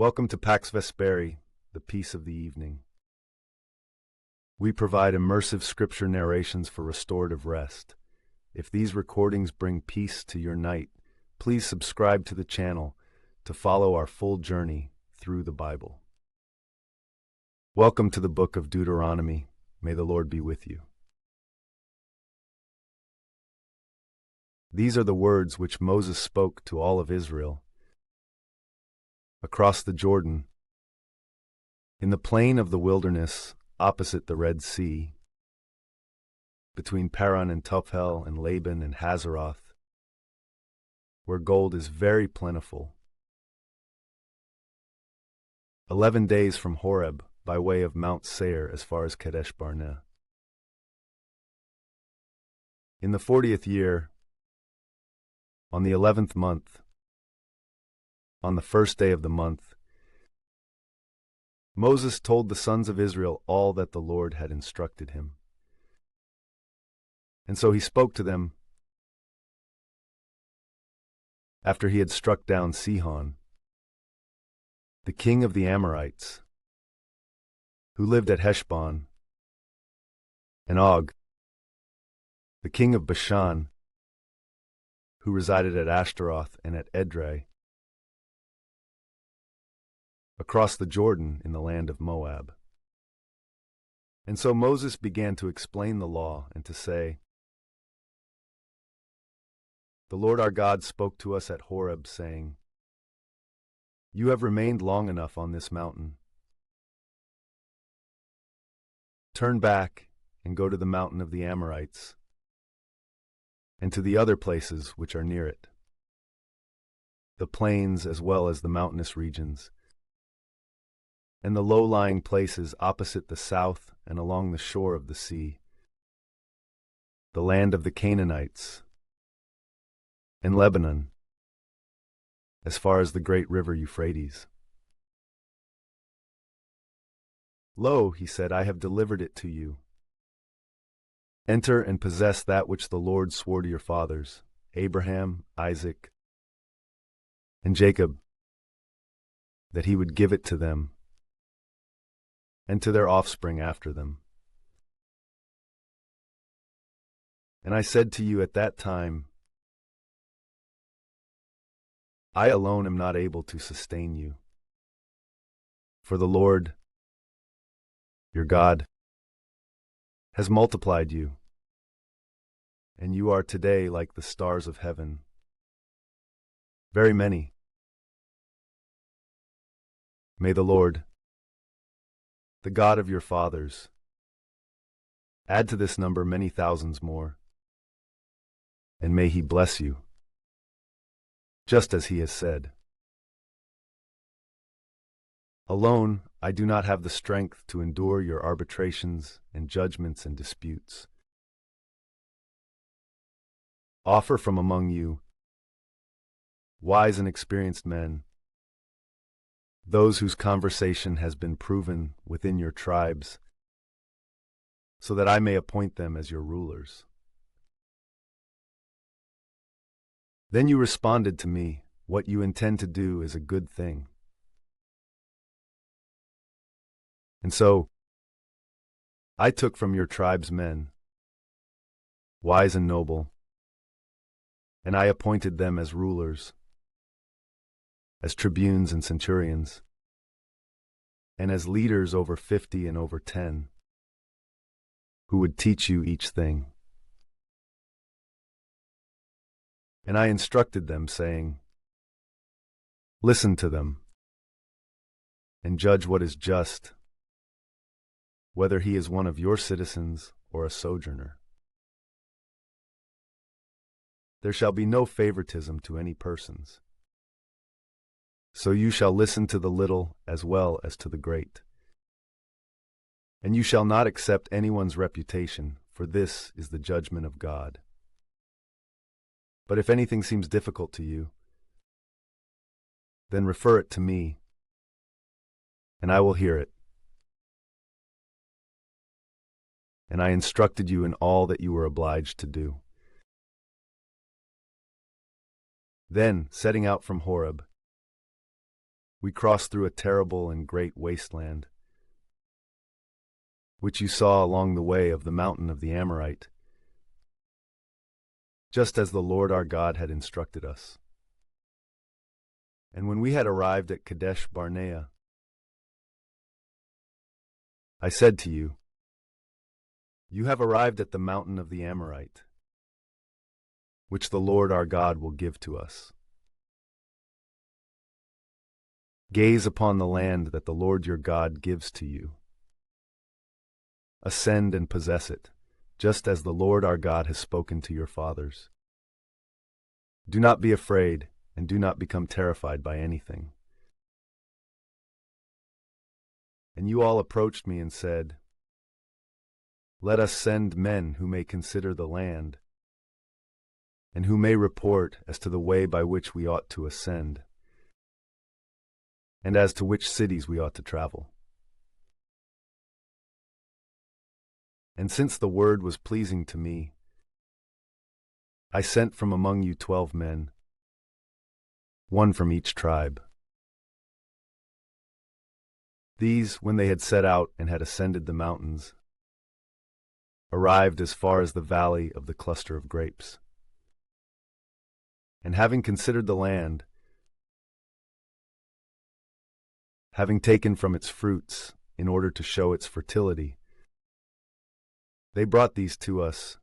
Welcome to Pax Vesperi, the peace of the evening. We provide immersive scripture narrations for restorative rest. If these recordings bring peace to your night, please subscribe to the channel to follow our full journey through the Bible. Welcome to the book of Deuteronomy. May the Lord be with you. These are the words which Moses spoke to all of Israel across the Jordan, in the plain of the wilderness opposite the Red Sea, between Paran and Tuphel and Laban and Hazeroth, where gold is very plentiful. 11 days from Horeb by way of Mount Seir as far as Kadesh-barnea. In the 40th year, on the 11th month, on the first day of the month, Moses told the sons of Israel all that the Lord had instructed him. And so he spoke to them after he had struck down Sihon, the king of the Amorites, who lived at Heshbon, and Og, the king of Bashan, who resided at Ashtaroth and at Edrei, across the Jordan in the land of Moab. And so Moses began to explain the law and to say, "The Lord our God spoke to us at Horeb, saying, 'You have remained long enough on this mountain. Turn back and go to the mountain of the Amorites, and to the other places which are near it, the plains as well as the mountainous regions, and the low-lying places opposite the south and along the shore of the sea, the land of the Canaanites, and Lebanon, as far as the great river Euphrates. Lo,' he said, 'I have delivered it to you. Enter and possess that which the Lord swore to your fathers, Abraham, Isaac, and Jacob, that he would give it to them and to their offspring after them. And I said to you at that time, I alone am not able to sustain you, for the Lord, your God, has multiplied you, and you are today like the stars of heaven, very many. May the Lord, the God of your fathers, add to this number many thousands more, and may he bless you, just as he has said. Alone, I do not have the strength to endure your arbitrations and judgments and disputes. Offer from among you wise and experienced men, those whose conversation has been proven within your tribes, so that I may appoint them as your rulers.' Then you responded to me, 'What you intend to do is a good thing.' And so I took from your tribes men, wise and noble, and I appointed them as rulers, as tribunes and centurions, and as leaders over 50 and over 10, who would teach you each thing. And I instructed them, saying, 'Listen to them, and judge what is just, whether he is one of your citizens or a sojourner. There shall be no favoritism to any persons. So you shall listen to the little as well as to the great. And you shall not accept anyone's reputation, for this is the judgment of God. But if anything seems difficult to you, then refer it to me, and I will hear it. And I instructed you in all that you were obliged to do.' Then, setting out from Horeb, We crossed through a terrible and great wasteland, which you saw along the way of the mountain of the Amorite, just as the Lord our God had instructed us. And when we had arrived at Kadesh-barnea, I said to you, "You have arrived at the mountain of the Amorite, which the Lord our God will give to us. Gaze upon the land that the Lord your God gives to you. Ascend and possess it, just as the Lord our God has spoken to your fathers. Do not be afraid, and do not become terrified by anything." And you all approached me and said, "Let us send men who may consider the land, and who may report as to the way by which we ought to ascend, and as to which cities we ought to travel." And since the word was pleasing to me, I sent from among you 12 men, one from each tribe. These, when they had set out and had ascended the mountains, arrived as far as the valley of the cluster of grapes. And having considered the land, having taken from its fruits in order to show its fertility, they brought these to us,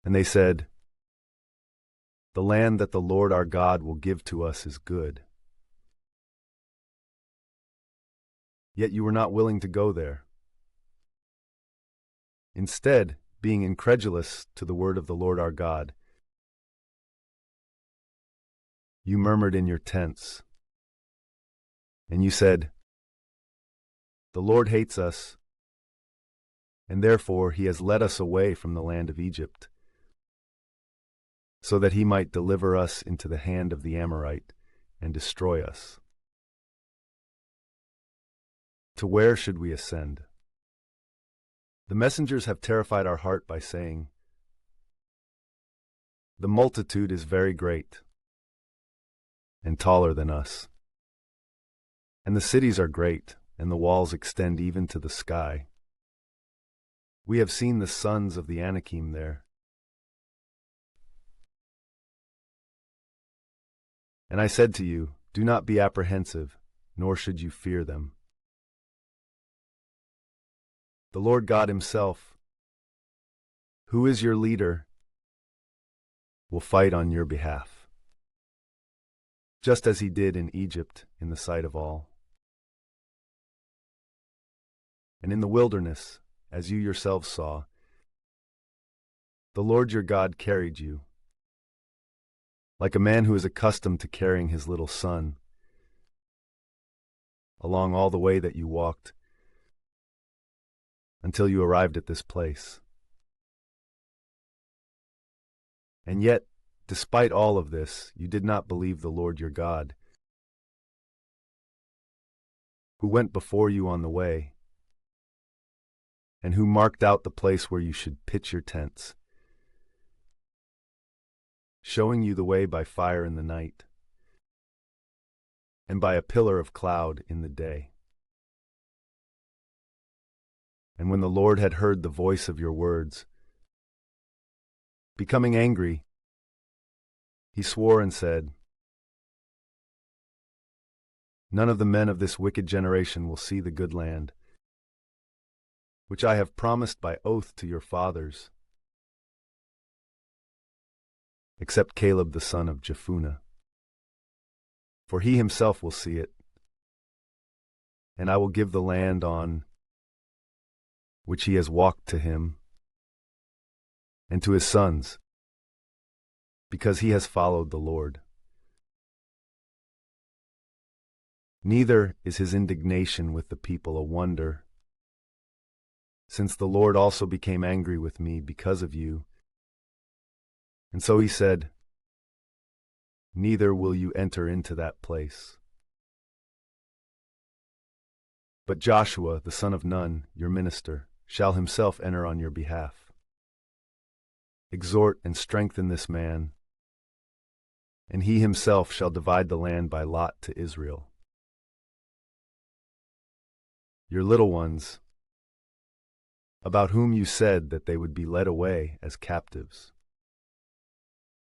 and they said, "The land that the Lord our God will give to us is good." Yet you were not willing to go there. Instead, being incredulous to the word of the Lord our God, you murmured in your tents, and you said, "The Lord hates us, and therefore he has led us away from the land of Egypt, so that he might deliver us into the hand of the Amorite and destroy us. To where should we ascend? The messengers have terrified our heart by saying, 'The multitude is very great and taller than us, and the cities are great, and the walls extend even to the sky. We have seen the sons of the Anakim there.' And I said to you, 'Do not be apprehensive, nor should you fear them. The Lord God himself, who is your leader, will fight on your behalf, just as he did in Egypt in the sight of all. And in the wilderness, as you yourselves saw, the Lord your God carried you, like a man who is accustomed to carrying his little son, along all the way that you walked, until you arrived at this place. And yet, despite all of this, you did not believe the Lord your God, who went before you on the way, and who marked out the place where you should pitch your tents, showing you the way by fire in the night, and by a pillar of cloud in the day. And when the Lord had heard the voice of your words, becoming angry, he swore and said, 'None of the men of this wicked generation will see the good land, which I have promised by oath to your fathers, except Caleb the son of Jephunneh. For he himself will see it, and I will give the land on which he has walked to him and to his sons, because he has followed the Lord. Neither is his indignation with the people a wonder, since the Lord also became angry with me because of you. And so he said, neither will you enter into that place. But Joshua, the son of Nun, your minister, shall himself enter on your behalf. Exhort and strengthen this man, and he himself shall divide the land by lot to Israel. Your little ones, about whom you said that they would be led away as captives,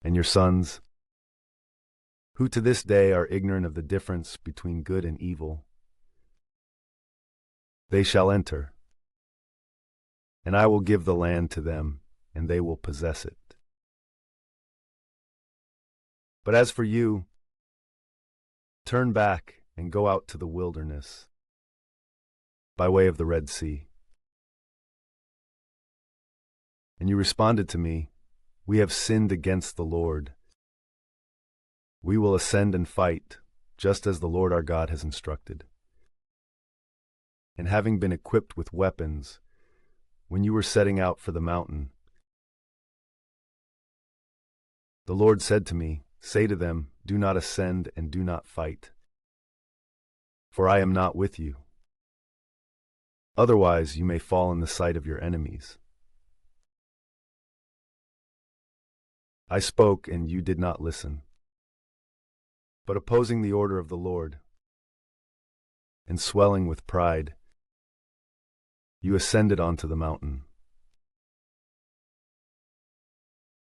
and your sons, who to this day are ignorant of the difference between good and evil, they shall enter, and I will give the land to them, and they will possess it. But as for you, turn back and go out to the wilderness, by way of the Red Sea. And you responded to me, we have sinned against the Lord. We will ascend and fight, just as the Lord our God has instructed. And having been equipped with weapons, when you were setting out for the mountain, the Lord said to me, say to them, do not ascend and do not fight, for I am not with you. Otherwise you may fall in the sight of your enemies. I spoke, and you did not listen. But opposing the order of the Lord, and swelling with pride, you ascended onto the mountain.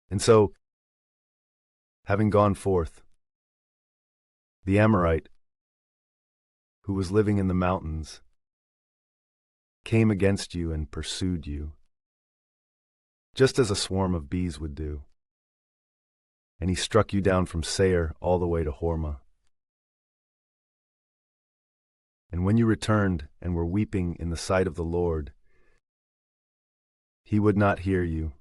And so, having gone forth, the Amorite, who was living in the mountains, came against you and pursued you, just as a swarm of bees would do. And he struck you down from Seir all the way to Hormah. And when you returned and were weeping in the sight of the Lord, he would not hear you,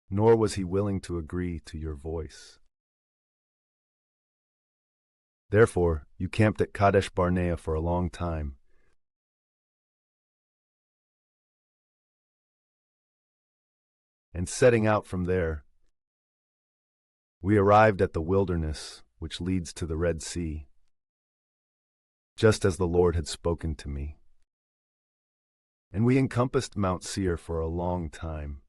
nor was he willing to agree to your voice. Therefore, you camped at Kadesh-barnea for a long time. And setting out from there, we arrived at the wilderness which leads to the Red Sea, just as the Lord had spoken to me. And we encompassed Mount Seir for a long time.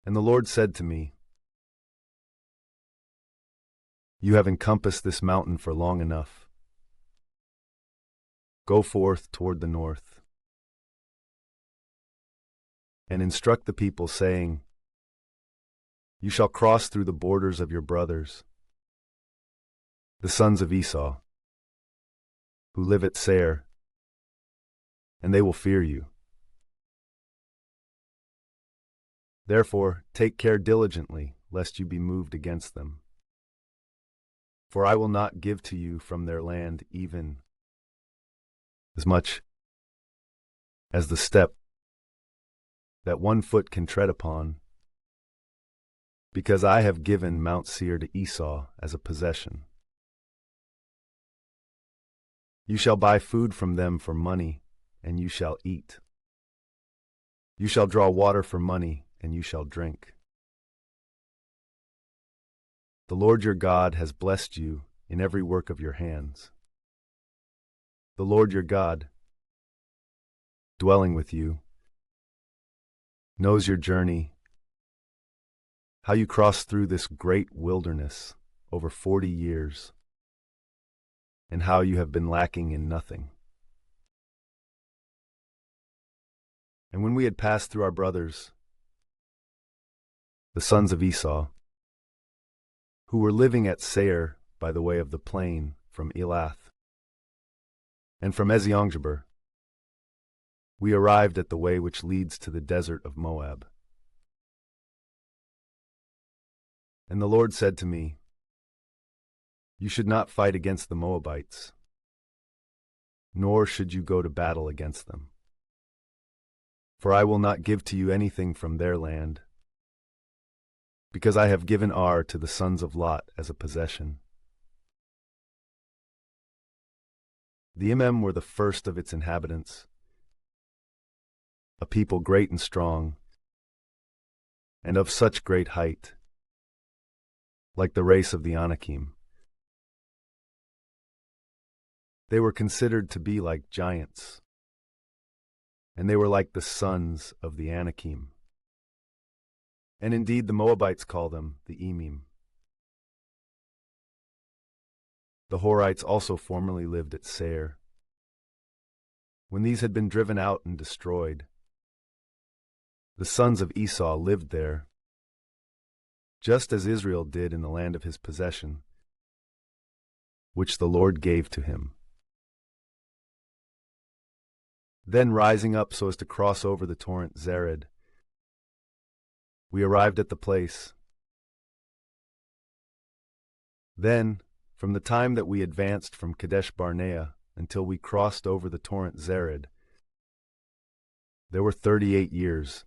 And the Lord said to me, you have encompassed this mountain for long enough. Go forth toward the north, and instruct the people, saying, you shall cross through the borders of your brothers, the sons of Esau, who live at Seir, and they will fear you. Therefore, take care diligently, lest you be moved against them. For I will not give to you from their land even as much as the step that one foot can tread upon, because I have given Mount Seir to Esau as a possession. You shall buy food from them for money, and you shall eat. You shall draw water for money, and you shall drink. The Lord your God has blessed you in every work of your hands. The Lord your God, dwelling with you, knows your journey, how you crossed through this great wilderness over 40 years, and how you have been lacking in nothing. And when we had passed through our brothers, the sons of Esau, who were living at Seir by the way of the plain from Elath, and from Eziongeber, we arrived at the way which leads to the desert of Moab. And the Lord said to me, you should not fight against the Moabites, nor should you go to battle against them. For I will not give to you anything from their land, because I have given Ar to the sons of Lot as a possession. The Emim were the first of its inhabitants, a people great and strong, and of such great height, like the race of the Anakim. They were considered to be like giants, and they were like the sons of the Anakim. And indeed the Moabites call them the Emim. The Horites also formerly lived at Seir. When these had been driven out and destroyed, the sons of Esau lived there, just as Israel did in the land of his possession, which the Lord gave to him. Then rising up so as to cross over the torrent Zered, we arrived at the place. Then, from the time that we advanced from Kadesh-barnea until we crossed over the torrent Zered, there were 38 years,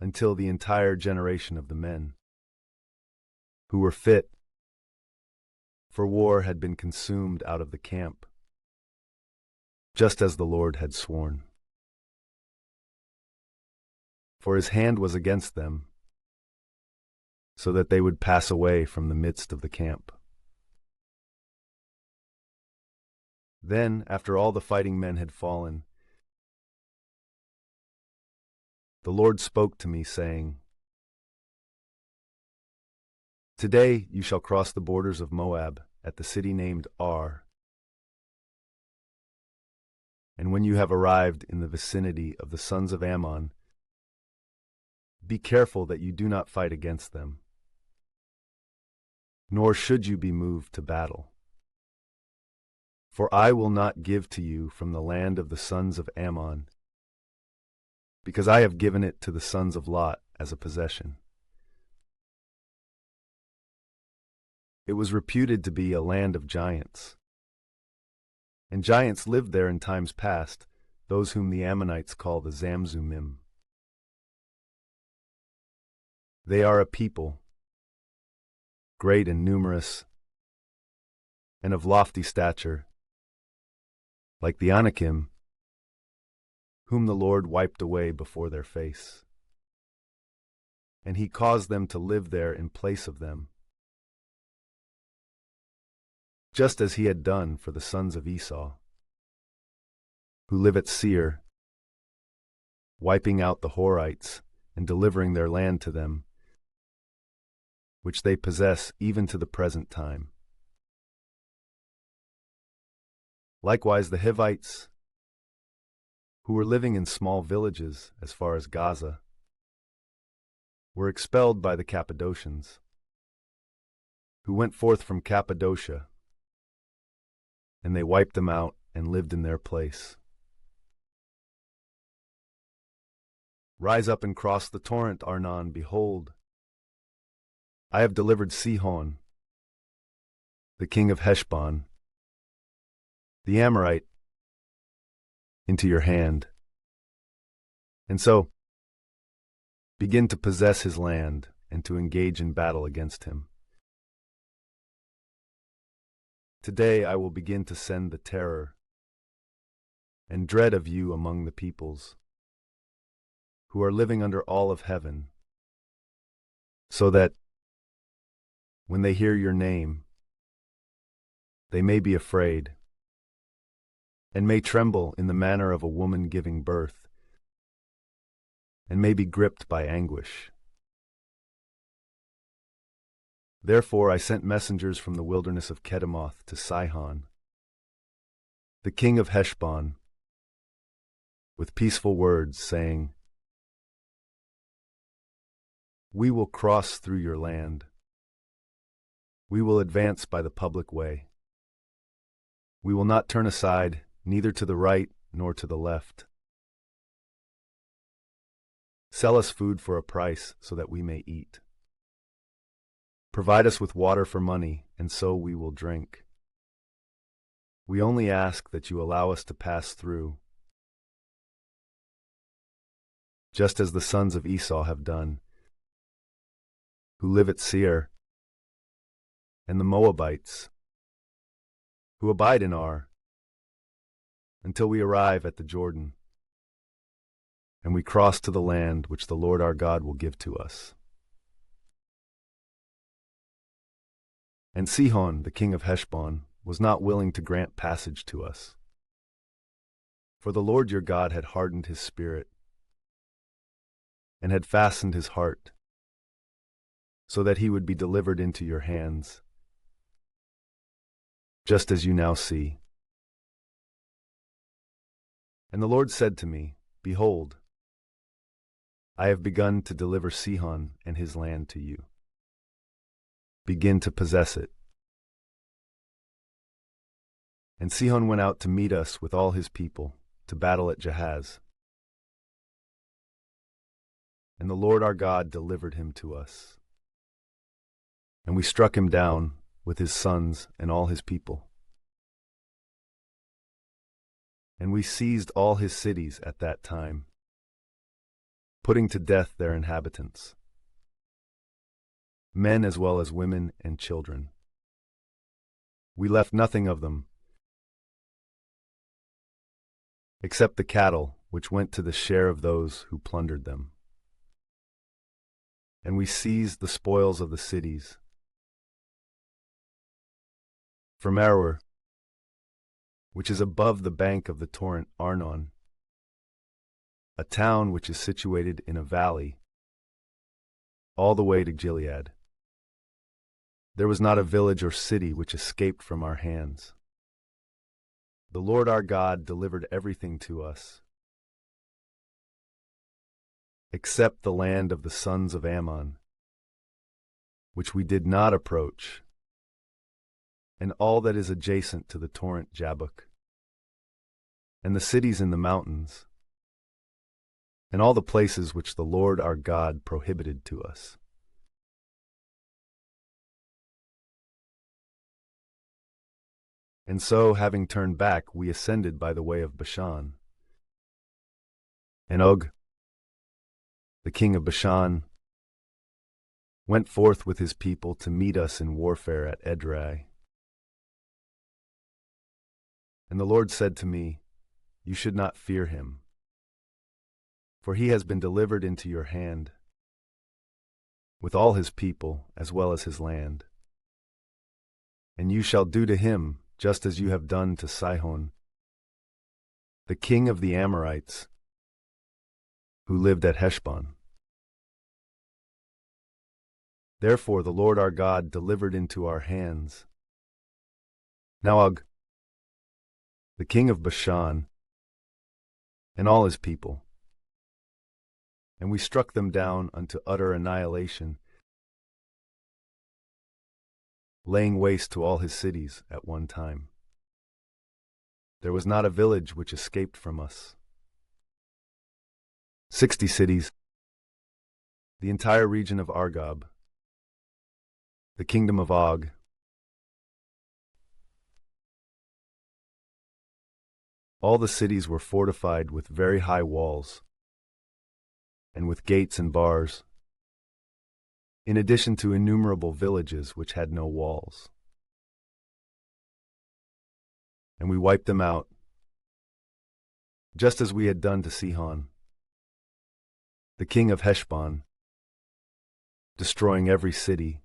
until the entire generation of the men who were fit for war had been consumed out of the camp, just as the Lord had sworn. For his hand was against them, so that they would pass away from the midst of the camp. Then, after all the fighting men had fallen, the Lord spoke to me, saying, "Today you shall cross the borders of Moab at the city named Ar. And when you have arrived in the vicinity of the sons of Ammon, be careful that you do not fight against them, nor should you be moved to battle. For I will not give to you from the land of the sons of Ammon, because I have given it to the sons of Lot as a possession." It was reputed to be a land of giants, and giants lived there in times past, those whom the Ammonites call the Zamzummim. They are a people, great and numerous, and of lofty stature, like the Anakim, whom the Lord wiped away before their face. And he caused them to live there in place of them, just as he had done for the sons of Esau, who live at Seir, wiping out the Horites and delivering their land to them, which they possess even to the present time. Likewise the Hivites, who were living in small villages as far as Gaza, were expelled by the Cappadocians, who went forth from Cappadocia, and they wiped them out and lived in their place. Rise up and cross the torrent, Arnon, behold, I have delivered Sihon, the king of Heshbon, the Amorite, into your hand. And so, begin to possess his land and to engage in battle against him. Today I will begin to send the terror and dread of you among the peoples, who are living under all of heaven, so that, when they hear your name, they may be afraid, and may tremble in the manner of a woman giving birth, and may be gripped by anguish. Therefore I sent messengers from the wilderness of Kedemoth to Sihon, the king of Heshbon, with peaceful words, saying, "We will cross through your land. We will advance by the public way. We will not turn aside, neither to the right nor to the left. Sell us food for a price so that we may eat. Provide us with water for money, and so we will drink. We only ask that you allow us to pass through, just as the sons of Esau have done, who live at Seir, and the Moabites, who abide in Ar, until we arrive at the Jordan, and we cross to the land which the Lord our God will give to us." And Sihon, the king of Heshbon, was not willing to grant passage to us, for the Lord your God had hardened his spirit, and had fastened his heart, so that he would be delivered into your hands, just as you now see. And the Lord said to me, Behold, I have begun to deliver Sihon and his land to you. Begin to possess it. And Sihon went out to meet us with all his people, to battle at Jahaz. And the Lord our God delivered him to us. And we struck him down with his sons and all his people. And we seized all his cities at that time, putting to death their inhabitants, men as well as women and children. We left nothing of them, except the cattle which went to the share of those who plundered them. And we seized the spoils of the cities, from Aroer, which is above the bank of the torrent Arnon, a town which is situated in a valley, all the way to Gilead. There was not a village or city which escaped from our hands. The Lord our God delivered everything to us, except the land of the sons of Ammon, which we did not approach, and all that is adjacent to the torrent Jabbok, and the cities in the mountains, and all the places which the Lord our God prohibited to us. And so, having turned back, we ascended by the way of Bashan. And Og, the king of Bashan, went forth with his people to meet us in warfare at Edrei. And the Lord said to me, You should not fear him, for he has been delivered into your hand, with all his people as well as his land. And you shall do to him just as you have done to Sihon, the king of the Amorites, who lived at Heshbon. Therefore the Lord our God delivered into our hands now Og, the king of Bashan, and all his people. And we struck them down unto utter annihilation, laying waste to all his cities at one time. There was not a village which escaped from us. 60 cities, the entire region of Argob, the kingdom of Og, all the cities were fortified with very high walls, and with gates and bars, in addition to innumerable villages which had no walls. And we wiped them out, just as we had done to Sihon, the king of Heshbon, destroying every city,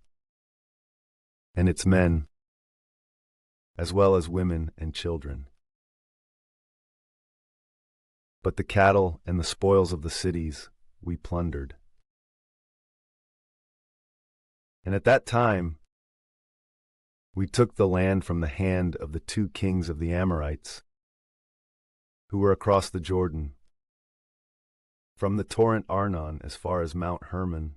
and its men, as well as women and children. But the cattle and the spoils of the cities we plundered. And at that time we took the land from the hand of the 2 kings of the Amorites, who were across the Jordan, from the torrent Arnon as far as Mount Hermon,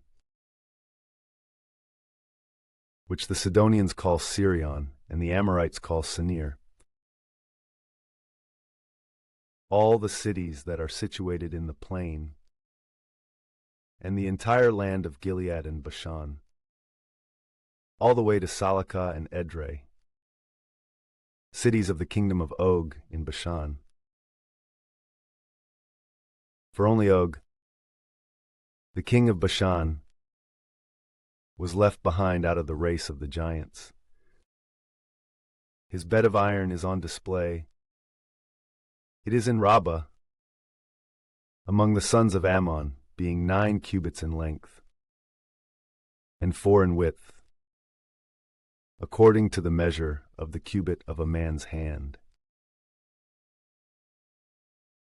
which the Sidonians call Sirion, and the Amorites call Senir. All the cities that are situated in the plain, and the entire land of Gilead and Bashan, all the way to Salakah and Edrei, cities of the kingdom of Og in Bashan. For only Og, the king of Bashan, was left behind out of the race of the giants. His bed of iron is on display. It is in Rabbah, among the sons of Ammon, being 9 cubits in length, and 4 in width, according to the measure of the cubit of a man's hand.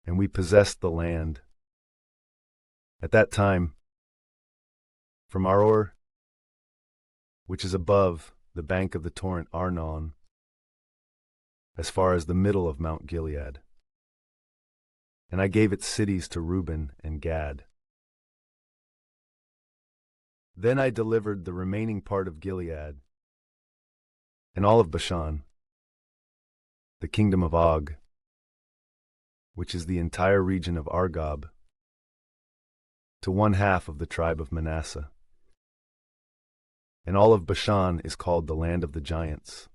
And we possessed the land, At that time, from Aror, which is above the bank of the torrent Arnon, as far as the middle of Mount Gilead. And I gave its cities to Reuben and Gad. Then I delivered the remaining part of Gilead, and all of Bashan, the kingdom of Og, which is the entire region of Argob, to 1/2 of the tribe of Manasseh. And all of Bashan is called the land of the giants.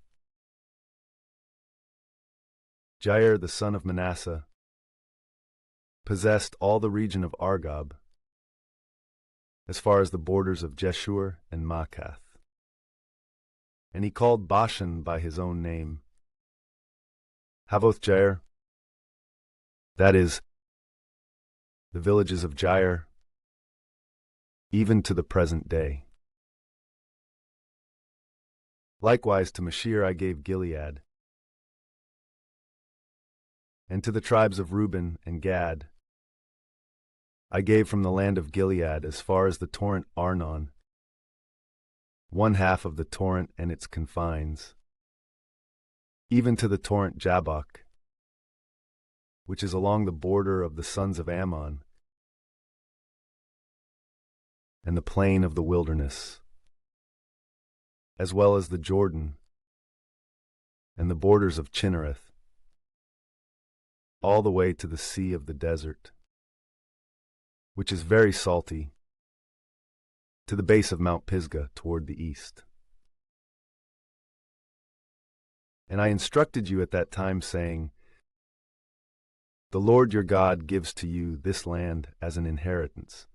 Jair, the son of Manasseh, possessed all the region of Argob, as far as the borders of Jeshur and Maacath. And he called Bashan by his own name, Havoth Jair, that is, the villages of Jair, even to the present day. Likewise to Mashir I gave Gilead, and to the tribes of Reuben and Gad I gave from the land of Gilead as far as the torrent Arnon, 1/2 of the torrent and its confines, even to the torrent Jabbok, which is along the border of the sons of Ammon, and the plain of the wilderness, as well as the Jordan, and the borders of Chinnereth, all the way to the sea of the desert, which is very salty, to the base of Mount Pisgah toward the east. And I instructed you at that time, saying, The Lord your God gives to you this land as an inheritance.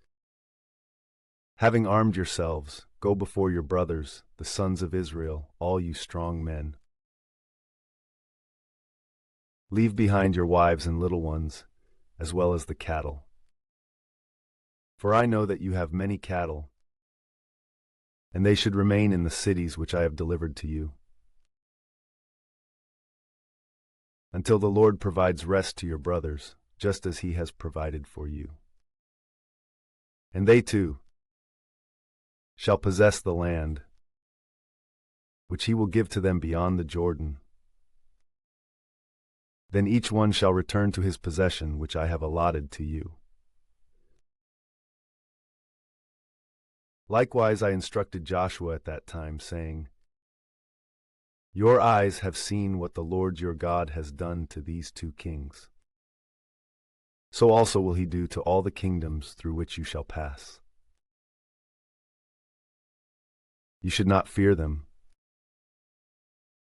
Having armed yourselves, go before your brothers, the sons of Israel, all you strong men. Leave behind your wives and little ones, as well as the cattle. For I know that you have many cattle, and they should remain in the cities which I have delivered to you, until the Lord provides rest to your brothers, just as he has provided for you. And they too shall possess the land, which he will give to them beyond the Jordan. Then each one shall return to his possession which I have allotted to you. Likewise I instructed Joshua at that time, saying, Your eyes have seen what the Lord your God has done to these 2 kings. So also will he do to all the kingdoms through which you shall pass. You should not fear them,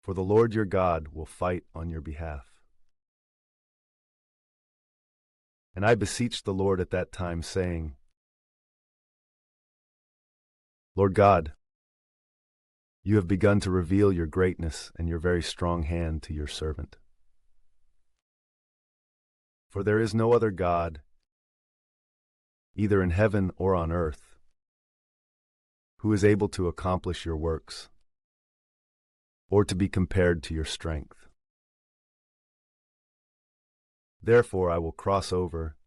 for the Lord your God will fight on your behalf. And I beseeched the Lord at that time, saying, Lord God, you have begun to reveal your greatness and your very strong hand to your servant. For there is no other God, either in heaven or on earth, who is able to accomplish your works, or to be compared to your strength. Therefore I will cross over,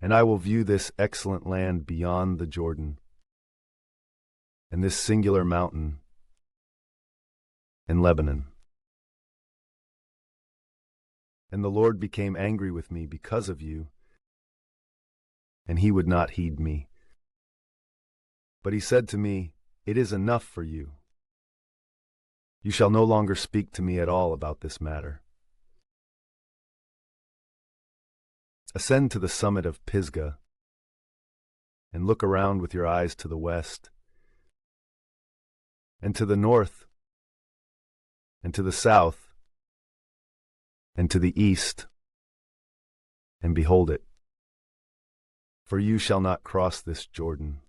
and I will view this excellent land beyond the Jordan, and this singular mountain, and Lebanon. And the Lord became angry with me because of you, and he would not heed me. But he said to me, It is enough for you. You shall no longer speak to me at all about this matter. Ascend to the summit of Pisgah, and look around with your eyes to the west, and to the north, and to the south, and to the east, and behold it. For you shall not cross this Jordan.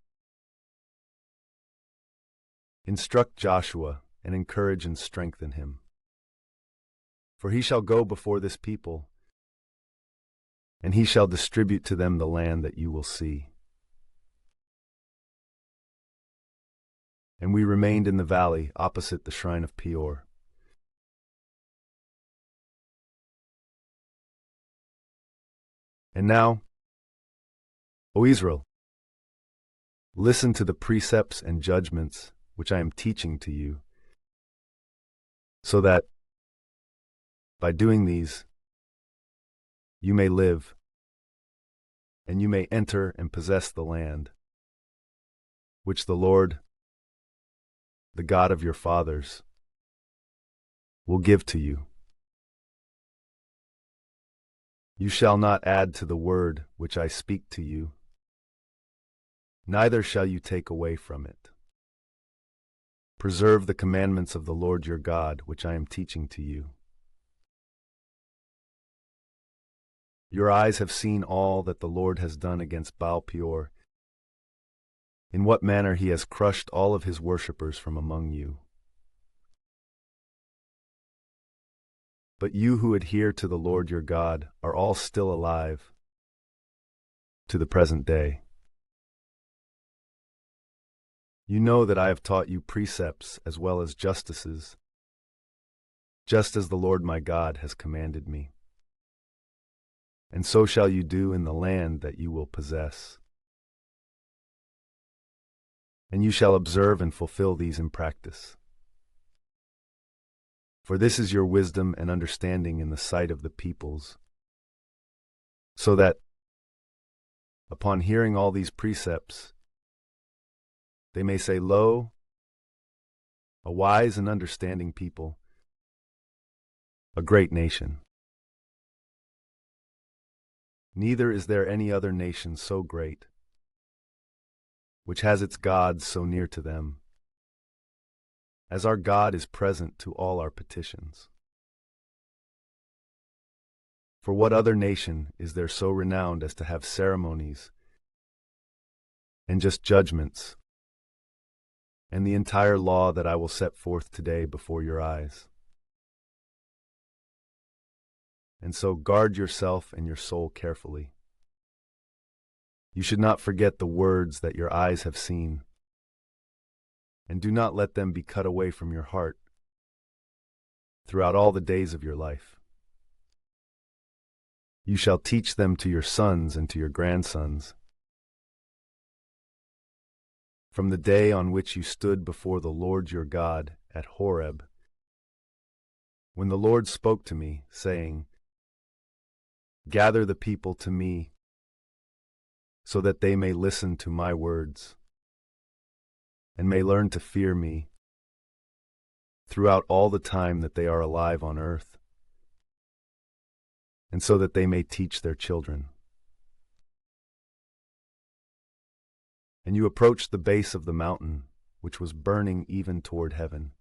Instruct Joshua, and encourage and strengthen him. For he shall go before this people, and he shall distribute to them the land that you will see. And we remained in the valley opposite the shrine of Peor. And now, O Israel, listen to the precepts and judgments which I am teaching to you, so that, by doing these, you may live, and you may enter and possess the land, which the Lord, the God of your fathers, will give to you. You shall not add to the word which I speak to you, neither shall you take away from it. Preserve the commandments of the Lord your God, which I am teaching to you. Your eyes have seen all that the Lord has done against Baal-peor, in what manner he has crushed all of his worshippers from among you. But you who adhere to the Lord your God are all still alive to the present day. You know that I have taught you precepts as well as justices, just as the Lord my God has commanded me. And so shall you do in the land that you will possess. And you shall observe and fulfill these in practice. For this is your wisdom and understanding in the sight of the peoples, so that, upon hearing all these precepts, they may say, Lo, a wise and understanding people, a great nation. Neither is there any other nation so great, which has its gods so near to them, as our God is present to all our petitions. For what other nation is there so renowned as to have ceremonies and just judgments, and the entire law that I will set forth today before your eyes? And so guard yourself and your soul carefully. You should not forget the words that your eyes have seen, and do not let them be cut away from your heart throughout all the days of your life. You shall teach them to your sons and to your grandsons, from the day on which you stood before the Lord your God at Horeb, when the Lord spoke to me, saying, Gather the people to me, so that they may listen to my words, and may learn to fear me throughout all the time that they are alive on earth, and so that they may teach their children. And you approached the base of the mountain, which was burning even toward heaven.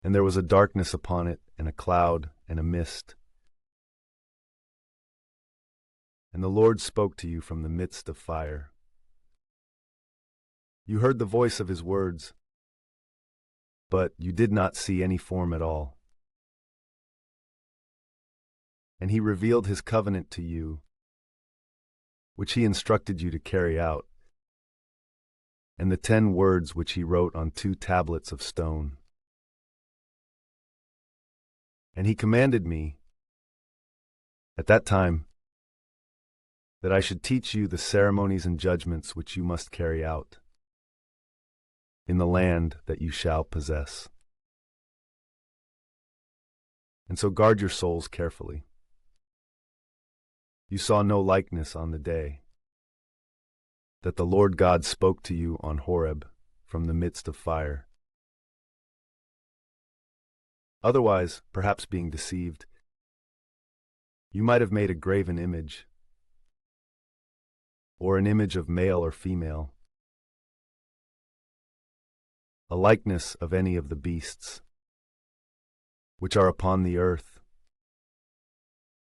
And there was a darkness upon it, and a cloud, and a mist. And the Lord spoke to you from the midst of fire. You heard the voice of his words, but you did not see any form at all. And he revealed his covenant to you, which he instructed you to carry out, and the 10 words which he wrote on 2 tablets of stone. And he commanded me, at that time, that I should teach you the ceremonies and judgments which you must carry out in the land that you shall possess. And so guard your souls carefully. You saw no likeness on the day that the Lord God spoke to you on Horeb from the midst of fire. Otherwise, perhaps being deceived, you might have made a graven image, or an image of male or female, a likeness of any of the beasts which are upon the earth,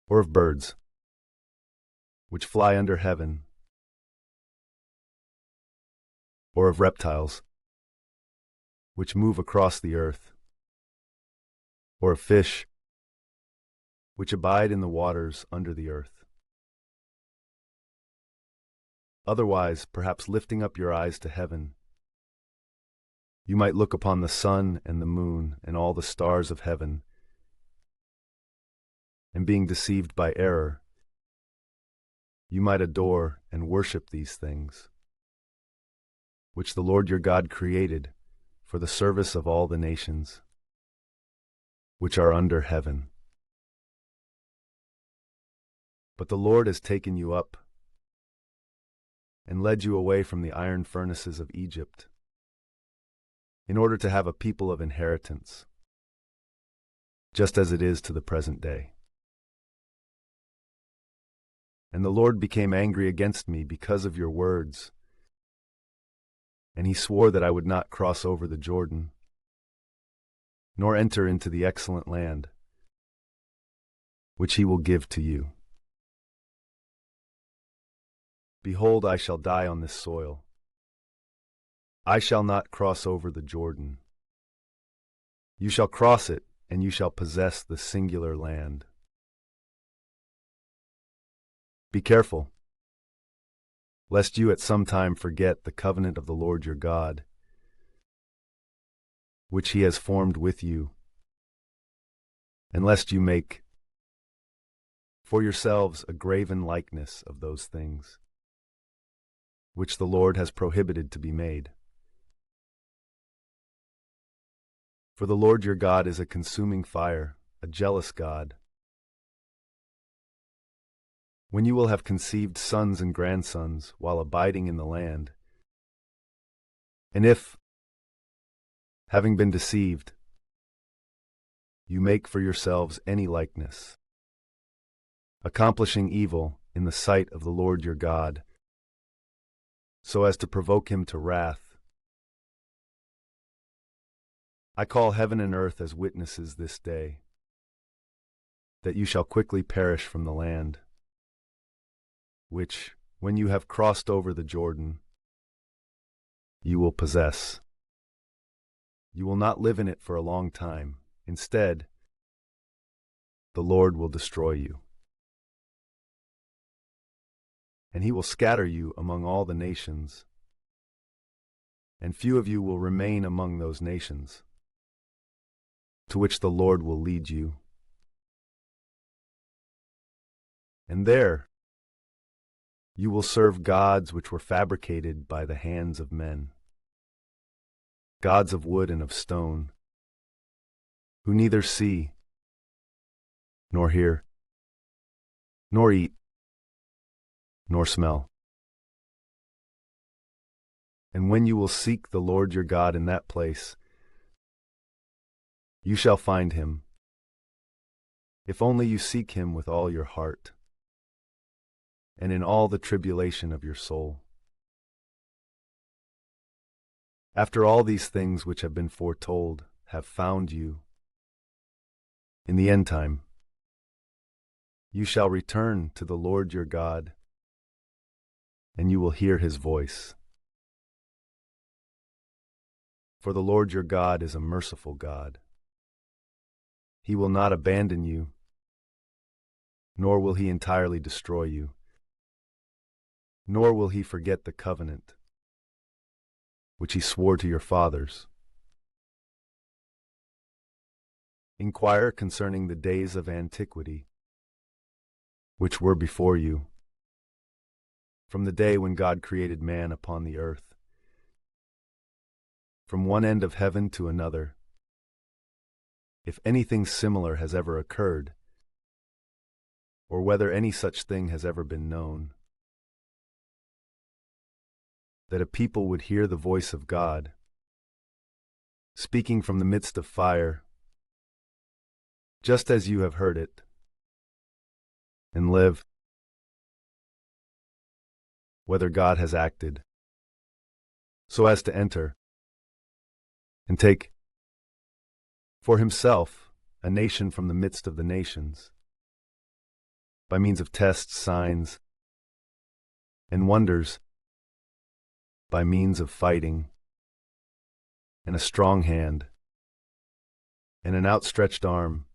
or of birds which fly under heaven, or of reptiles which move across the earth, or of fish which abide in the waters under the earth. Otherwise, perhaps lifting up your eyes to heaven, you might look upon the sun and the moon and all the stars of heaven, and being deceived by error, you might adore and worship these things, which the Lord your God created for the service of all the nations, which are under heaven. But the Lord has taken you up and led you away from the iron furnaces of Egypt, in order to have a people of inheritance, just as it is to the present day. And the Lord became angry against me because of your words, and he swore that I would not cross over the Jordan, nor enter into the excellent land, which he will give to you. Behold, I shall die on this soil. I shall not cross over the Jordan. You shall cross it, and you shall possess the singular land. Be careful, lest you at some time forget the covenant of the Lord your God, which he has formed with you, and lest you make for yourselves a graven likeness of those things, which the Lord has prohibited to be made. For the Lord your God is a consuming fire, a jealous God. When you will have conceived sons and grandsons while abiding in the land, and if, having been deceived, you make for yourselves any likeness, accomplishing evil in the sight of the Lord your God, so as to provoke him to wrath, I call heaven and earth as witnesses this day, that you shall quickly perish from the land, which, when you have crossed over the Jordan, you will possess. You will not live in it for a long time. Instead, the Lord will destroy you. And he will scatter you among all the nations, and few of you will remain among those nations, to which the Lord will lead you. And there you will serve gods which were fabricated by the hands of men, gods of wood and of stone, who neither see, nor hear, nor eat, nor smell. And when you will seek the Lord your God in that place, you shall find him, if only you seek him with all your heart, and in all the tribulation of your soul. After all these things which have been foretold have found you, in the end time, you shall return to the Lord your God, and you will hear his voice. For the Lord your God is a merciful God. He will not abandon you, nor will he entirely destroy you, nor will he forget the covenant which he swore to your fathers. Inquire concerning the days of antiquity, which were before you, from the day when God created man upon the earth, from one end of heaven to another, if anything similar has ever occurred, or whether any such thing has ever been known, that a people would hear the voice of God, speaking from the midst of fire, just as you have heard it, and live, whether God has acted, so as to enter and take for himself a nation from the midst of the nations, by means of tests, signs, and wonders, by means of fighting, and a strong hand, and an outstretched arm,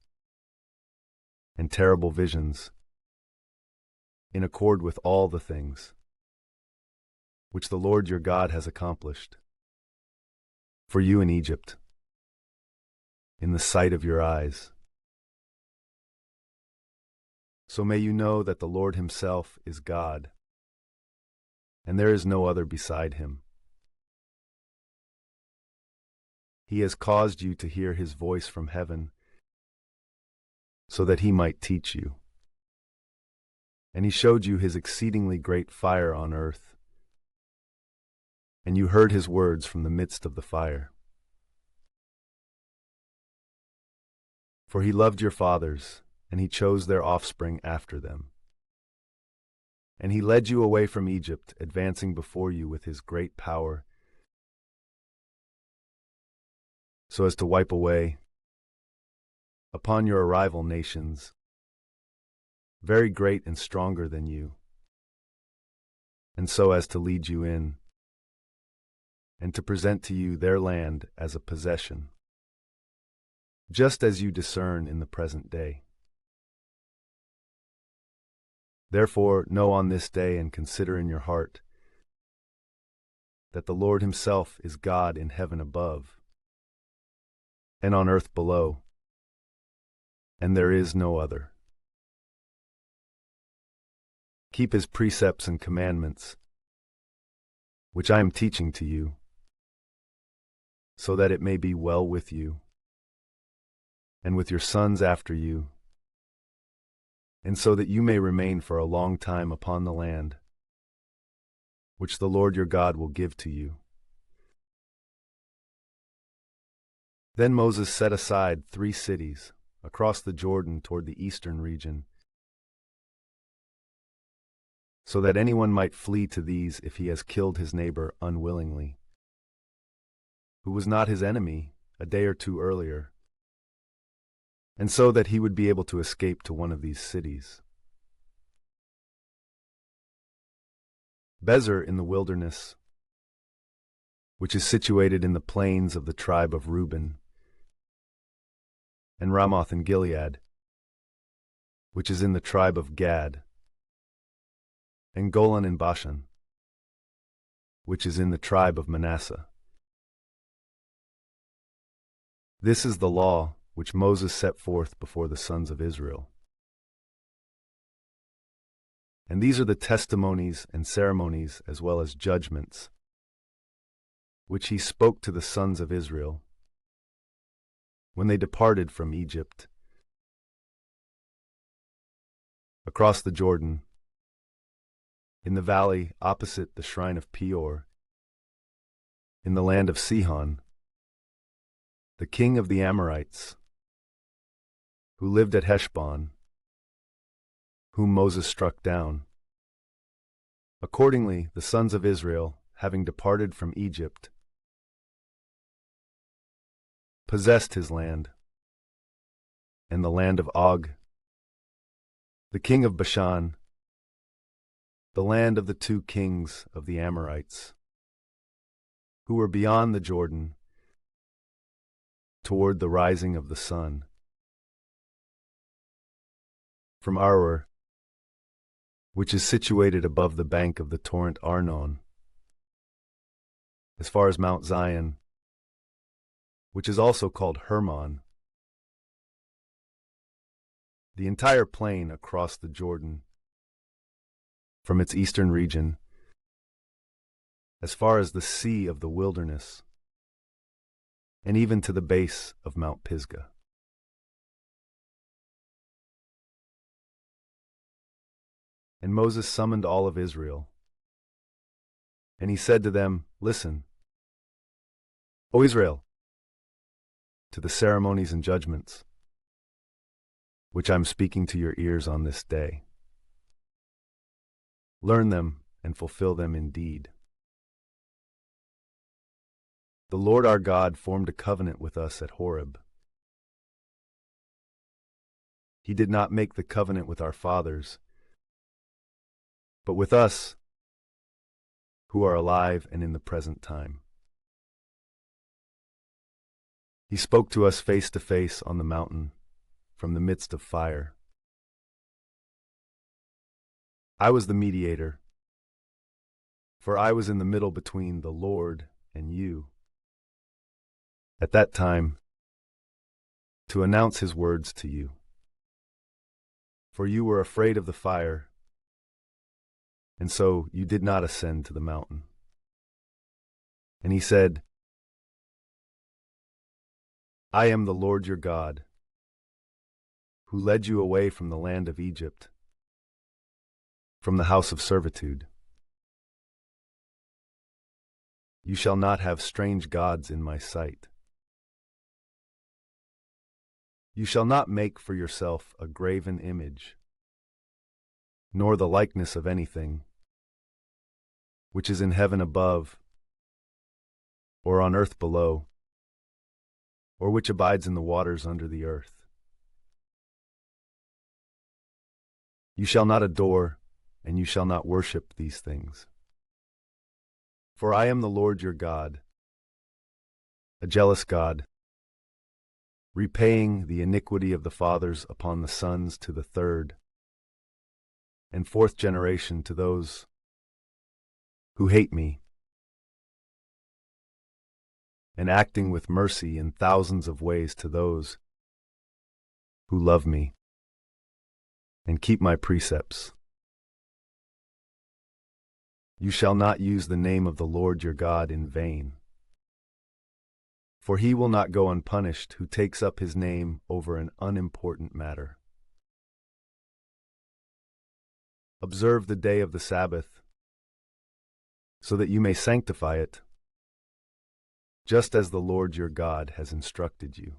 and terrible visions, in accord with all the things which the Lord your God has accomplished for you in Egypt, in the sight of your eyes. So may you know that the Lord himself is God, and there is no other beside him. He has caused you to hear his voice from heaven, so that he might teach you. And he showed you his exceedingly great fire on earth, and you heard his words from the midst of the fire. For he loved your fathers, and he chose their offspring after them. And he led you away from Egypt, advancing before you with his great power, so as to wipe away, upon your arrival, nations very great and stronger than you, and so as to lead you in, and to present to you their land as a possession, just as you discern in the present day. Therefore know on this day and consider in your heart that the Lord himself is God in heaven above, and on earth below, and there is no other. Keep his precepts and commandments, which I am teaching to you, so that it may be well with you, and with your sons after you, and so that you may remain for a long time upon the land, which the Lord your God will give to you. Then Moses set aside 3 cities across the Jordan toward the eastern region, so that anyone might flee to these if he has killed his neighbor unwillingly, who was not his enemy a day or two earlier, and so that he would be able to escape to one of these cities. Bezer in the wilderness, which is situated in the plains of the tribe of Reuben, and Ramoth in Gilead, which is in the tribe of Gad, and Golan in Bashan, which is in the tribe of Manasseh. This is the law which Moses set forth before the sons of Israel. And these are the testimonies and ceremonies as well as judgments, which he spoke to the sons of Israel when they departed from Egypt, across the Jordan, in the valley opposite the shrine of Peor, in the land of Sihon, the king of the Amorites, who lived at Heshbon, whom Moses struck down. Accordingly, the sons of Israel, having departed from Egypt, possessed his land, and the land of Og, the king of Bashan, the land of the 2 kings of the Amorites, who were beyond the Jordan, toward the rising of the sun, from Aroer, which is situated above the bank of the torrent Arnon, as far as Mount Zion, which is also called Hermon, the entire plain across the Jordan, from its eastern region, as far as the sea of the wilderness, and even to the base of Mount Pisgah. And Moses summoned all of Israel, and he said to them, "Listen, O Israel, to the ceremonies and judgments, which I am speaking to your ears on this day. Learn them and fulfill them indeed. The Lord our God formed a covenant with us at Horeb. He did not make the covenant with our fathers, but with us, who are alive and in the present time. He spoke to us face to face on the mountain, from the midst of fire. I was the mediator, for I was in the middle between the Lord and you, at that time, to announce his words to you. For you were afraid of the fire, and so you did not ascend to the mountain. And he said, I am the Lord your God, who led you away from the land of Egypt, from the house of servitude. You shall not have strange gods in my sight. You shall not make for yourself a graven image, nor the likeness of anything, which is in heaven above, or on earth below, or which abides in the waters under the earth. You shall not adore, and you shall not worship these things. For I am the Lord your God, a jealous God, repaying the iniquity of the fathers upon the sons to the third and fourth generation to those who hate me, and acting with mercy in thousands of ways to those who love me and keep my precepts. You shall not use the name of the Lord your God in vain, for he will not go unpunished who takes up his name over an unimportant matter. Observe the day of the Sabbath, so that you may sanctify it, just as the Lord your God has instructed you.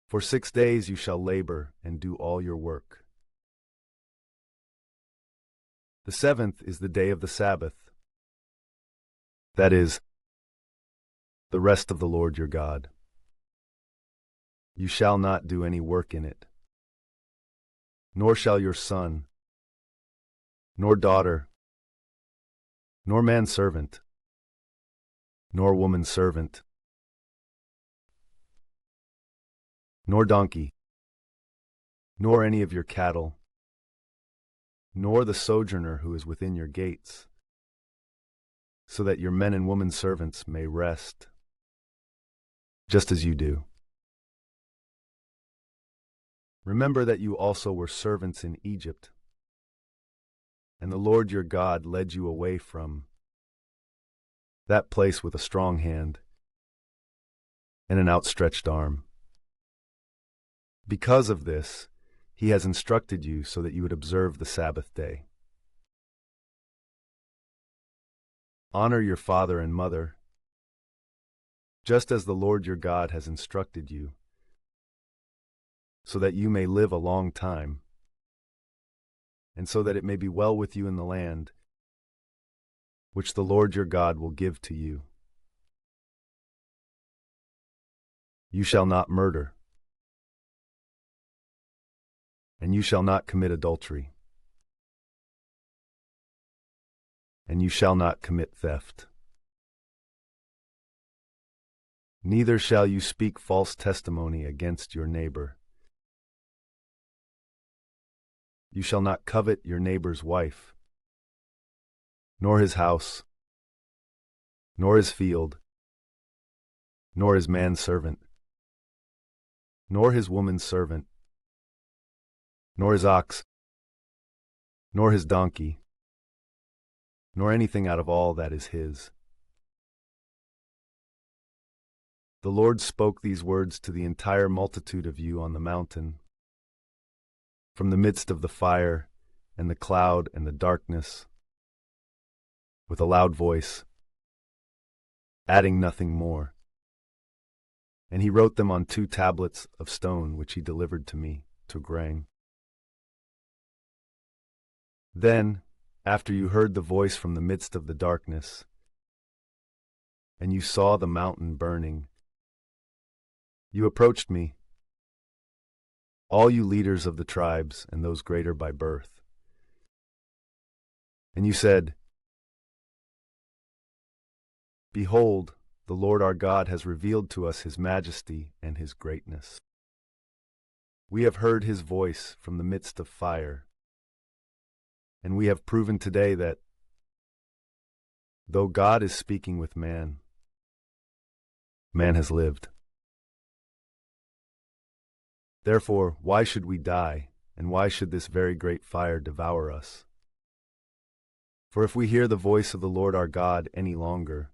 For 6 days you shall labor and do all your work. The seventh is the day of the Sabbath, that is, the rest of the Lord your God. You shall not do any work in it, nor shall your son, nor daughter, nor manservant, nor womanservant, nor donkey, nor any of your cattle, nor the sojourner who is within your gates, so that your men and women servants may rest, just as you do. Remember that you also were servants in Egypt, and the Lord your God led you away from that place with a strong hand and an outstretched arm. Because of this, he has instructed you so that you would observe the Sabbath day. Honor your father and mother, just as the Lord your God has instructed you, so that you may live a long time, and so that it may be well with you in the land which the Lord your God will give to you. You shall not murder, and you shall not commit adultery, and you shall not commit theft. Neither shall you speak false testimony against your neighbor. You shall not covet your neighbor's wife, nor his house, nor his field, nor his manservant, nor his womanservant, nor his ox, nor his donkey, nor anything out of all that is his. The Lord spoke these words to the entire multitude of you on the mountain, from the midst of the fire and the cloud and the darkness, with a loud voice, adding nothing more. And he wrote them on 2 tablets of stone, which he delivered to me, to Grang. Then, after you heard the voice from the midst of the darkness, and you saw the mountain burning, you approached me, all you leaders of the tribes and those greater by birth. And you said, Behold, the Lord our God has revealed to us his majesty and his greatness. We have heard his voice from the midst of fire, and we have proven today that, though God is speaking with man, man has lived. Therefore, why should we die, and why should this very great fire devour us? For if we hear the voice of the Lord our God any longer,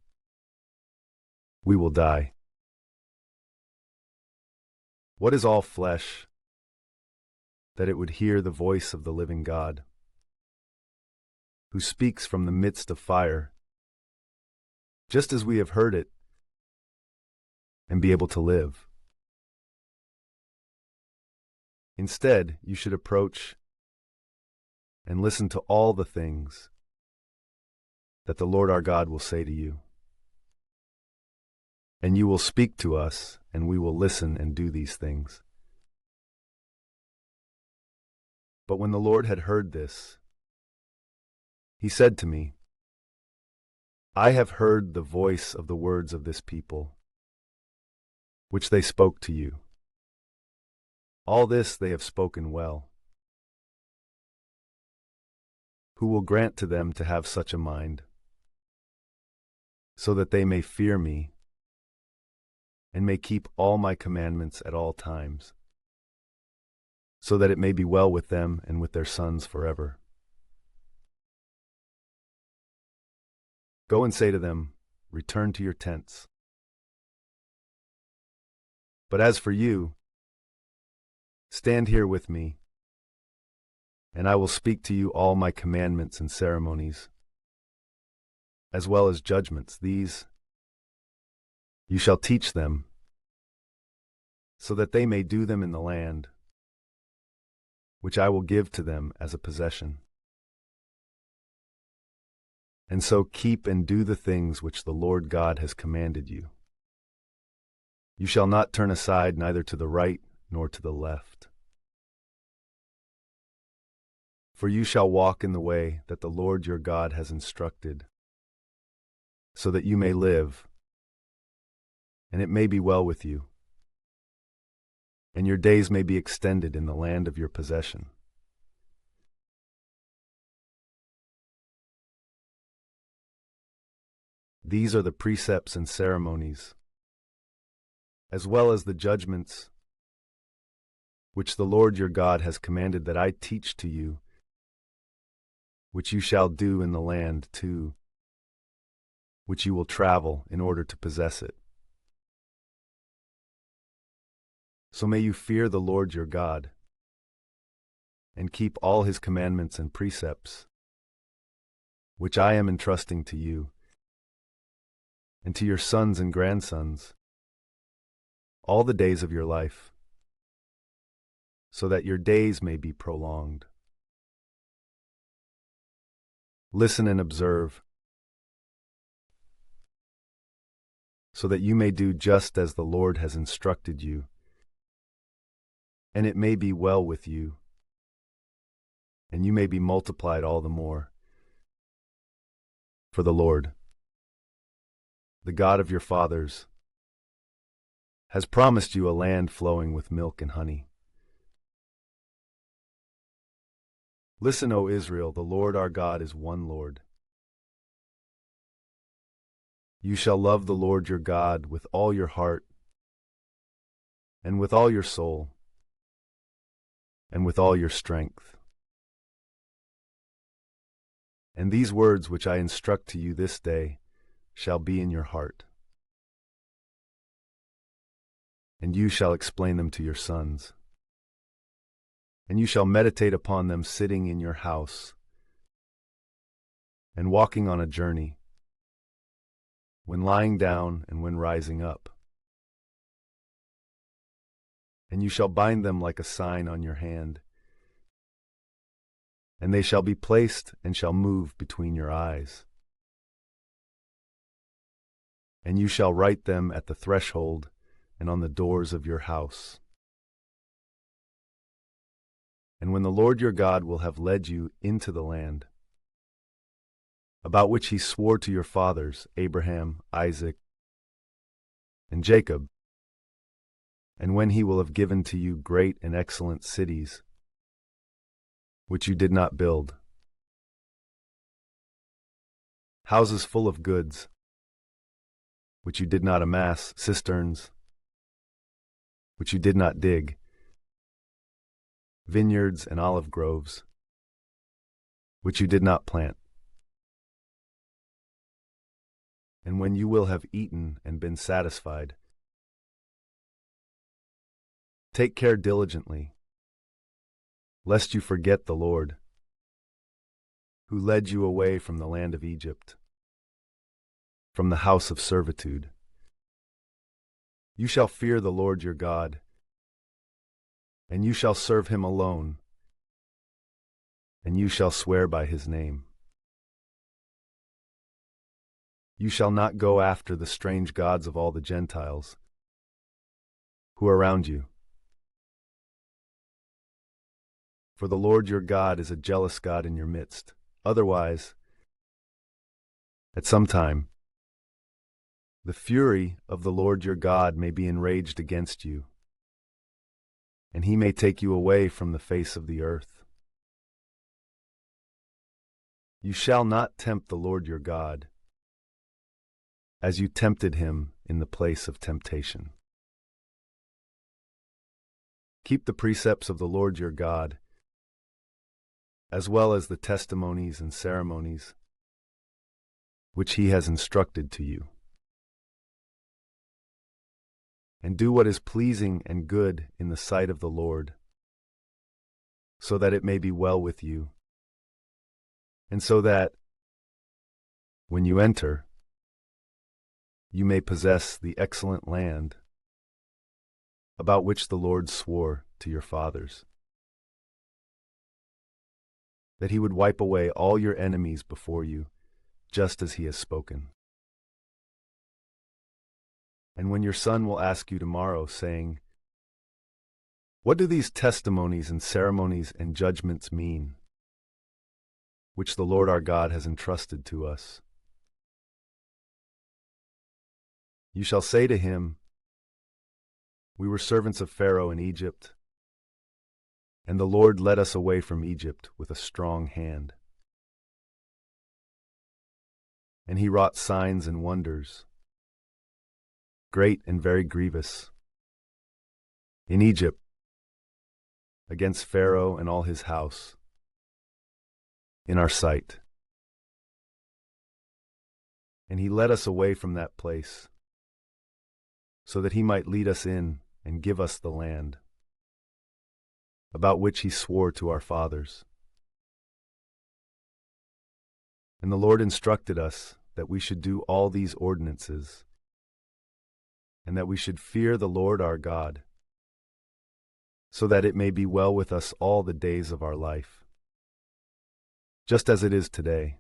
we will die. What is all flesh, that it would hear the voice of the living God, who speaks from the midst of fire, just as we have heard it, and be able to live? Instead, you should approach and listen to all the things that the Lord our God will say to you. And you will speak to us, and we will listen and do these things. But when the Lord had heard this, he said to me, I have heard the voice of the words of this people, which they spoke to you. All this they have spoken well. Who will grant to them to have such a mind, so that they may fear me, and may keep all my commandments at all times, so that it may be well with them and with their sons forever? Go and say to them, return to your tents. But as for you, stand here with me, and I will speak to you all my commandments and ceremonies, as well as judgments. These you shall teach them, so that they may do them in the land, which I will give to them as a possession. And so keep and do the things which the Lord God has commanded you. You shall not turn aside neither to the right nor to the left. For you shall walk in the way that the Lord your God has instructed, so that you may live, and it may be well with you, and your days may be extended in the land of your possession. These are the precepts and ceremonies, as well as the judgments, which the Lord your God has commanded that I teach to you, which you shall do in the land too, which you will travel in order to possess it. So may you fear the Lord your God, and keep all his commandments and precepts, which I am entrusting to you, and to your sons and grandsons, all the days of your life, so that your days may be prolonged. Listen and observe, so that you may do just as the Lord has instructed you, and it may be well with you, and you may be multiplied all the more. For the Lord, the God of your fathers, has promised you a land flowing with milk and honey. Listen, O Israel, the Lord our God is one Lord. You shall love the Lord your God with all your heart, and with all your soul, and with all your strength. And these words which I instruct to you this day shall be in your heart, and you shall explain them to your sons. And you shall meditate upon them sitting in your house, and walking on a journey, when lying down and when rising up. And you shall bind them like a sign on your hand, and they shall be placed and shall move between your eyes. And you shall write them at the threshold and on the doors of your house. And when the Lord your God will have led you into the land, about which he swore to your fathers, Abraham, Isaac, and Jacob, and when he will have given to you great and excellent cities, which you did not build, houses full of goods, which you did not amass, cisterns, which you did not dig, vineyards and olive groves, which you did not plant. And when you will have eaten and been satisfied, take care diligently, lest you forget the Lord, who led you away from the land of Egypt, from the house of servitude. You shall fear the Lord your God, and you shall serve him alone, and you shall swear by his name. You shall not go after the strange gods of all the Gentiles who are around you. For the Lord your God is a jealous God in your midst. Otherwise, at some time, the fury of the Lord your God may be enraged against you, and he may take you away from the face of the earth. You shall not tempt the Lord your God, as you tempted him in the place of temptation. Keep the precepts of the Lord your God, as well as the testimonies and ceremonies which he has instructed to you. And do what is pleasing and good in the sight of the Lord, so that it may be well with you, and so that, when you enter, you may possess the excellent land about which the Lord swore to your fathers, that he would wipe away all your enemies before you, just as he has spoken. And when your son will ask you tomorrow, saying, "What do these testimonies and ceremonies and judgments mean, which the Lord our God has entrusted to us?" You shall say to him, "We were servants of Pharaoh in Egypt, and the Lord led us away from Egypt with a strong hand. And he wrought signs and wonders, great and very grievous, in Egypt, against Pharaoh and all his house, in our sight. And he led us away from that place, so that he might lead us in and give us the land, about which he swore to our fathers. And the Lord instructed us that we should do all these ordinances, and that we should fear the Lord our God, so that it may be well with us all the days of our life, just as it is today.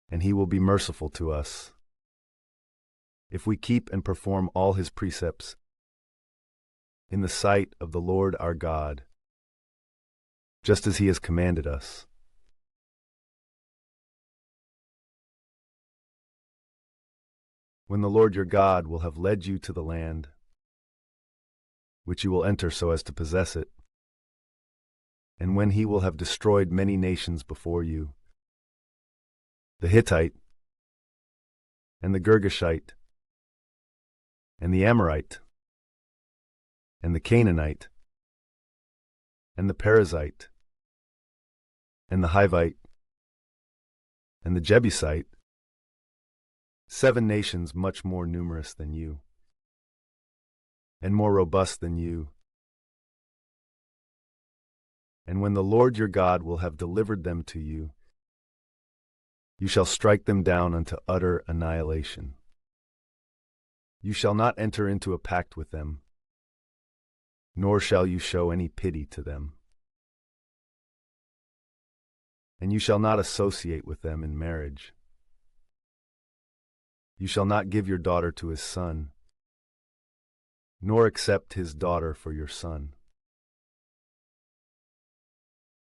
And he will be merciful to us, if we keep and perform all his precepts in the sight of the Lord our God, just as he has commanded us. When the Lord your God will have led you to the land, which you will enter so as to possess it, and when he will have destroyed many nations before you, the Hittite, and the Girgashite, and the Amorite, and the Canaanite, and the Perizzite, and the Hivite, and the Jebusite, 7 nations much more numerous than you, and more robust than you. And when the Lord your God will have delivered them to you, you shall strike them down unto utter annihilation. You shall not enter into a pact with them, nor shall you show any pity to them. And you shall not associate with them in marriage. You shall not give your daughter to his son, nor accept his daughter for your son.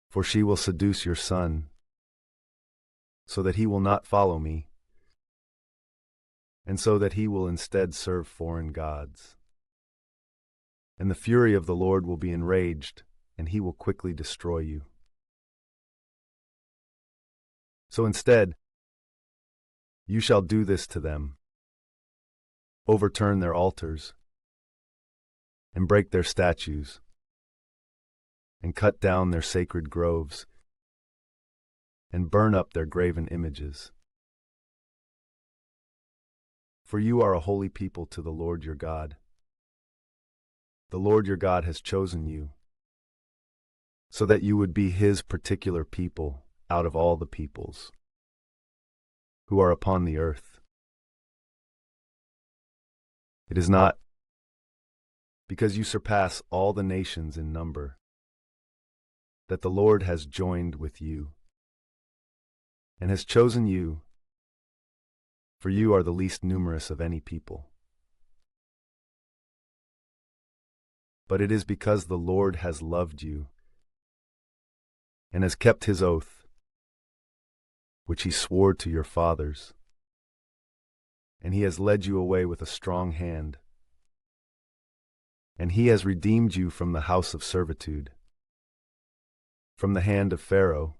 For she will seduce your son, so that he will not follow me, and so that he will instead serve foreign gods. And the fury of the Lord will be enraged, and he will quickly destroy you. So instead, you shall do this to them: overturn their altars, and break their statues, and cut down their sacred groves, and burn up their graven images. For you are a holy people to the Lord your God. The Lord your God has chosen you, so that you would be his particular people out of all the peoples who are upon the earth. It is not because you surpass all the nations in number that the Lord has joined with you and has chosen you, for you are the least numerous of any people. But it is because the Lord has loved you and has kept his oath, which he swore to your fathers, and he has led you away with a strong hand, and he has redeemed you from the house of servitude, from the hand of Pharaoh,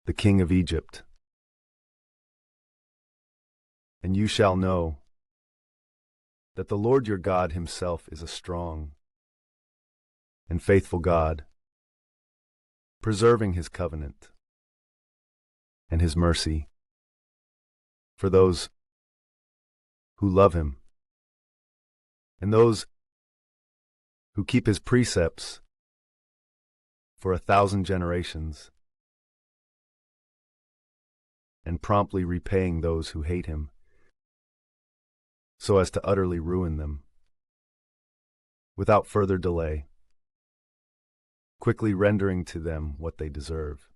the king of Egypt. And you shall know that the Lord your God himself is a strong and faithful God, preserving his covenant and his mercy for those who love him and those who keep his precepts for 1,000 generations, and promptly repaying those who hate him, so as to utterly ruin them, without further delay, quickly rendering to them what they deserve.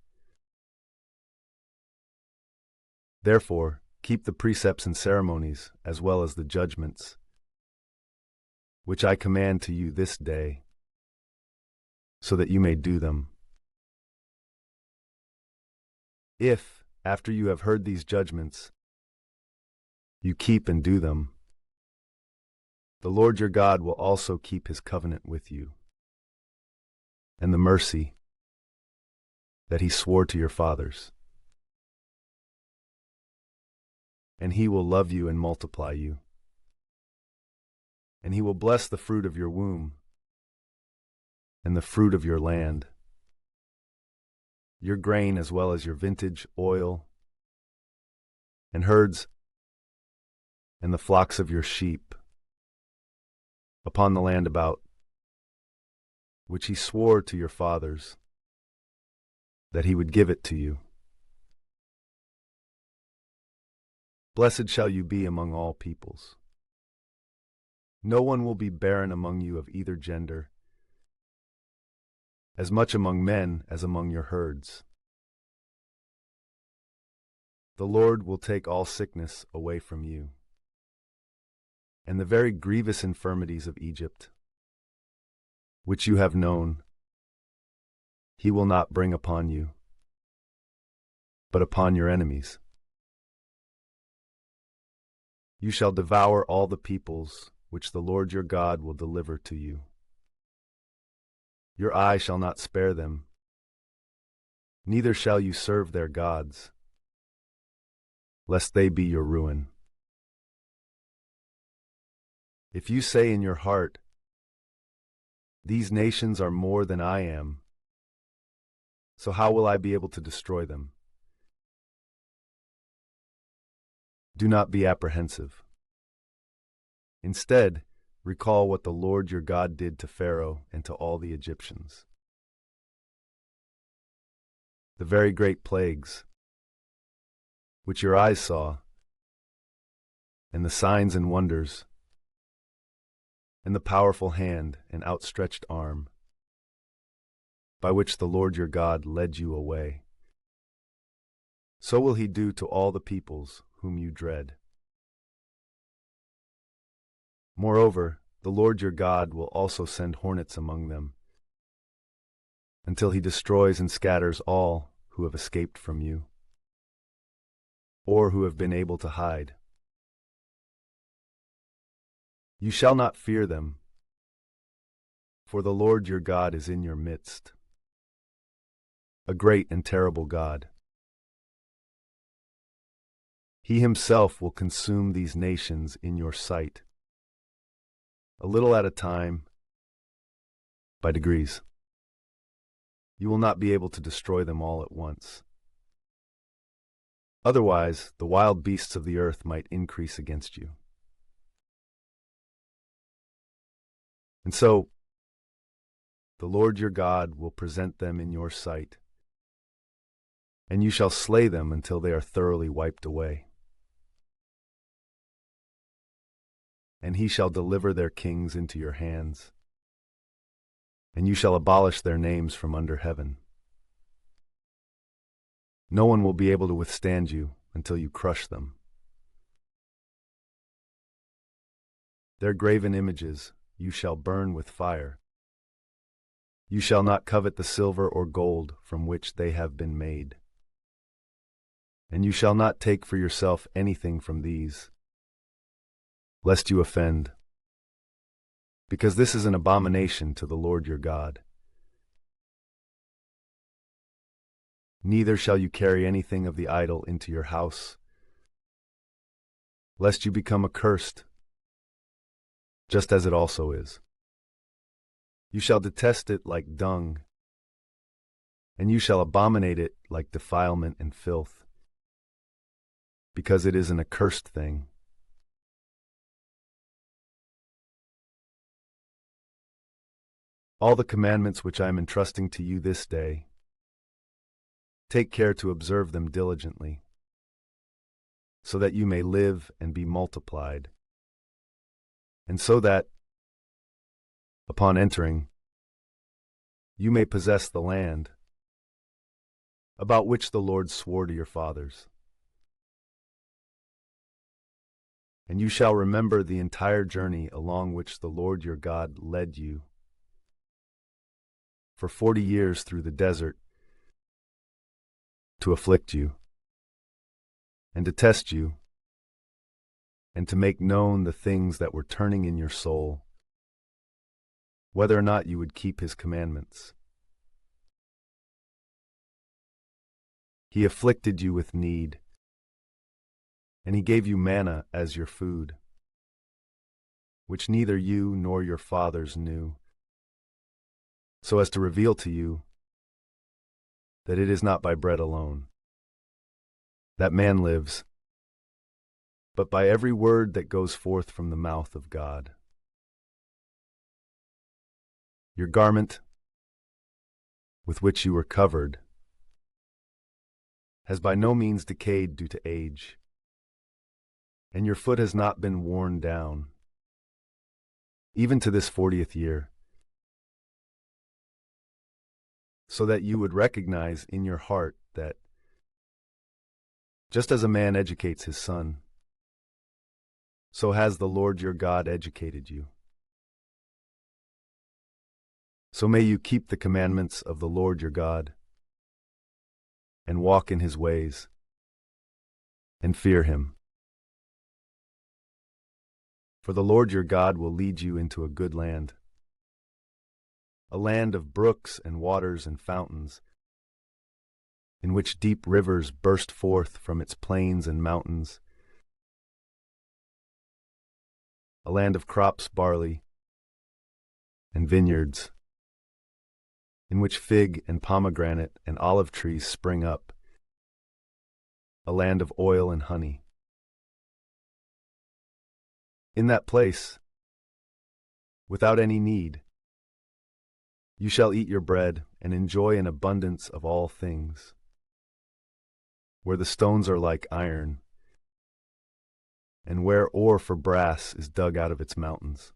Therefore, keep the precepts and ceremonies, as well as the judgments, which I command to you this day, so that you may do them. If, after you have heard these judgments, you keep and do them, the Lord your God will also keep his covenant with you, and the mercy that he swore to your fathers. And he will love you and multiply you. And he will bless the fruit of your womb, and the fruit of your land, your grain as well as your vintage, oil, and herds, and the flocks of your sheep, upon the land about, which he swore to your fathers, that he would give it to you. Blessed shall you be among all peoples. No one will be barren among you of either gender, as much among men as among your herds. The Lord will take all sickness away from you, and the very grievous infirmities of Egypt, which you have known, he will not bring upon you, but upon your enemies. You shall devour all the peoples which the Lord your God will deliver to you. Your eye shall not spare them, neither shall you serve their gods, lest they be your ruin. If you say in your heart, these nations are more than I am, so how will I be able to destroy them? Do not be apprehensive. Instead, recall what the Lord your God did to Pharaoh and to all the Egyptians. The very great plagues, which your eyes saw, and the signs and wonders, and the powerful hand and outstretched arm, by which the Lord your God led you away. So will he do to all the peoples whom you dread. Moreover, the Lord your God will also send hornets among them, until he destroys and scatters all who have escaped from you, or who have been able to hide. You shall not fear them, for the Lord your God is in your midst, a great and terrible God. He himself will consume these nations in your sight, a little at a time, by degrees. you will not be able to destroy them all at once. Otherwise, the wild beasts of the earth might increase against you. And so, the Lord your God will present them in your sight, and you shall slay them until they are thoroughly wiped away. And he shall deliver their kings into your hands, and you shall abolish their names from under heaven. No one will be able to withstand you until you crush them. Their graven images you shall burn with fire. You shall not covet the silver or gold from which they have been made. And you shall not take for yourself anything from these, lest you offend, because this is an abomination to the Lord your God. Neither shall you carry anything of the idol into your house, lest you become accursed, just as it also is. You shall detest it like dung, and you shall abominate it like defilement and filth, because it is an accursed thing. All the commandments which I am entrusting to you this day, take care to observe them diligently, so that you may live and be multiplied, and so that, upon entering, you may possess the land about which the Lord swore to your fathers. And you shall remember the entire journey along which the Lord your God led you for 40 years through the desert to afflict you and to test you and to make known the things that were turning in your soul, whether or not you would keep his commandments. He afflicted you with need, and he gave you manna as your food, which neither you nor your fathers knew, so as to reveal to you that it is not by bread alone that man lives, but by every word that goes forth from the mouth of God. Your garment, with which you were covered, has by no means decayed due to age, and your foot has not been worn down, even to this 40th year, so that you would recognize in your heart that, just as a man educates his son, so has the Lord your God educated you. So may you keep the commandments of the Lord your God, and walk in his ways, and fear him. For the Lord your God will lead you into a good land, a land of brooks and waters and fountains, in which deep rivers burst forth from its plains and mountains, a land of crops, barley, and vineyards, in which fig and pomegranate and olive trees spring up, a land of oil and honey. In that place, without any need, you shall eat your bread and enjoy an abundance of all things, where the stones are like iron, and where ore for brass is dug out of its mountains.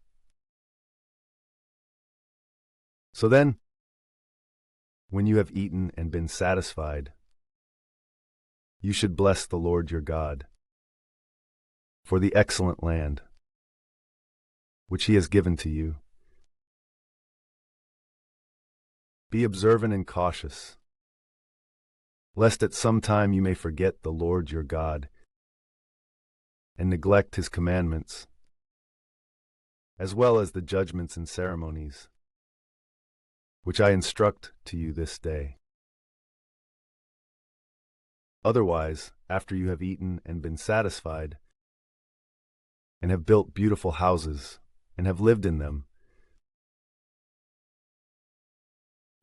So then, when you have eaten and been satisfied, you should bless the Lord your God for the excellent land which he has given to you. Be observant and cautious, lest at some time you may forget the Lord your God and neglect his commandments, as well as the judgments and ceremonies, which I instruct to you this day. Otherwise, after you have eaten and been satisfied, and have built beautiful houses, and have lived in them,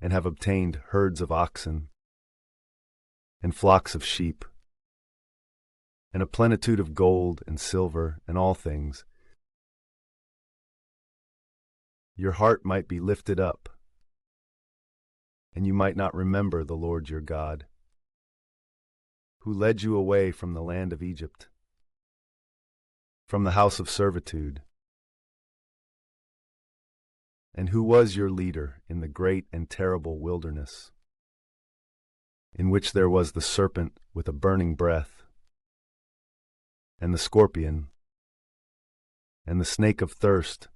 and have obtained herds of oxen, and flocks of sheep, and a plenitude of gold and silver and all things, your heart might be lifted up, and you might not remember the Lord your God, who led you away from the land of Egypt, from the house of servitude, and who was your leader in the great and terrible wilderness, in which there was the serpent with a burning breath, and the scorpion, and the snake of thirst,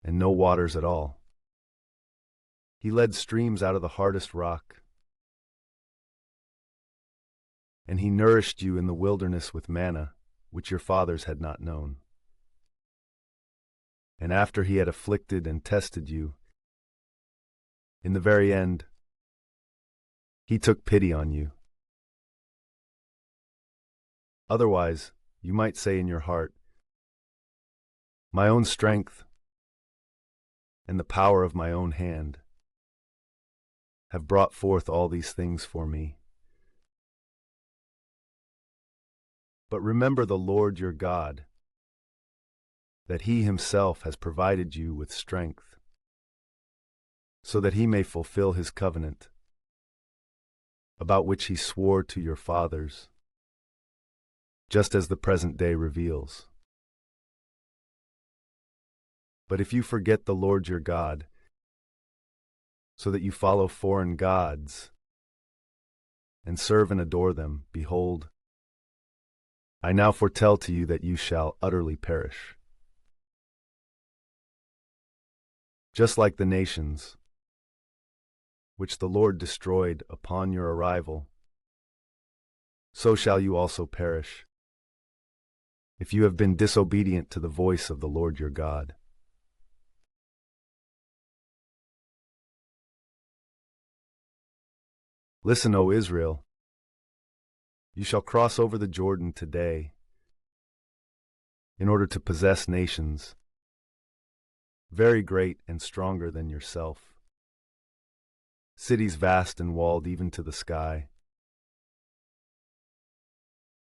and no waters at all. He led streams out of the hardest rock, and he nourished you in the wilderness with manna, which your fathers had not known. And after he had afflicted and tested you, in the very end, he took pity on you. Otherwise, you might say in your heart, my own strength and the power of my own hand have brought forth all these things for me. But remember the Lord your God, that he himself has provided you with strength, so that he may fulfill his covenant, about which he swore to your fathers, just as the present day reveals. But if you forget the Lord your God, so that you follow foreign gods, and serve and adore them, behold, I now foretell to you that you shall utterly perish. Just like the nations, which the Lord destroyed upon your arrival, so shall you also perish, if you have been disobedient to the voice of the Lord your God. Listen, O Israel, you shall cross over the Jordan today, in order to possess nations, very great and stronger than yourself, cities vast and walled even to the sky,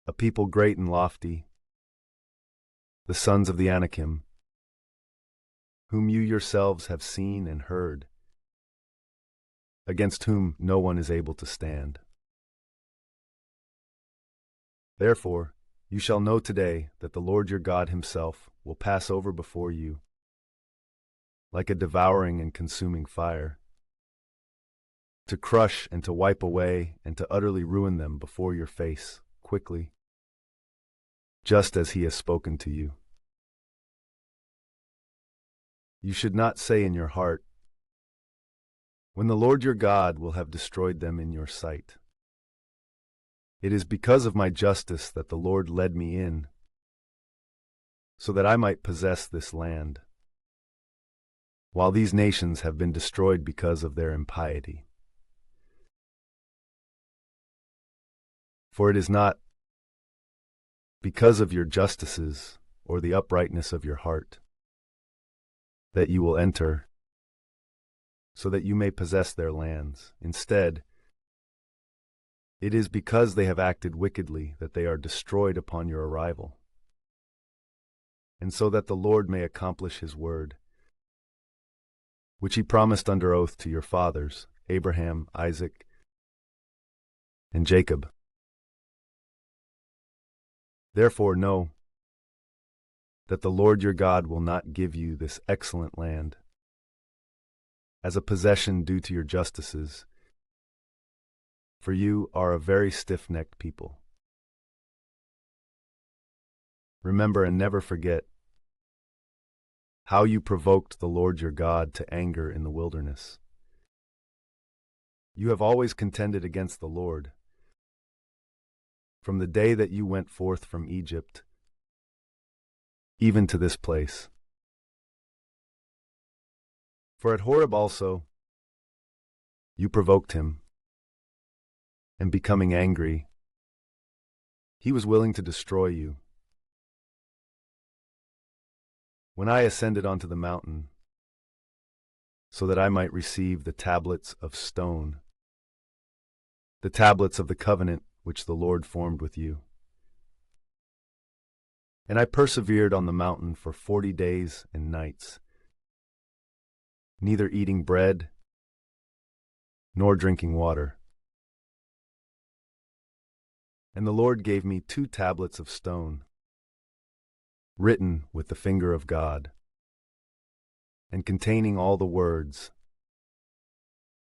a people great and lofty, the sons of the Anakim, whom you yourselves have seen and heard, against whom no one is able to stand. Therefore, you shall know today that the Lord your God himself will pass over before you, like a devouring and consuming fire, to crush and to wipe away and to utterly ruin them before your face, quickly, just as he has spoken to you. You should not say in your heart, when the Lord your God will have destroyed them in your sight. It is because of my justice that the Lord led me in, so that I might possess this land, while these nations have been destroyed because of their impiety. For it is not because of your justices or the uprightness of your heart that you will enter, so that you may possess their lands. Instead, it is because they have acted wickedly that they are destroyed upon your arrival, and so that the Lord may accomplish his word, which he promised under oath to your fathers, Abraham, Isaac, and Jacob. Therefore know that the Lord your God will not give you this excellent land as a possession due to your justices, for you are a very stiff-necked people. Remember and never forget how you provoked the Lord your God to anger in the wilderness. You have always contended against the Lord, from the day that you went forth from Egypt, even to this place. For at Horeb also you provoked him, and becoming angry, he was willing to destroy you. When I ascended onto the mountain, so that I might receive the tablets of stone, the tablets of the covenant which the Lord formed with you. And I persevered on the mountain for 40 days and nights, neither eating bread nor drinking water. And the Lord gave me 2 tablets of stone, written with the finger of God, and containing all the words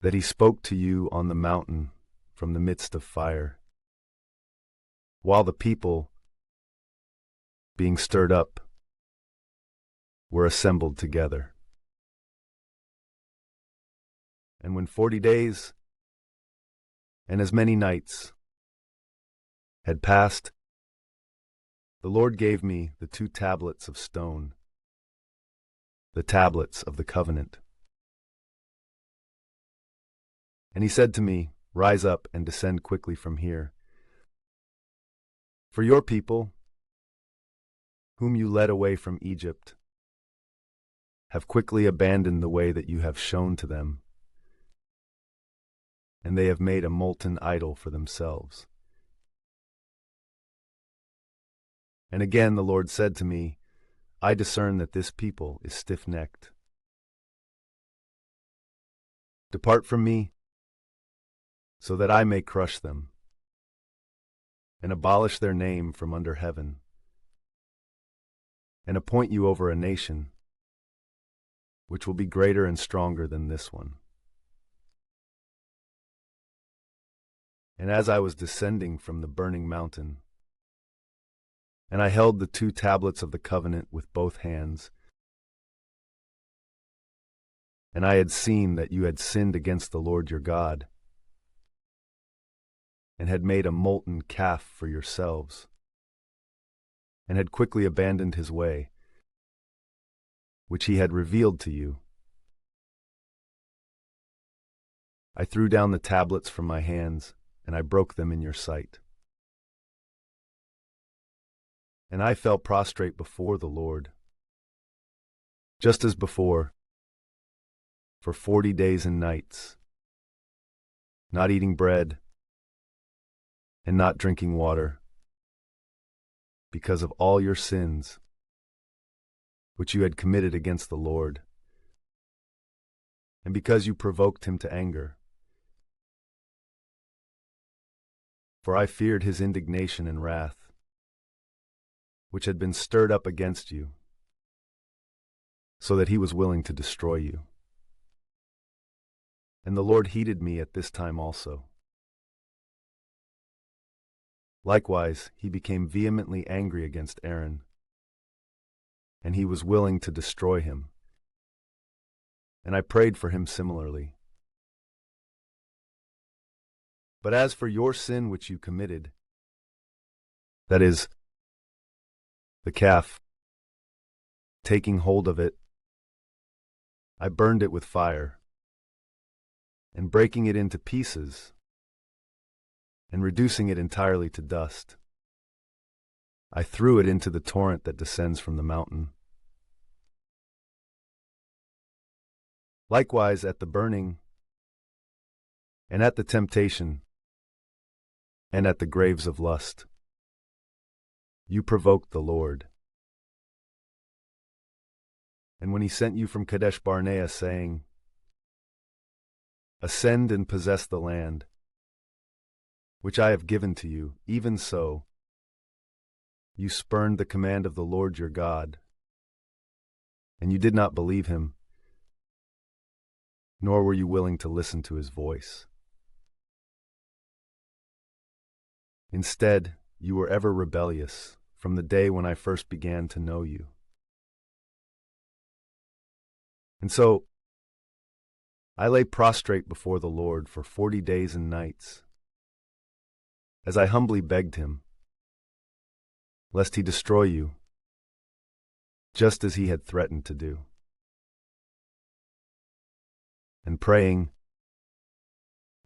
that he spoke to you on the mountain from the midst of fire, while the people, being stirred up, were assembled together. And when 40 days and as many nights had passed, the Lord gave me the 2 tablets of stone, the tablets of the covenant. And he said to me, "Rise up and descend quickly from here. For your people, whom you led away from Egypt, have quickly abandoned the way that you have shown to them, and they have made a molten idol for themselves." And again the Lord said to me, "I discern that this people is stiff-necked. Depart from me, so that I may crush them, and abolish their name from under heaven, and appoint you over a nation, which will be greater and stronger than this one." And as I was descending from the burning mountain, and I held the 2 tablets of the covenant with both hands, and I had seen that you had sinned against the Lord your God, and had made a molten calf for yourselves, and had quickly abandoned his way, which he had revealed to you, I threw down the tablets from my hands, and I broke them in your sight. And I fell prostrate before the Lord, just as before, for 40 days and nights, not eating bread and not drinking water, because of all your sins which you had committed against the Lord, and because you provoked him to anger. For I feared his indignation and wrath, which had been stirred up against you, so that he was willing to destroy you. And the Lord heeded me at this time also. Likewise, he became vehemently angry against Aaron, and he was willing to destroy him. And I prayed for him similarly. But as for your sin which you committed, that is, the calf, taking hold of it, I burned it with fire, and breaking it into pieces, and reducing it entirely to dust, I threw it into the torrent that descends from the mountain. Likewise at the burning, and at the temptation, and at the graves of lust, you provoked the Lord. And when he sent you from Kadesh-barnea, saying, "Ascend and possess the land, which I have given to you," even so, you spurned the command of the Lord your God, and you did not believe him, nor were you willing to listen to his voice. Instead, you were ever rebellious from the day when I first began to know you. And so, I lay prostrate before the Lord for 40 days and nights, as I humbly begged him, lest he destroy you, just as he had threatened to do. And praying,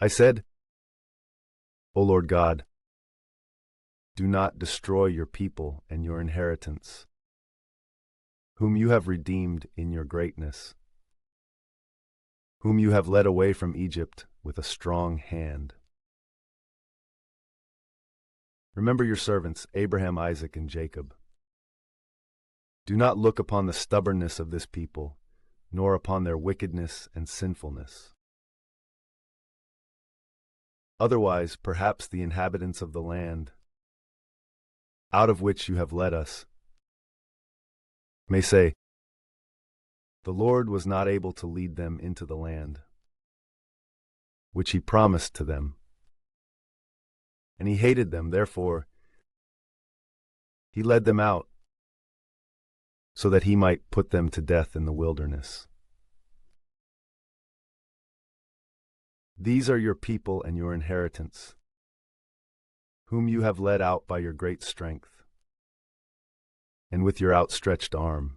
I said, "O Lord God, do not destroy your people and your inheritance, whom you have redeemed in your greatness. whom you have led away from Egypt with a strong hand. Remember your servants, Abraham, Isaac, and Jacob. Do not look upon the stubbornness of this people, nor upon their wickedness and sinfulness. Otherwise, perhaps the inhabitants of the land, out of which you have led us, may say, the Lord was not able to lead them into the land, which he promised to them. And he hated them, therefore he led them out, so that he might put them to death in the wilderness. These are your people and your inheritance, whom you have led out by your great strength, and with your outstretched arm.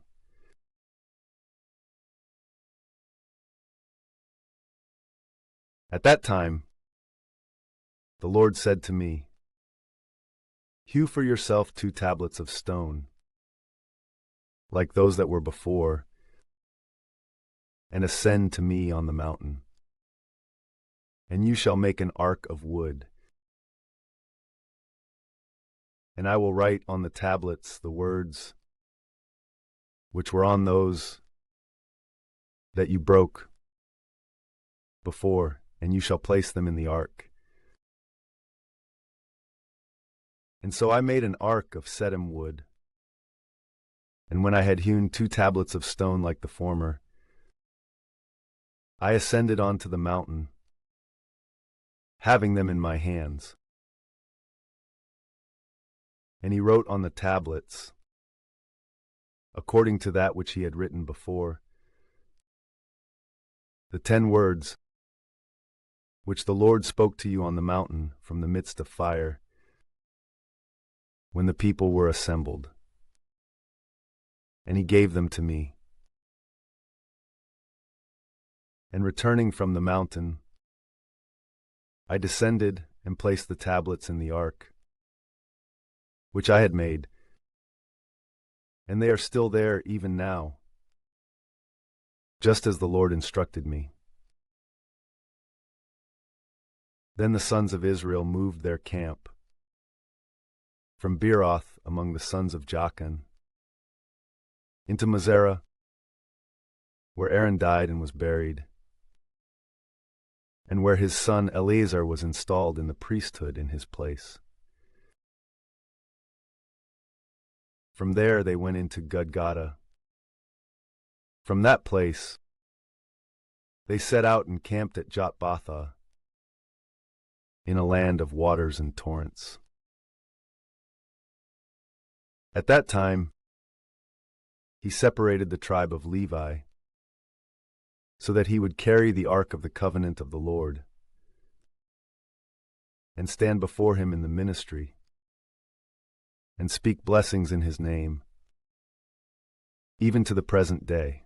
At that time, the Lord said to me, hew for yourself 2 tablets of stone, like those that were before, and ascend to me on the mountain. And you shall make an ark of wood. And I will write on the tablets the words which were on those that you broke before, and you shall place them in the ark. And so I made an ark of sedum wood. And when I had hewn 2 tablets of stone like the former, I ascended onto the mountain, having them in my hands. And he wrote on the tablets, according to that which he had written before, the 10 words which the Lord spoke to you on the mountain from the midst of fire, when the people were assembled. And he gave them to me. And returning from the mountain, I descended and placed the tablets in the ark, which I had made, and they are still there even now, just as the Lord instructed me. Then the sons of Israel moved their camp from Beeroth among the sons of Jachan into Mizerah, where Aaron died and was buried, and where his son Eleazar was installed in the priesthood in his place. From there they went into Gudgodah. From that place they set out and camped at Jotbathah, in a land of waters and torrents. At that time he separated the tribe of Levi, so that he would carry the ark of the covenant of the Lord, and stand before him in the ministry, and speak blessings in his name, even to the present day.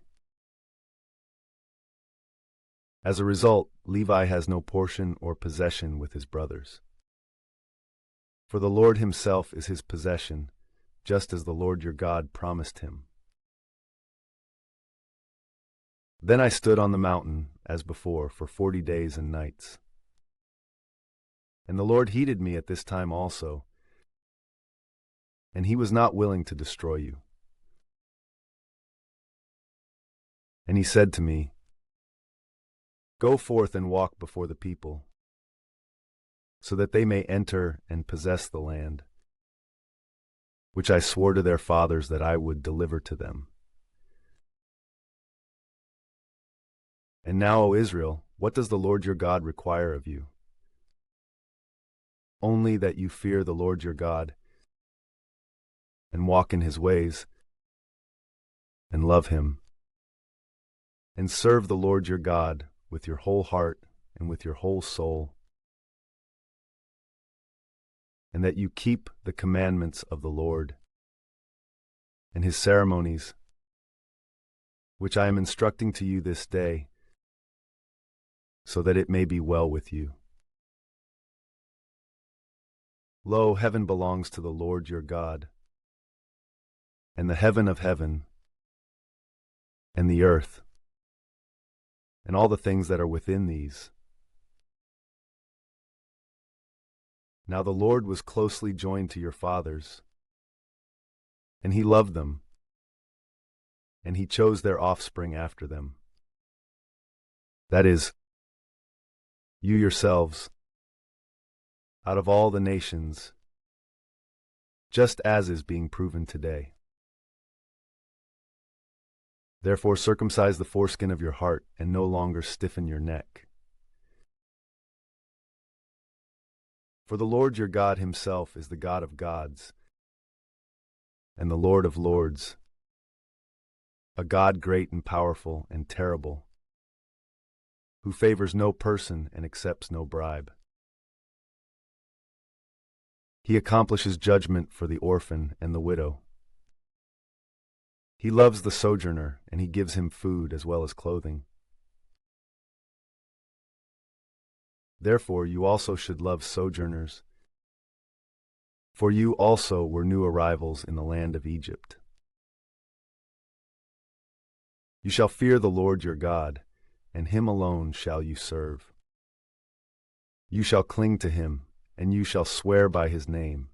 As a result, Levi has no portion or possession with his brothers. For the Lord himself is his possession, just as the Lord your God promised him. Then I stood on the mountain, as before, for 40 days and nights. And the Lord heeded me at this time also, and he was not willing to destroy you. And he said to me, go forth and walk before the people, so that they may enter and possess the land, which I swore to their fathers that I would deliver to them. And now, O Israel, what does the Lord your God require of you? Only that you fear the Lord your God, and walk in his ways, and love him, and serve the Lord your God with your whole heart and with your whole soul, and that you keep the commandments of the Lord and his ceremonies, which I am instructing to you this day, so that it may be well with you. Lo, heaven belongs to the Lord your God, and the heaven of heaven, and the earth, and all the things that are within these. Now the Lord was closely joined to your fathers, and he loved them, and he chose their offspring after them. That is, you yourselves, out of all the nations, just as is being proven today. Therefore circumcise the foreskin of your heart, and no longer stiffen your neck. For the Lord your God himself is the God of gods, and the Lord of lords, a God great and powerful and terrible, who favors no person and accepts no bribe. He accomplishes judgment for the orphan and the widow. He loves the sojourner, and he gives him food as well as clothing. Therefore you also should love sojourners, for you also were new arrivals in the land of Egypt. You shall fear the Lord your God, and him alone shall you serve. You shall cling to him, and you shall swear by his name.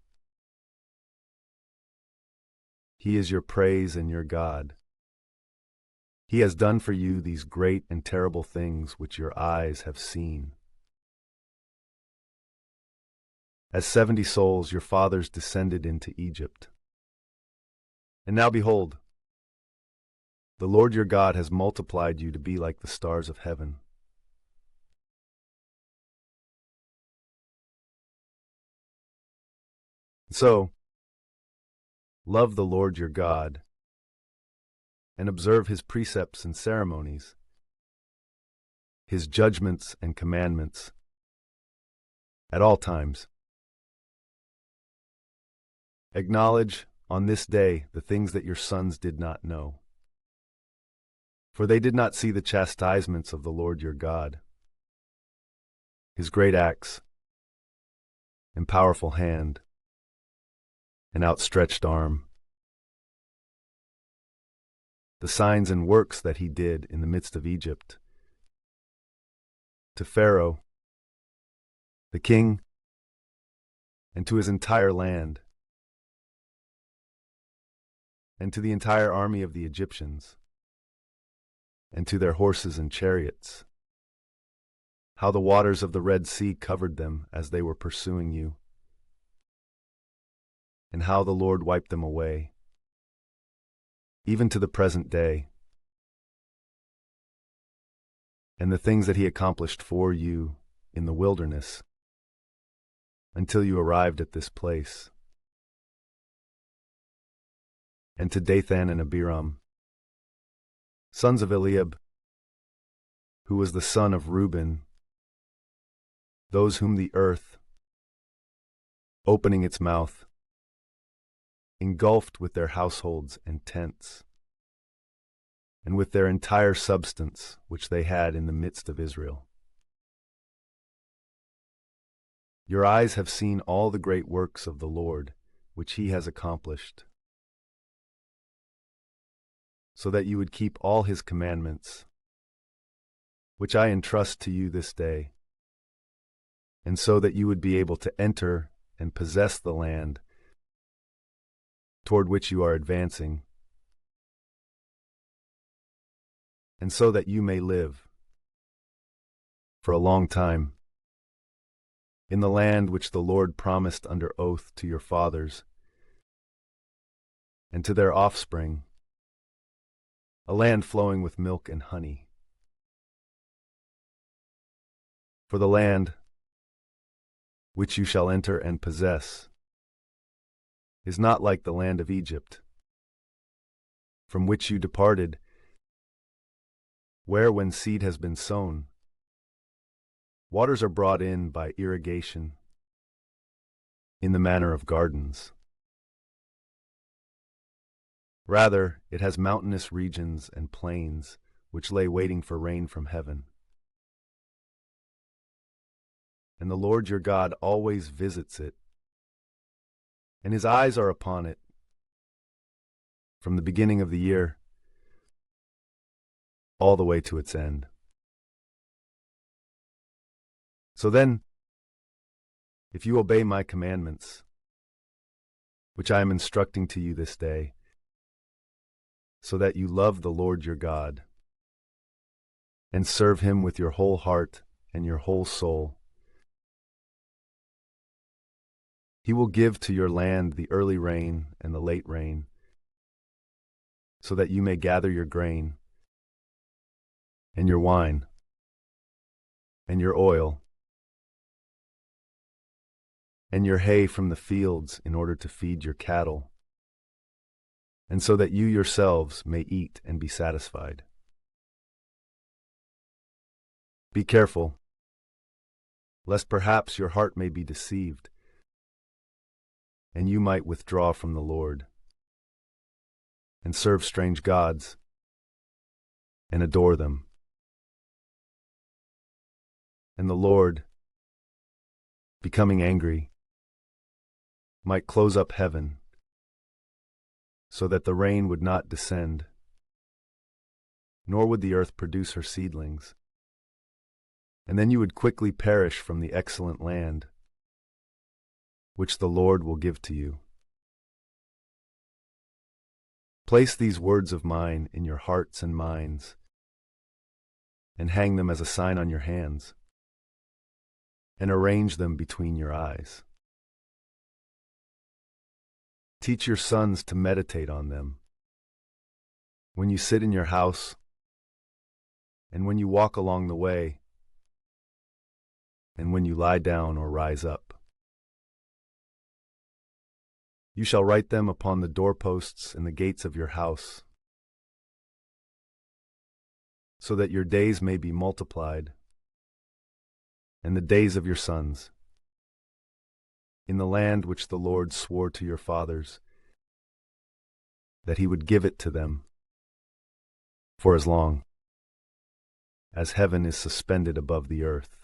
He is your praise and your God. He has done for you these great and terrible things which your eyes have seen. As 70 souls your fathers descended into Egypt. And now behold, the Lord your God has multiplied you to be like the stars of heaven. So, love the Lord your God, and observe his precepts and ceremonies, his judgments and commandments, at all times. Acknowledge on this day the things that your sons did not know, for they did not see the chastisements of the Lord your God, his great acts, and powerful hand, and outstretched arm, the signs and works that he did in the midst of Egypt, to Pharaoh, the king, and to his entire land, and to the entire army of the Egyptians, and to their horses and chariots, how the waters of the Red Sea covered them as they were pursuing you, and how the Lord wiped them away, even to the present day, and the things that he accomplished for you in the wilderness, until you arrived at this place, and to Dathan and Abiram, sons of Eliab, who was the son of Reuben, those whom the earth, opening its mouth, engulfed with their households and tents, and with their entire substance which they had in the midst of Israel. Your eyes have seen all the great works of the Lord, which he has accomplished, so that you would keep all his commandments, which I entrust to you this day, and so that you would be able to enter and possess the land toward which you are advancing, and so that you may live for a long time in the land which the Lord promised under oath to your fathers and to their offspring, a land flowing with milk and honey. For the land which you shall enter and possess is not like the land of Egypt, from which you departed, where when seed has been sown, waters are brought in by irrigation in the manner of gardens. Rather, it has mountainous regions and plains which lay waiting for rain from heaven. And the Lord your God always visits it, and his eyes are upon it from the beginning of the year all the way to its end. So then, if you obey my commandments, which I am instructing to you this day, so that you love the Lord your God, and serve him with your whole heart and your whole soul, he will give to your land the early rain and the late rain, so that you may gather your grain, and your wine, and your oil, and your hay from the fields in order to feed your cattle, and so that you yourselves may eat and be satisfied. Be careful, lest perhaps your heart may be deceived, and you might withdraw from the Lord, and serve strange gods, and adore them. And the Lord, becoming angry, might close up heaven, so that the rain would not descend, nor would the earth produce her seedlings. And then you would quickly perish from the excellent land, which the Lord will give to you. Place these words of mine in your hearts and minds, and hang them as a sign on your hands, and arrange them between your eyes. Teach your sons to meditate on them when you sit in your house, and when you walk along the way, and when you lie down or rise up. You shall write them upon the doorposts and the gates of your house, so that your days may be multiplied, and the days of your sons, in the land which the Lord swore to your fathers, that he would give it to them, for as long as heaven is suspended above the earth.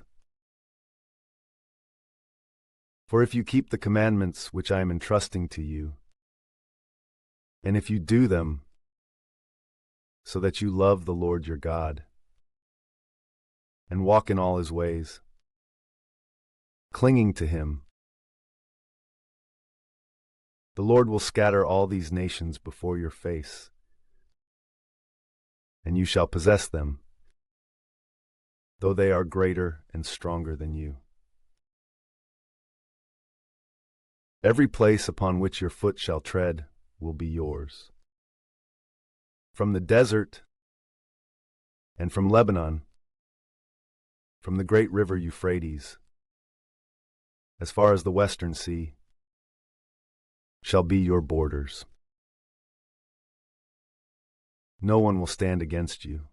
For if you keep the commandments which I am entrusting to you, and if you do them, so that you love the Lord your God, and walk in all his ways, clinging to him, the Lord will scatter all these nations before your face, and you shall possess them, though they are greater and stronger than you. Every place upon which your foot shall tread will be yours. From the desert and from Lebanon, from the great river Euphrates, as far as the western sea, shall be your borders. No one will stand against you.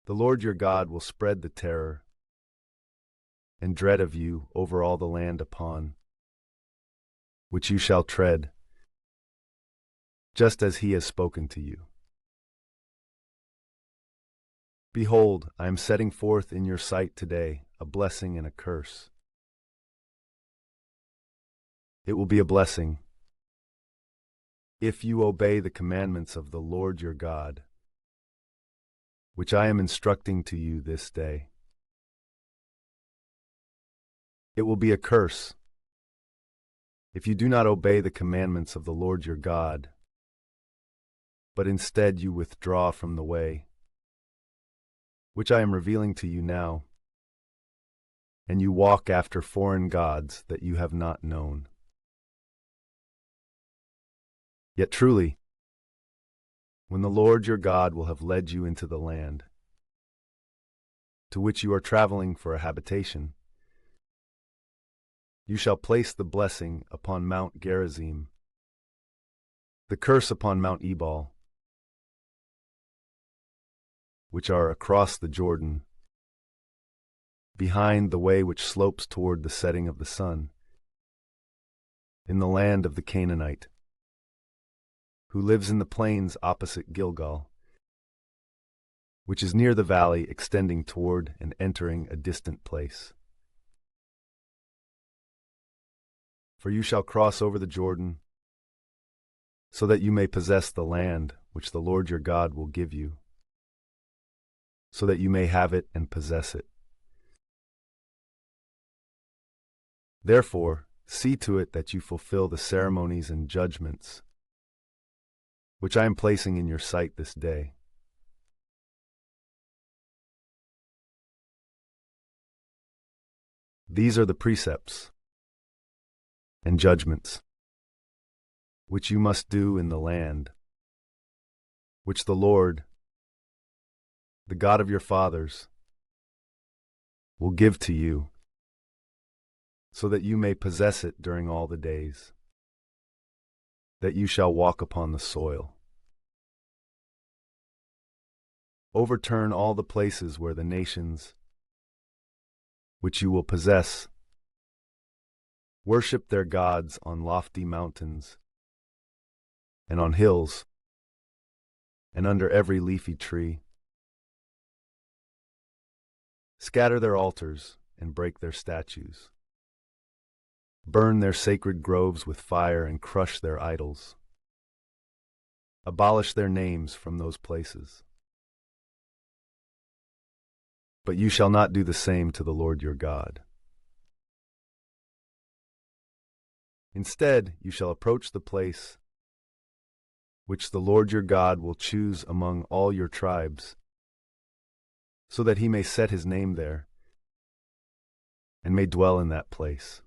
The Lord your God will spread the terror and dread of you over all the land upon which you shall tread, just as he has spoken to you. Behold, I am setting forth in your sight today a blessing and a curse. It will be a blessing if you obey the commandments of the Lord your God, which I am instructing to you this day. It will be a curse if you do not obey the commandments of the Lord your God, but instead you withdraw from the way, which I am revealing to you now, and you walk after foreign gods that you have not known. Yet truly, when the Lord your God will have led you into the land, to which you are traveling for a habitation, you shall place the blessing upon Mount Gerizim, the curse upon Mount Ebal, which are across the Jordan, behind the way which slopes toward the setting of the sun, in the land of the Canaanite, who lives in the plains opposite Gilgal, which is near the valley extending toward and entering a distant place. For you shall cross over the Jordan, so that you may possess the land which the Lord your God will give you, so that you may have it and possess it. Therefore, see to it that you fulfill the ceremonies and judgments which I am placing in your sight this day. These are the precepts and judgments which you must do in the land which the Lord, the God of your fathers, will give to you, so that you may possess it during all the days that you shall walk upon the soil. Overturn all the places where the nations which you will possess worship their gods on lofty mountains and on hills and under every leafy tree. Scatter their altars and break their statues. Burn their sacred groves with fire and crush their idols. Abolish their names from those places. But you shall not do the same to the Lord your God. Instead, you shall approach the place which the Lord your God will choose among all your tribes, so that he may set his name there and may dwell in that place.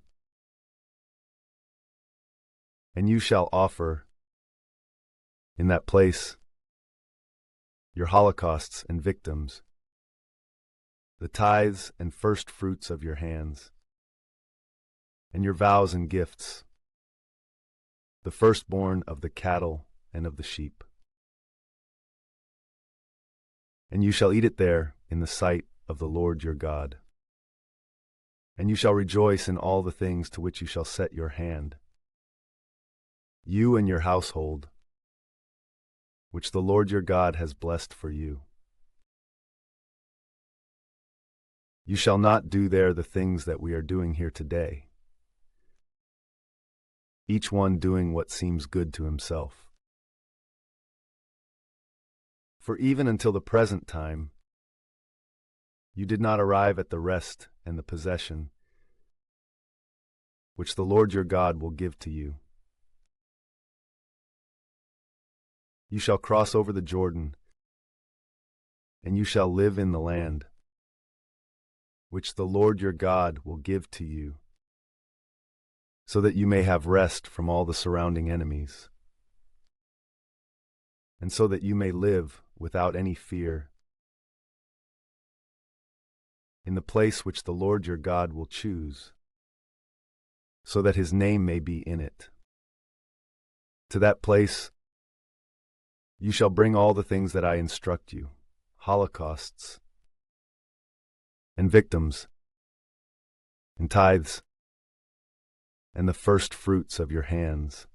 And you shall offer in that place your holocausts and victims, the tithes and first fruits of your hands, and your vows and gifts, the firstborn of the cattle and of the sheep. And you shall eat it there in the sight of the Lord your God. And you shall rejoice in all the things to which you shall set your hand, you and your household, which the Lord your God has blessed for you. You shall not do there the things that we are doing here today, each one doing what seems good to himself. For even until the present time, you did not arrive at the rest and the possession which the Lord your God will give to you. You shall cross over the Jordan, and you shall live in the land which the Lord your God will give to you, so that you may have rest from all the surrounding enemies, and so that you may live without any fear in the place which the Lord your God will choose, so that his name may be in it. To that place you shall bring all the things that I instruct you, holocausts, and victims, and tithes, and the first fruits of your hands,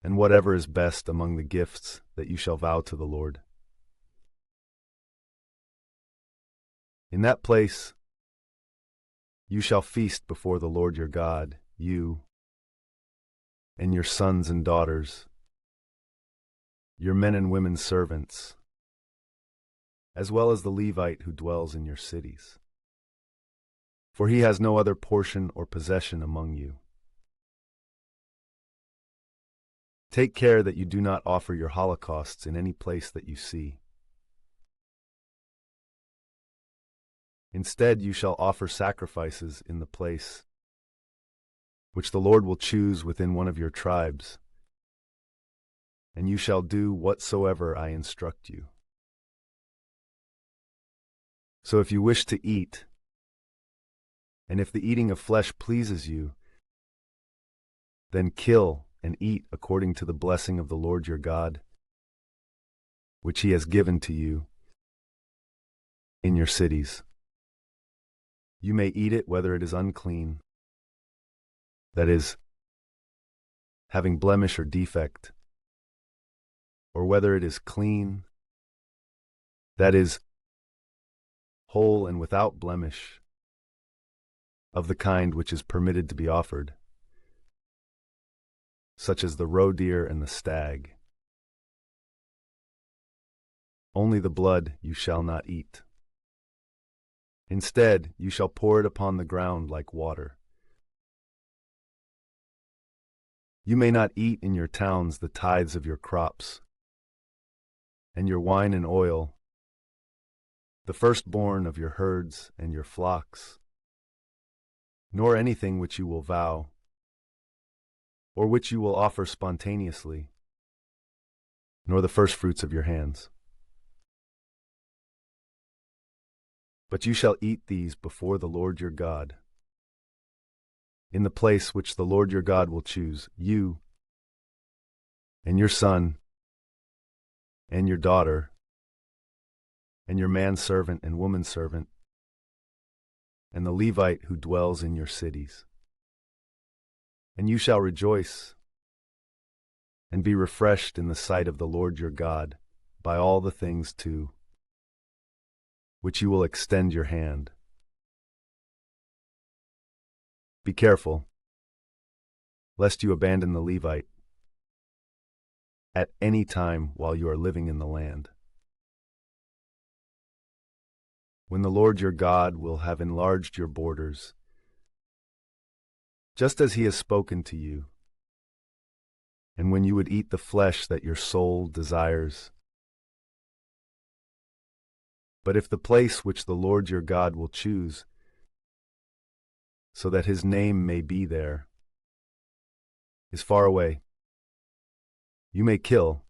and whatever is best among the gifts that you shall vow to the Lord. In that place you shall feast before the Lord your God, you and your sons and daughters, your men and women servants, as well as the Levite who dwells in your cities. For he has no other portion or possession among you. Take care that you do not offer your holocausts in any place that you see. Instead, you shall offer sacrifices in the place which the Lord will choose within one of your tribes, and you shall do whatsoever I instruct you. So if you wish to eat, and if the eating of flesh pleases you, then kill and eat according to the blessing of the Lord your God, which he has given to you in your cities. You may eat it whether it is unclean, that is, having blemish or defect, or whether it is clean, that is, whole and without blemish, of the kind which is permitted to be offered, such as the roe deer and the stag. Only the blood you shall not eat. Instead, you shall pour it upon the ground like water, You may not eat in your towns the tithes of your crops, and your wine and oil, the firstborn of your herds and your flocks, nor anything which you will vow, or which you will offer spontaneously, nor the firstfruits of your hands. But you shall eat these before the Lord your God, in the place which the Lord your God will choose, you, and your son, and your daughter, and your manservant and womanservant, and the Levite who dwells in your cities. And you shall rejoice and be refreshed in the sight of the Lord your God by all the things to which you will extend your hand. Be careful, lest you abandon the Levite at any time while you are living in the land. When the Lord your God will have enlarged your borders, just as he has spoken to you, and when you would eat the flesh that your soul desires. But if the place which the Lord your God will choose, so that his name may be there, is far away, you may kill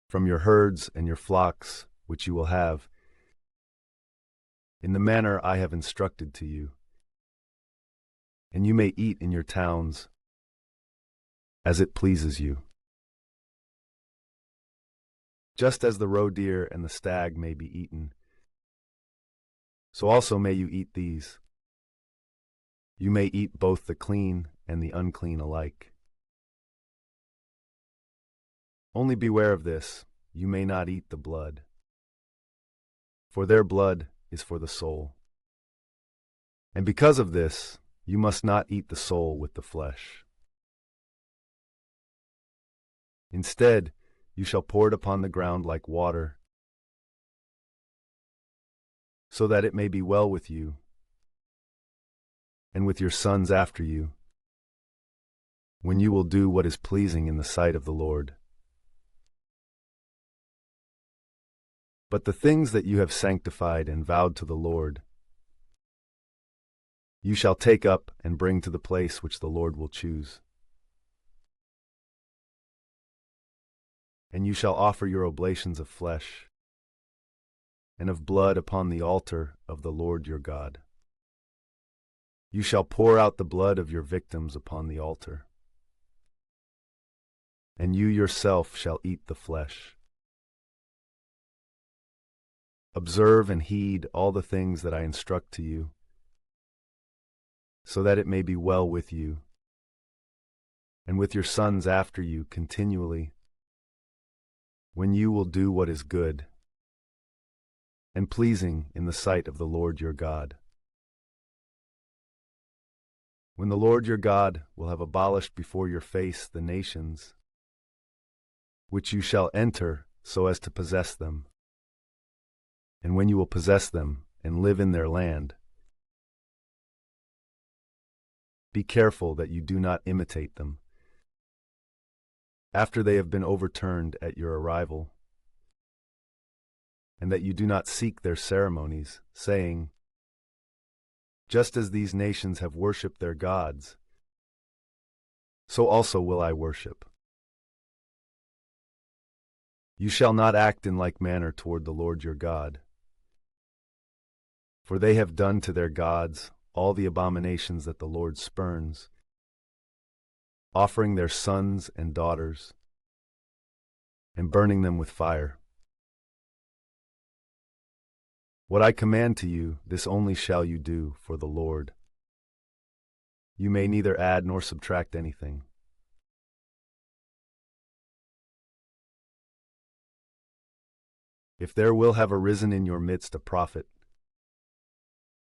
from your herds and your flocks which you will have, in the manner I have instructed to you, and you may eat in your towns as it pleases you. Just as the roe deer and the stag may be eaten, so also may you eat these. You may eat both the clean and the unclean alike. Only beware of this, you may not eat the blood, for their blood is for the soul. And because of this, you must not eat the soul with the flesh. Instead, you shall pour it upon the ground like water, so that it may be well with you, and with your sons after you, when you will do what is pleasing in the sight of the Lord. But the things that you have sanctified and vowed to the Lord, you shall take up and bring to the place which the Lord will choose. And you shall offer your oblations of flesh and of blood upon the altar of the Lord your God. You shall pour out the blood of your victims upon the altar, and you yourself shall eat the flesh. Observe and heed all the things that I instruct to you, so that it may be well with you, and with your sons after you continually, when you will do what is good and pleasing in the sight of the Lord your God. When the Lord your God will have abolished before your face the nations, which you shall enter so as to possess them, and when you will possess them and live in their land, be careful that you do not imitate them, after they have been overturned at your arrival, and that you do not seek their ceremonies, saying, just as these nations have worshipped their gods, so also will I worship. You shall not act in like manner toward the Lord your God, for they have done to their gods all the abominations that the Lord spurns, offering their sons and daughters, and burning them with fire. What I command to you, this only shall you do for the Lord. You may neither add nor subtract anything. If there will have arisen in your midst a prophet,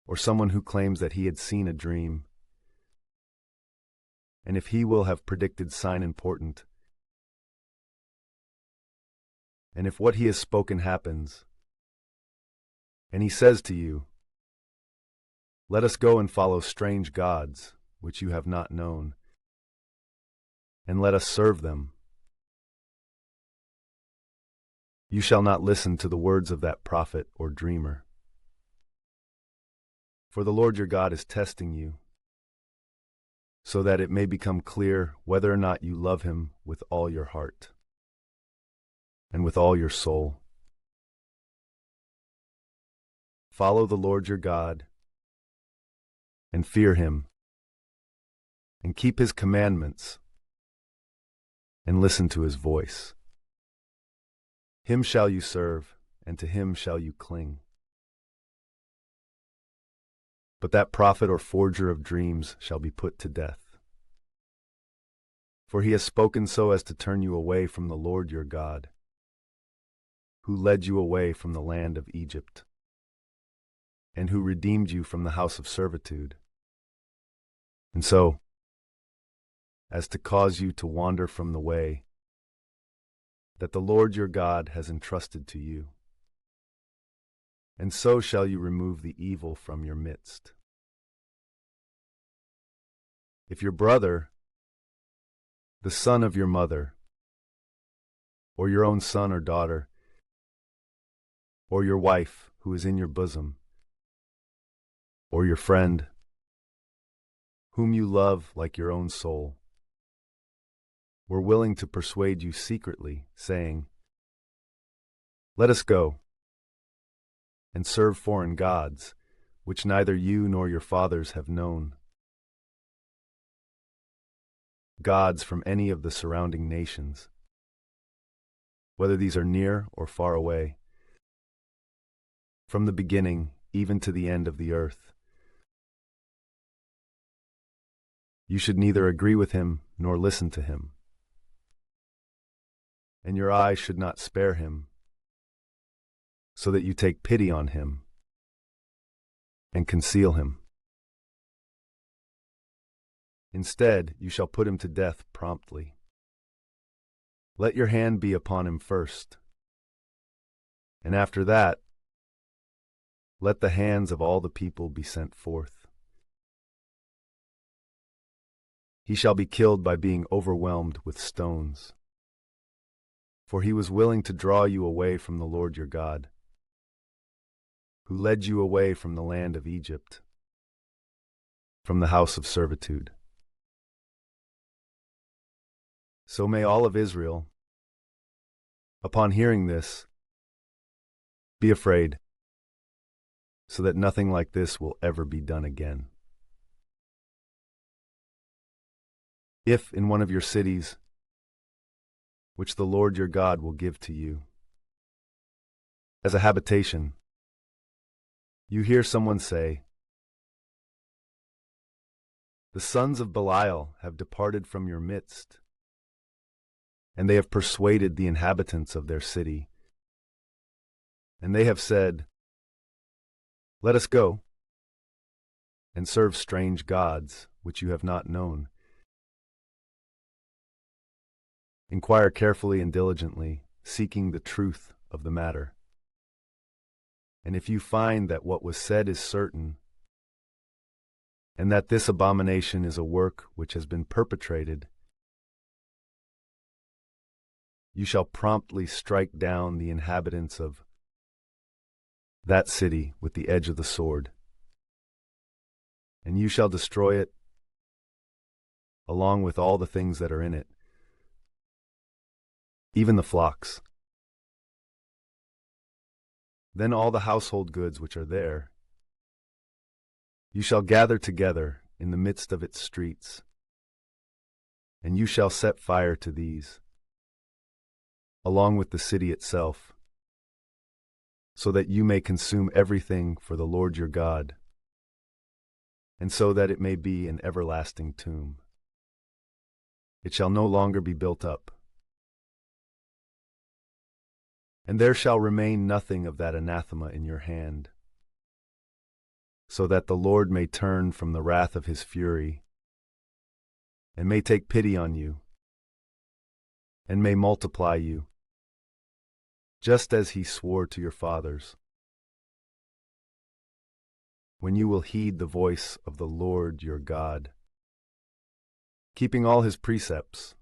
or someone who claims that he had seen a dream, and if he will have predicted sign important, and if what he has spoken happens, and he says to you, let us go and follow strange gods, which you have not known, and let us serve them. You shall not listen to the words of that prophet or dreamer. For the Lord your God is testing you, so that it may become clear whether or not you love him with all your heart and with all your soul. Follow the Lord your God and fear him, and keep his commandments and listen to his voice. Him shall you serve, and to him shall you cling. But that prophet or forger of dreams shall be put to death. For he has spoken so as to turn you away from the Lord your God, who led you away from the land of Egypt, and who redeemed you from the house of servitude, and so as to cause you to wander from the way that the Lord your God has entrusted to you. And so shall you remove the evil from your midst. If your brother, the son of your mother, or your own son or daughter, or your wife who is in your bosom, or your friend, whom you love like your own soul, were willing to persuade you secretly, saying, "Let us go and serve foreign gods, which neither you nor your fathers have known, gods from any of the surrounding nations, whether these are near or far away, from the beginning even to the end of the earth. You should neither agree with him nor listen to him, and your eye should not spare him, so that you take pity on him and conceal him. Instead, you shall put him to death promptly. Let your hand be upon him first, and after that, let the hands of all the people be sent forth. He shall be killed by being overwhelmed with stones, for he was willing to draw you away from the Lord your God, who led you away from the land of Egypt, from the house of servitude. So may all of Israel, upon hearing this, be afraid, so that nothing like this will ever be done again. If in one of your cities, which the Lord your God will give to you as a habitation, you hear someone say, "The sons of Belial have departed from your midst, and they have persuaded the inhabitants of their city, and they have said, 'Let us go and serve strange gods which you have not known.' Inquire carefully and diligently, seeking the truth of the matter. And if you find that what was said is certain, and that this abomination is a work which has been perpetrated, you shall promptly strike down the inhabitants of that city with the edge of the sword, and you shall destroy it along with all the things that are in it, even the flocks. Then all the household goods which are there, you shall gather together in the midst of its streets, and you shall set fire to these, along with the city itself, so that you may consume everything for the Lord your God, and so that it may be an everlasting tomb. It shall no longer be built up. And there shall remain nothing of that anathema in your hand, so that the Lord may turn from the wrath of his fury, and may take pity on you, and may multiply you, just as he swore to your fathers, when you will heed the voice of the Lord your God, keeping all his precepts,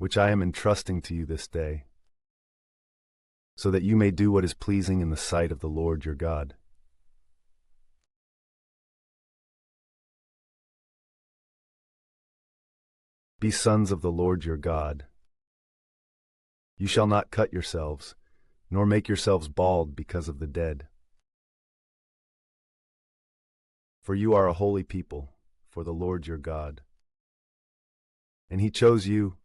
which I am entrusting to you this day, so that you may do what is pleasing in the sight of the Lord your God. Be sons of the Lord your God. You shall not cut yourselves, nor make yourselves bald because of the dead. For you are a holy people, for the Lord your God. And he chose you,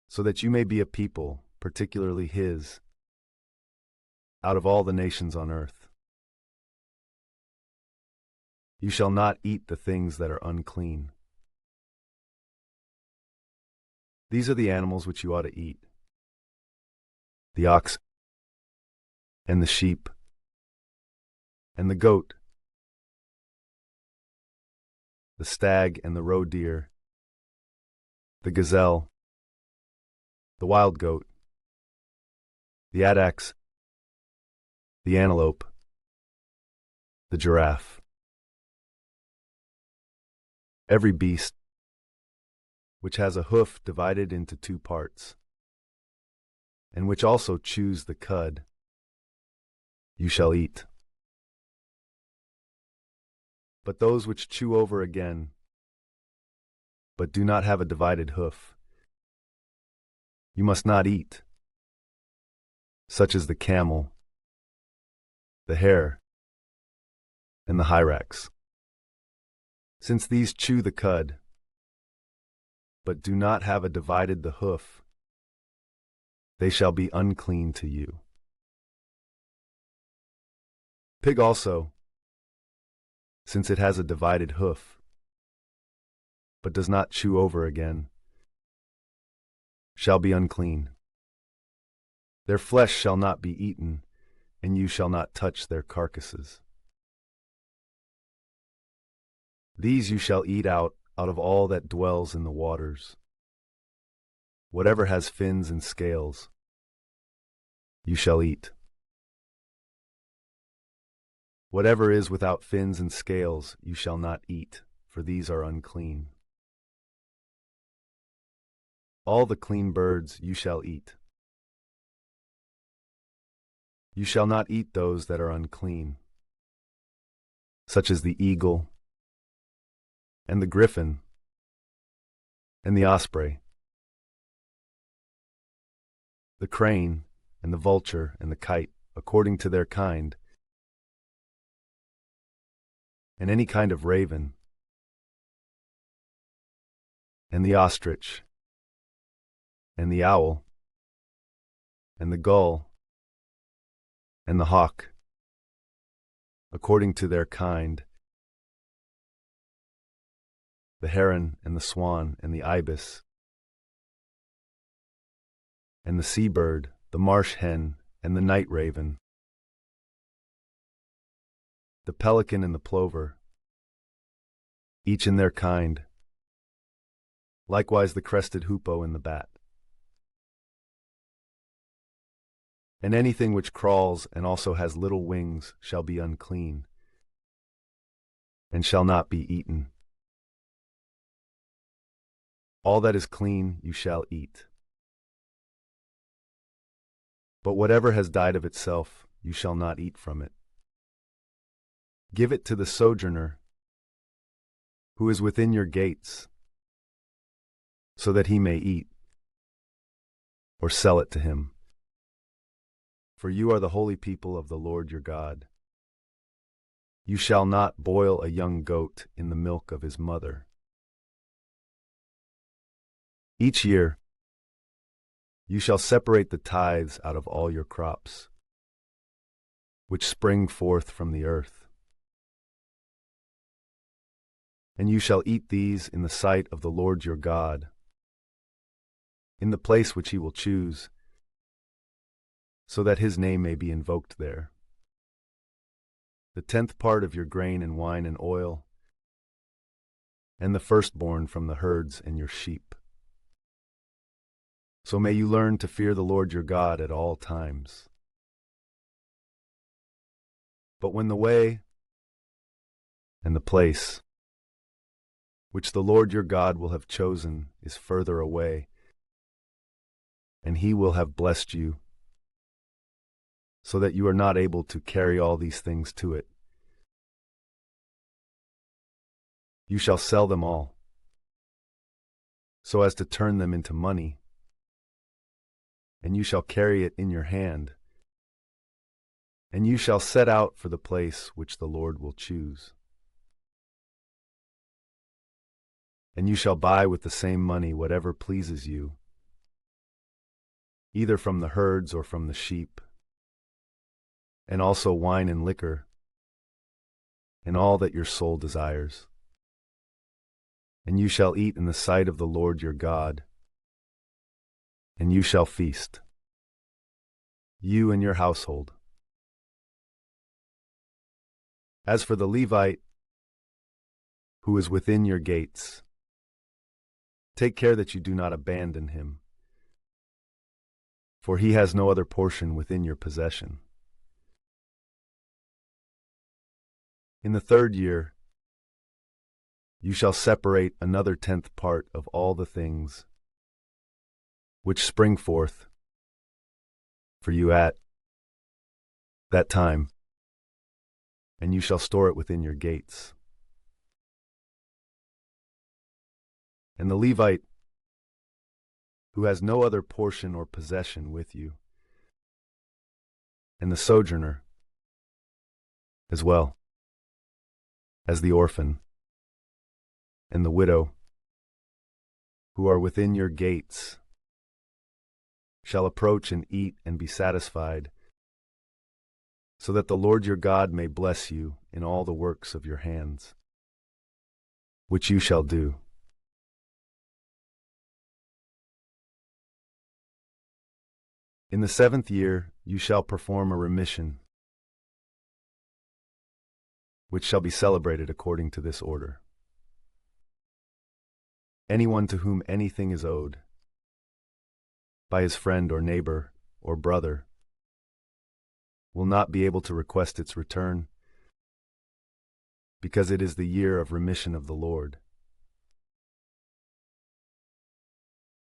so that you may be a people, particularly his, out of all the nations on earth. You shall not eat the things that are unclean. These are the animals which you ought to eat: the ox, and the sheep, and the goat, the stag and the roe deer, the gazelle, the wild goat, the addax, the antelope, the giraffe. Every beast which has a hoof divided into two parts, and which also chews the cud, you shall eat. But those which chew over again, but do not have a divided hoof, you must not eat, such as the camel, the hare, and the hyrax. Since these chew the cud, but do not have a divided the hoof, they shall be unclean to you. Pig also, since it has a divided hoof, but does not chew over again, shall be unclean. Their flesh shall not be eaten, and you shall not touch their carcasses. These you shall eat out of all that dwells in the waters. Whatever has fins and scales, you shall eat. Whatever is without fins and scales, you shall not eat, for these are unclean. All the clean birds you shall eat. You shall not eat those that are unclean, such as the eagle, and the griffin, and the osprey, the crane, and the vulture, and the kite, according to their kind, and any kind of raven, and the ostrich, and the owl, and the gull, and the hawk, according to their kind, the heron, and the swan, and the ibis, and the seabird, the marsh hen, and the night raven, the pelican and the plover, each in their kind, likewise the crested hoopoe and the bat. And anything which crawls and also has little wings shall be unclean, and shall not be eaten. All that is clean you shall eat. But whatever has died of itself, you shall not eat from it. Give it to the sojourner who is within your gates, so that he may eat, or sell it to him. For you are the holy people of the Lord your God. You shall not boil a young goat in the milk of his mother. Each year you shall separate the tithes out of all your crops, which spring forth from the earth. And you shall eat these in the sight of the Lord your God, in the place which he will choose, so that his name may be invoked there. The 10th part of your grain and wine and oil, and the firstborn from the herds and your sheep. So may you learn to fear the Lord your God at all times. But when the way and the place which the Lord your God will have chosen is further away, and he will have blessed you, so that you are not able to carry all these things to it. You shall sell them all, so as to turn them into money, and you shall carry it in your hand, and you shall set out for the place which the Lord will choose. And you shall buy with the same money whatever pleases you, either from the herds or from the sheep, and also wine and liquor, and all that your soul desires. And you shall eat in the sight of the Lord your God, and you shall feast, you and your household. As for the Levite, who is within your gates, take care that you do not abandon him, for he has no other portion within your possession. In the 3rd year, you shall separate another 10th part of all the things which spring forth for you at that time, and you shall store it within your gates. And the Levite, who has no other portion or possession with you, and the sojourner, as well as the orphan and the widow, who are within your gates, shall approach and eat and be satisfied, so that the Lord your God may bless you in all the works of your hands, which you shall do. In the 7th year you shall perform a remission, which shall be celebrated according to this order. Anyone to whom anything is owed, by his friend or neighbor or brother, will not be able to request its return, because it is the year of remission of the Lord.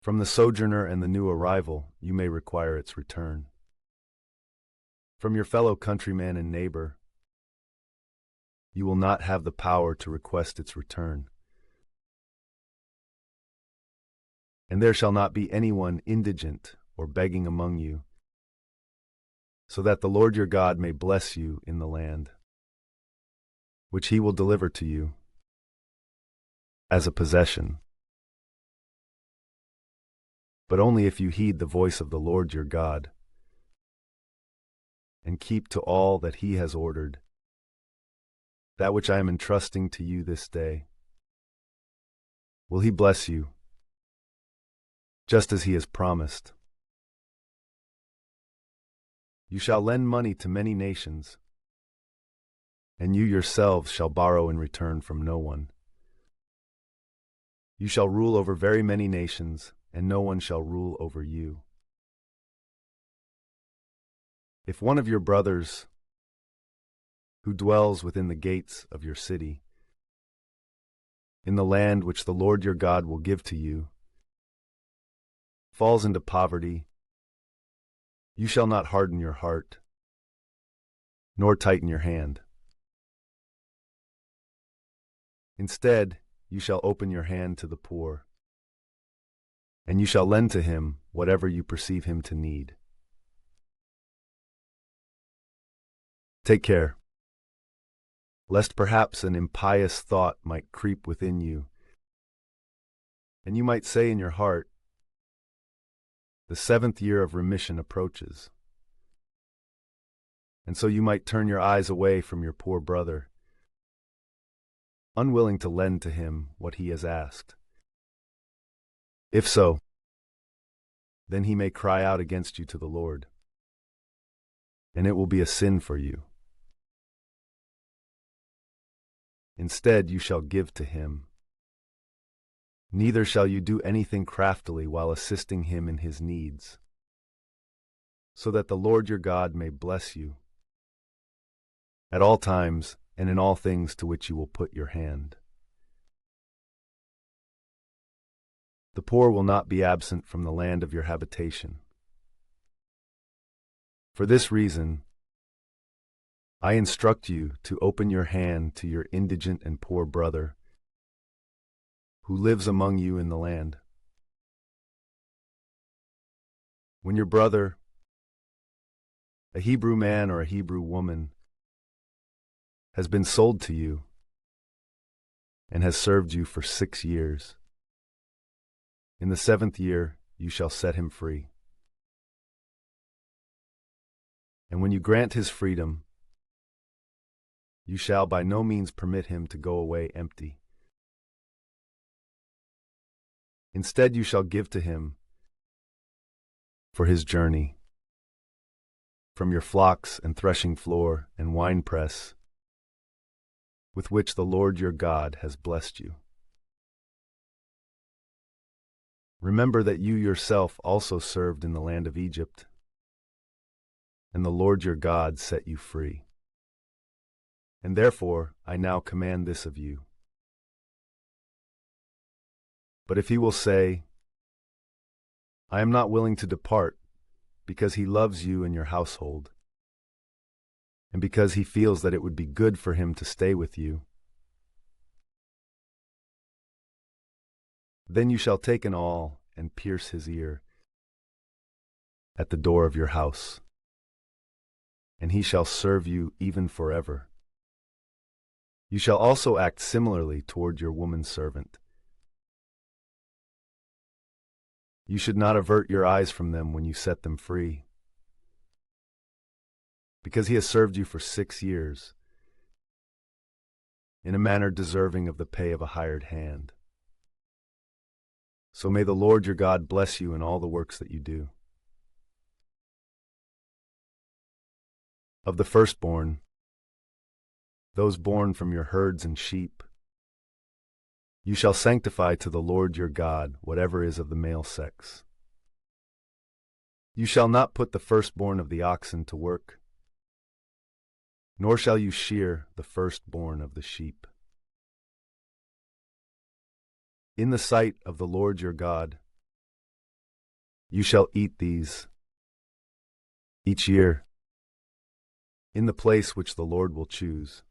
From the sojourner and the new arrival you may require its return. From your fellow countryman and neighbor you will not have the power to request its return. And there shall not be anyone indigent or begging among you, so that the Lord your God may bless you in the land, which he will deliver to you as a possession. But only if you heed the voice of the Lord your God, and keep to all that he has ordered, that which I am entrusting to you this day, will he bless you, just as he has promised. You shall lend money to many nations, and you yourselves shall borrow in return from no one. You shall rule over very many nations, and no one shall rule over you. If one of your brothers, who dwells within the gates of your city, in the land which the Lord your God will give to you, falls into poverty, you shall not harden your heart, nor tighten your hand. Instead, you shall open your hand to the poor, and you shall lend to him whatever you perceive him to need. Take care, lest perhaps an impious thought might creep within you, and you might say in your heart, the 7th year of remission approaches. And so you might turn your eyes away from your poor brother, unwilling to lend to him what he has asked. If so, then he may cry out against you to the Lord, and it will be a sin for you. Instead, you shall give to him. Neither shall you do anything craftily while assisting him in his needs, so that the Lord your God may bless you at all times and in all things to which you will put your hand. The poor will not be absent from the land of your habitation. For this reason, I instruct you to open your hand to your indigent and poor brother, who lives among you in the land. When your brother, a Hebrew man or a Hebrew woman, has been sold to you and has served you for 6 years, in the 7th year you shall set him free. And when you grant his freedom, you shall by no means permit him to go away empty. Instead, you shall give to him for his journey from your flocks and threshing floor and winepress, with which the Lord your God has blessed you. Remember that you yourself also served in the land of Egypt, and the Lord your God set you free. And therefore I now command this of you. But if he will say, I am not willing to depart, because he loves you and your household, and because he feels that it would be good for him to stay with you, then you shall take an awl and pierce his ear at the door of your house, and he shall serve you even forever. You shall also act similarly toward your woman servant. You should not avert your eyes from them when you set them free, because he has served you for 6 years, in a manner deserving of the pay of a hired hand. So may the Lord your God bless you in all the works that you do. Of the firstborn, those born from your herds and sheep, you shall sanctify to the Lord your God whatever is of the male sex. You shall not put the firstborn of the oxen to work, nor shall you shear the firstborn of the sheep. In the sight of the Lord your God, you shall eat these each year in the place which the Lord will choose,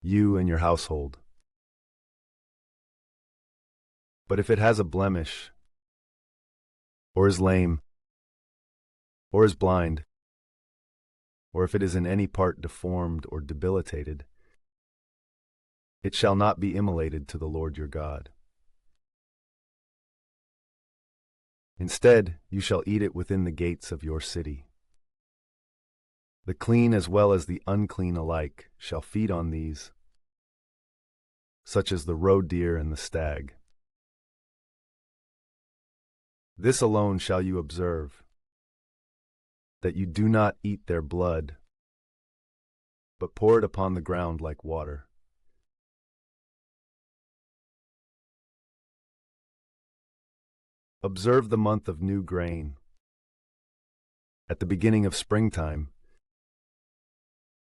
you and your household. But if it has a blemish, or is lame, or is blind, or if it is in any part deformed or debilitated, it shall not be immolated to the Lord your God. Instead, you shall eat it within the gates of your city. The clean as well as the unclean alike shall feed on these, such as the roe deer and the stag. This alone shall you observe, that you do not eat their blood, but pour it upon the ground like water. Observe the month of new grain, at the beginning of springtime,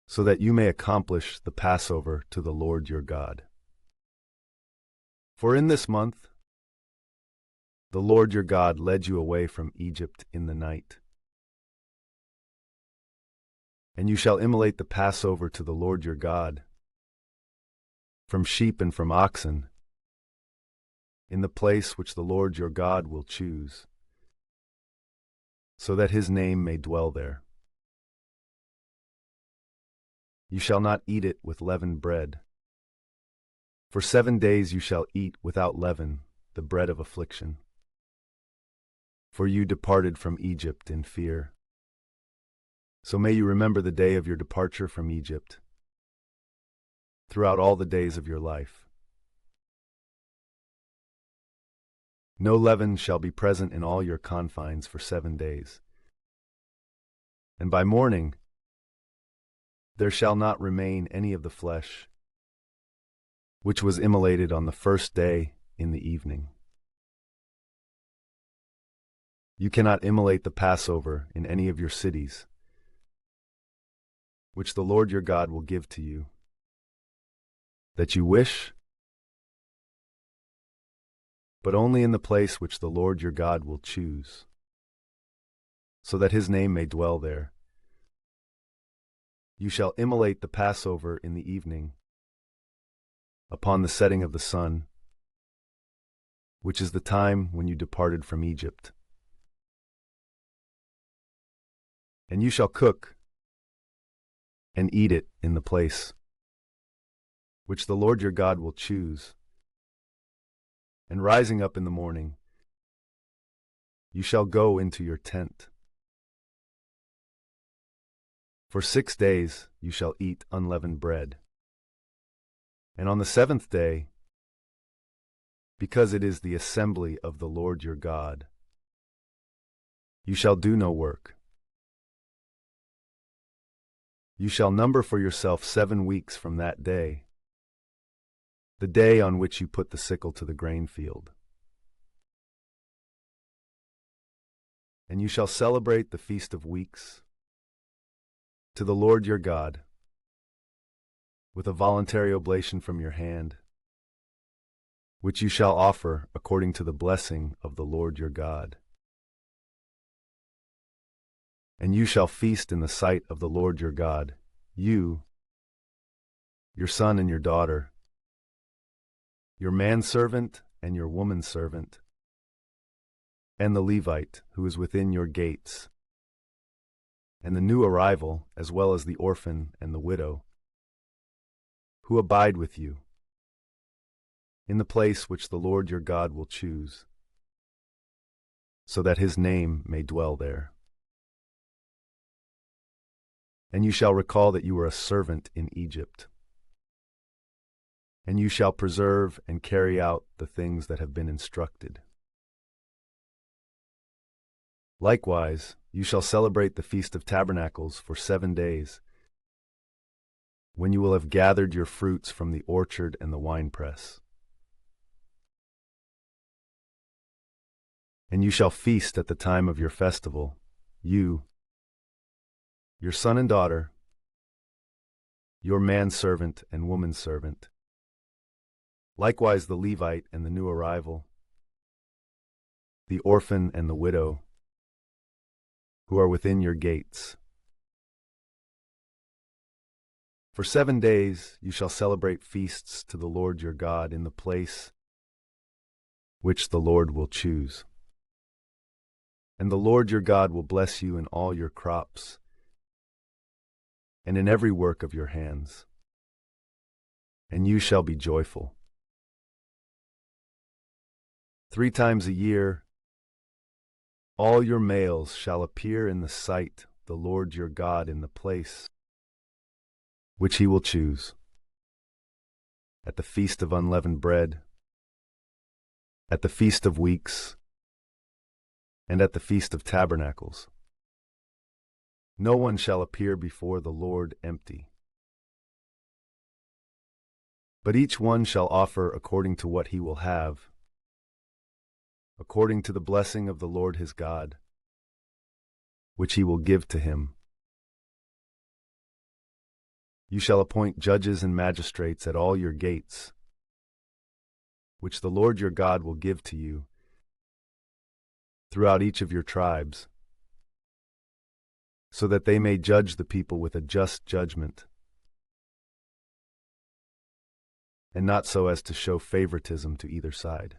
so that you may accomplish the Passover to the Lord your God. For in this month, the Lord your God led you away from Egypt in the night. And you shall immolate the Passover to the Lord your God, from sheep and from oxen, in the place which the Lord your God will choose, so that his name may dwell there. You shall not eat it with leavened bread. For 7 days you shall eat without leaven the bread of affliction. For you departed from Egypt in fear. So may you remember the day of your departure from Egypt, throughout all the days of your life. No leaven shall be present in all your confines for 7 days. And by morning there shall not remain any of the flesh, which was immolated on the first day in the evening. You cannot immolate the Passover in any of your cities, which the Lord your God will give to you, that you wish but only in the place which the Lord your God will choose, so that his name may dwell there. You shall immolate the Passover in the evening, upon the setting of the sun, which is the time when you departed from Egypt. And you shall cook and eat it in the place which the Lord your God will choose. And rising up in the morning, you shall go into your tent. For 6 days you shall eat unleavened bread. And on the 7th day, because it is the assembly of the Lord your God, you shall do no work. You shall number for yourself 7 weeks from that day, the day on which you put the sickle to the grain field. And you shall celebrate the Feast of Weeks to the Lord your God, with a voluntary oblation from your hand, which you shall offer according to the blessing of the Lord your God. And you shall feast in the sight of the Lord your God, you, your son and your daughter, your manservant and your womanservant, and the Levite who is within your gates, and the new arrival, as well as the orphan and the widow, who abide with you, in the place which the Lord your God will choose, so that his name may dwell there. And you shall recall that you were a servant in Egypt. And you shall preserve and carry out the things that have been instructed. Likewise, you shall celebrate the Feast of Tabernacles for 7 days, when you will have gathered your fruits from the orchard and the winepress. And you shall feast at the time of your festival, you, your son and daughter, your manservant and womanservant, likewise the Levite and the new arrival, the orphan and the widow, who are within your gates. For 7 days you shall celebrate feasts to the Lord your God in the place which the Lord will choose. And the Lord your God will bless you in all your crops and in every work of your hands, and you shall be joyful. 3 times a year all your males shall appear in the sight the Lord your God in the place which he will choose, at the Feast of Unleavened Bread, at the Feast of Weeks, and at the Feast of Tabernacles. No one shall appear before the Lord empty, but each one shall offer according to what he will have, according to the blessing of the Lord his God, which he will give to him. You shall appoint judges and magistrates at all your gates, which the Lord your God will give to you, throughout each of your tribes, so that they may judge the people with a just judgment, and not so as to show favoritism to either side.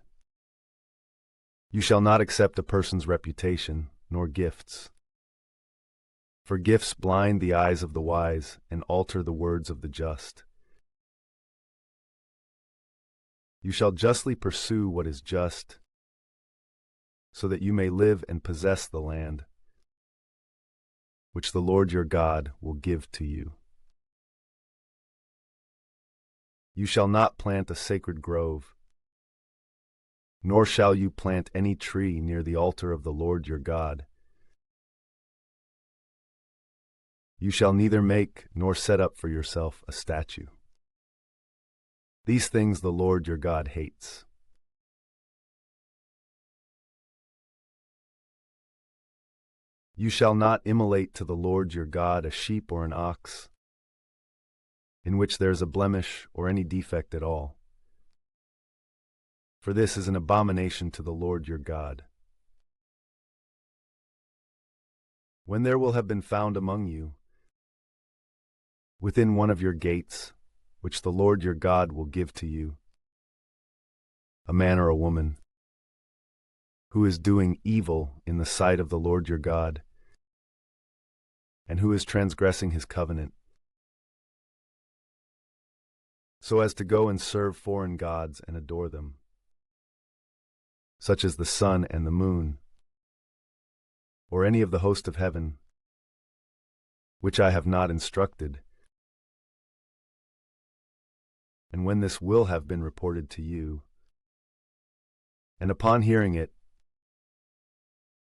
You shall not accept a person's reputation, nor gifts, for gifts blind the eyes of the wise and alter the words of the just. You shall justly pursue what is just, so that you may live and possess the land, which the Lord your God will give to you. You shall not plant a sacred grove, nor shall you plant any tree near the altar of the Lord your God. You shall neither make nor set up for yourself a statue. These things the Lord your God hates. You shall not immolate to the Lord your God a sheep or an ox, in which there is a blemish or any defect at all. for this is an abomination to the Lord your God. When there will have been found among you, within one of your gates, which the Lord your God will give to you, a man or a woman, who is doing evil in the sight of the Lord your God, and who is transgressing his covenant, so as to go and serve foreign gods and adore them, such as the sun and the moon, or any of the host of heaven, which I have not instructed. And when this will have been reported to you, and upon hearing it,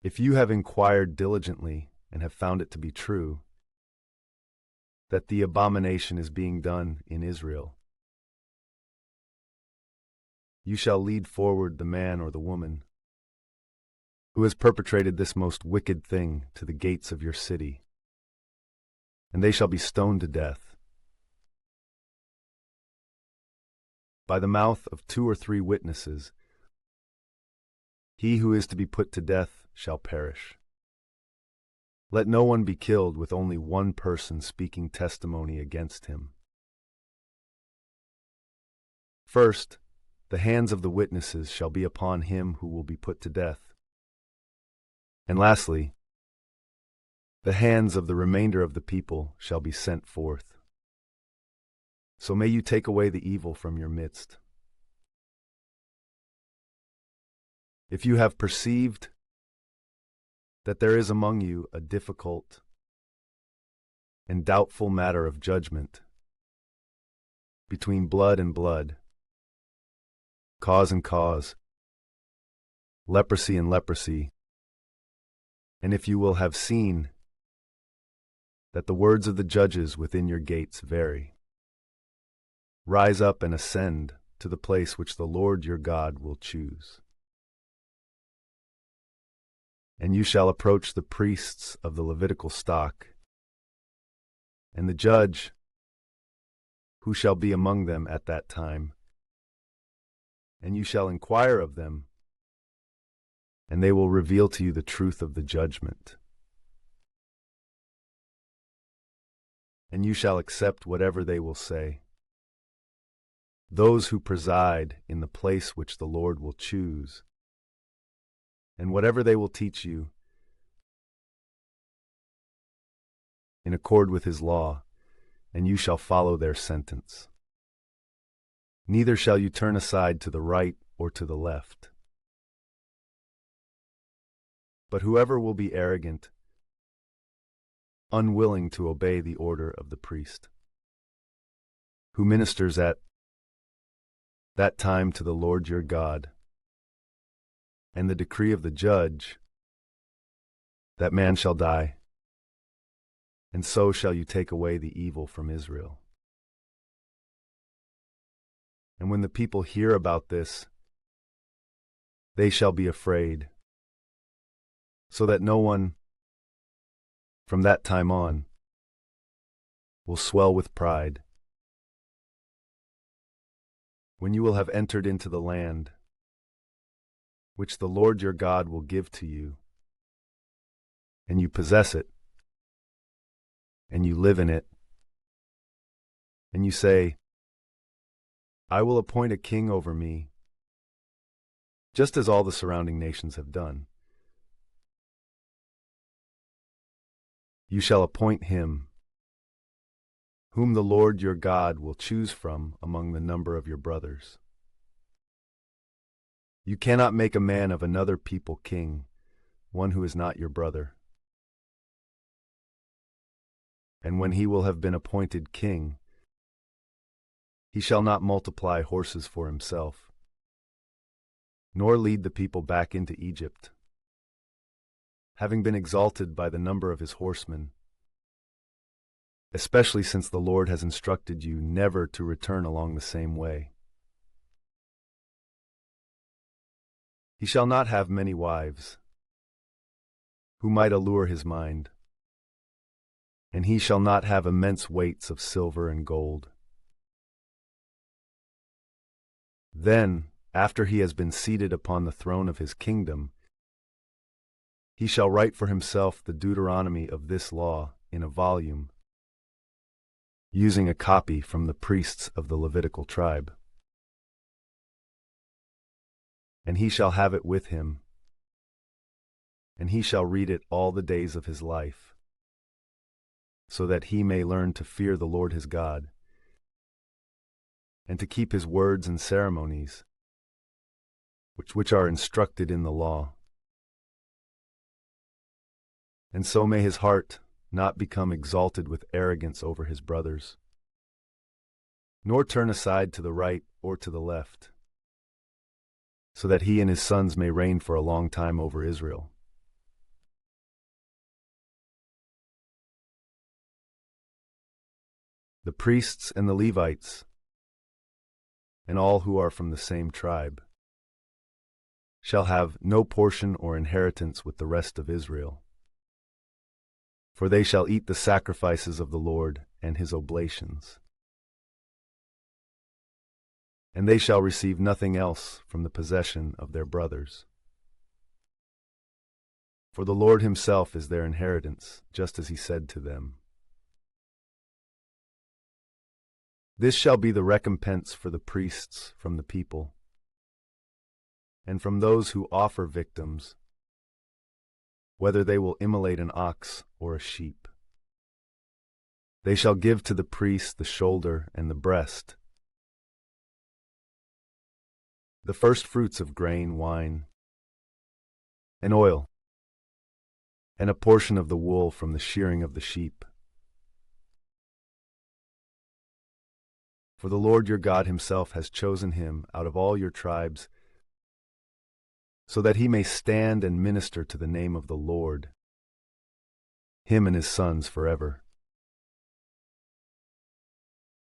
if you have inquired diligently and have found it to be true, that the abomination is being done in Israel, you shall lead forward the man or the woman who has perpetrated this most wicked thing to the gates of your city, and they shall be stoned to death. By the mouth of 2 or 3 witnesses, he who is to be put to death shall perish. Let no one be killed with only one person speaking testimony against him. First, the hands of the witnesses shall be upon him who will be put to death. And lastly, the hands of the remainder of the people shall be sent forth. So may you take away the evil from your midst. If you have perceived that there is among you a difficult and doubtful matter of judgment between blood and blood, cause and cause, leprosy and leprosy, and if you will have seen that the words of the judges within your gates vary, rise up and ascend to the place which the Lord your God will choose. And you shall approach the priests of the Levitical stock, and the judge who shall be among them at that time, and you shall inquire of them, and they will reveal to you the truth of the judgment. And you shall accept whatever they will say. Those who preside in the place which the Lord will choose, and whatever they will teach you, in accord with his law, and you shall follow their sentence. Neither shall you turn aside to the right or to the left. But whoever will be arrogant, unwilling to obey the order of the priest, who ministers at that time to the Lord your God, and the decree of the judge, that man shall die, and so shall you take away the evil from Israel. And when the people hear about this, they shall be afraid, so that no one, from that time on, will swell with pride. When you will have entered into the land, which the Lord your God will give to you, and you possess it, and you live in it, and you say, I will appoint a king over me, just as all the surrounding nations have done. You shall appoint him, whom the Lord your God will choose from among the number of your brothers. You cannot make a man of another people king, one who is not your brother. And when he will have been appointed king, he shall not multiply horses for himself, nor lead the people back into Egypt, having been exalted by the number of his horsemen, especially since the Lord has instructed you never to return along the same way. He shall not have many wives, who might allure his mind, and he shall not have immense weights of silver and gold. Then, after he has been seated upon the throne of his kingdom, he shall write for himself the Deuteronomy of this law in a volume, using a copy from the priests of the Levitical tribe. And he shall have it with him, and he shall read it all the days of his life, so that he may learn to fear the Lord his God, and to keep his words and ceremonies, which are instructed in the law. And so may his heart not become exalted with arrogance over his brothers, nor turn aside to the right or to the left, so that he and his sons may reign for a long time over Israel. The priests and the Levites, and all who are from the same tribe, shall have no portion or inheritance with the rest of Israel, for they shall eat the sacrifices of the Lord and his oblations. And they shall receive nothing else from the possession of their brothers. For the Lord himself is their inheritance, just as he said to them. This shall be the recompense for the priests from the people, and from those who offer victims, whether they will immolate an ox or a sheep. They shall give to the priest the shoulder and the breast, the first fruits of grain, wine, and oil, and a portion of the wool from the shearing of the sheep. For the Lord your God himself has chosen him out of all your tribes, so that he may stand and minister to the name of the Lord, him and his sons forever.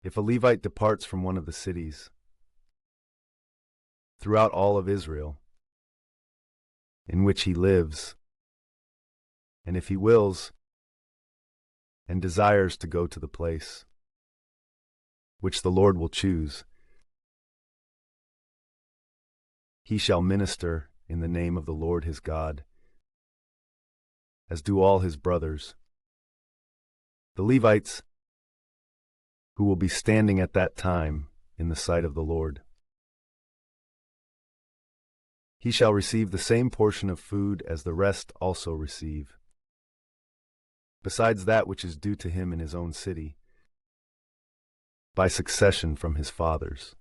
If a Levite departs from one of the cities, throughout all of Israel, in which he lives, and if he wills and desires to go to the place which the Lord will choose, he shall minister in the name of the Lord his God, as do all his brothers, the Levites, who will be standing at that time in the sight of the Lord. He shall receive the same portion of food as the rest also receive, besides that which is due to him in his own city, by succession from his fathers.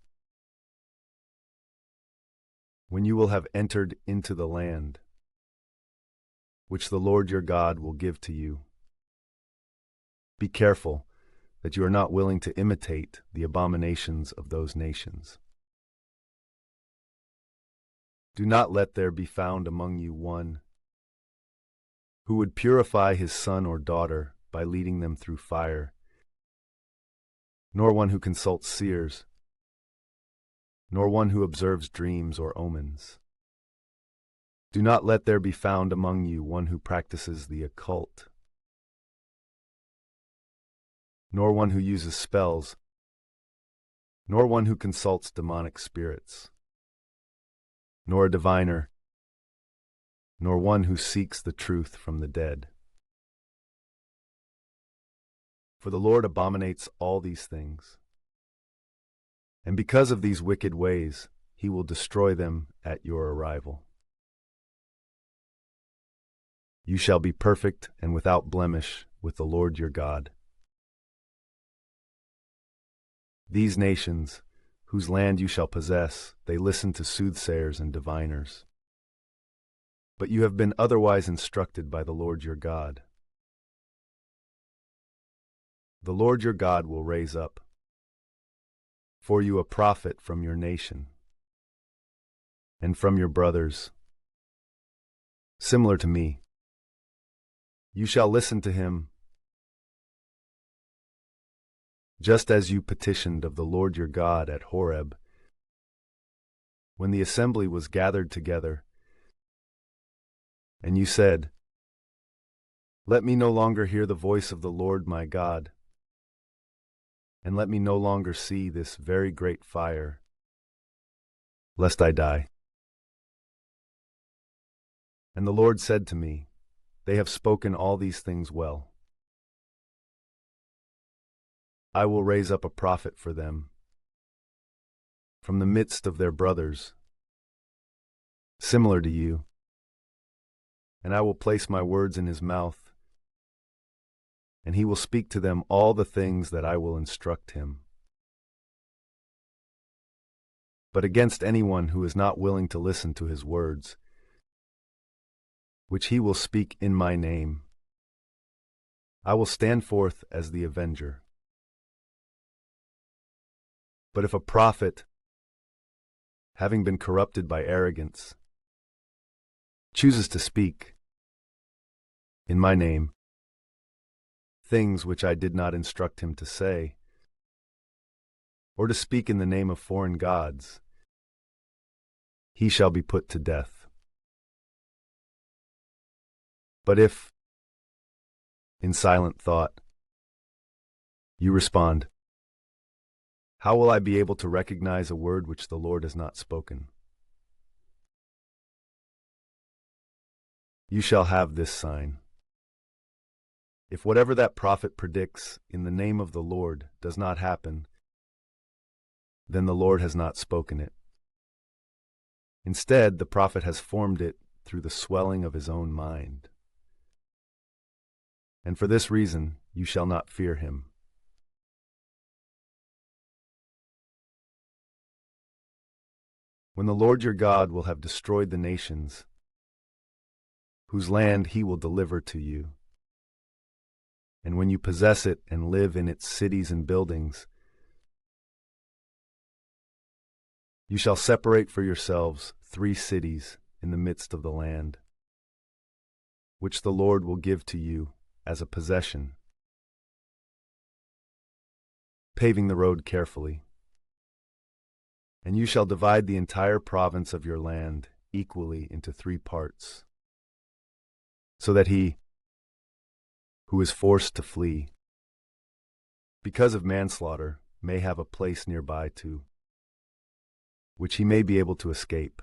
When you will have entered into the land, which the Lord your God will give to you, be careful that you are not willing to imitate the abominations of those nations. Do not let there be found among you one who would purify his son or daughter by leading them through fire, nor one who consults seers, nor one who observes dreams or omens. Do not let there be found among you one who practices the occult, nor one who uses spells, nor one who consults demonic spirits, nor a diviner, nor one who seeks the truth from the dead. For the Lord abominates all these things, and because of these wicked ways, he will destroy them at your arrival. You shall be perfect and without blemish with the Lord your God. These nations, whose land you shall possess, they listen to soothsayers and diviners. But you have been otherwise instructed by the Lord your God. The Lord your God will raise up for you a prophet from your nation, and from your brothers, similar to me. You shall listen to him, just as you petitioned of the Lord your God at Horeb, when the assembly was gathered together, and you said, "Let me no longer hear the voice of the Lord my God, and let me no longer see this very great fire, lest I die. And the Lord said to me, They have spoken all these things well. I will raise up a prophet for them from the midst of their brothers, similar to you, and I will place my words in his mouth, and he will speak to them all the things that I will instruct him. But against anyone who is not willing to listen to his words, which he will speak in my name, I will stand forth as the avenger. But if a prophet, having been corrupted by arrogance, chooses to speak in my name things which I did not instruct him to say, or to speak in the name of foreign gods, he shall be put to death. But if, in silent thought, you respond, How will I be able to recognize a word which the Lord has not spoken? You shall have this sign. If whatever that prophet predicts in the name of the Lord does not happen, then the Lord has not spoken it. Instead, the prophet has formed it through the swelling of his own mind. And for this reason, you shall not fear him. When the Lord your God will have destroyed the nations, whose land he will deliver to you, and when you possess it and live in its cities and buildings, you shall separate for yourselves 3 cities in the midst of the land, which the Lord will give to you as a possession, paving the road carefully. And you shall divide the entire province of your land equally into 3 parts, so that he who is forced to flee because of manslaughter may have a place nearby to which he may be able to escape.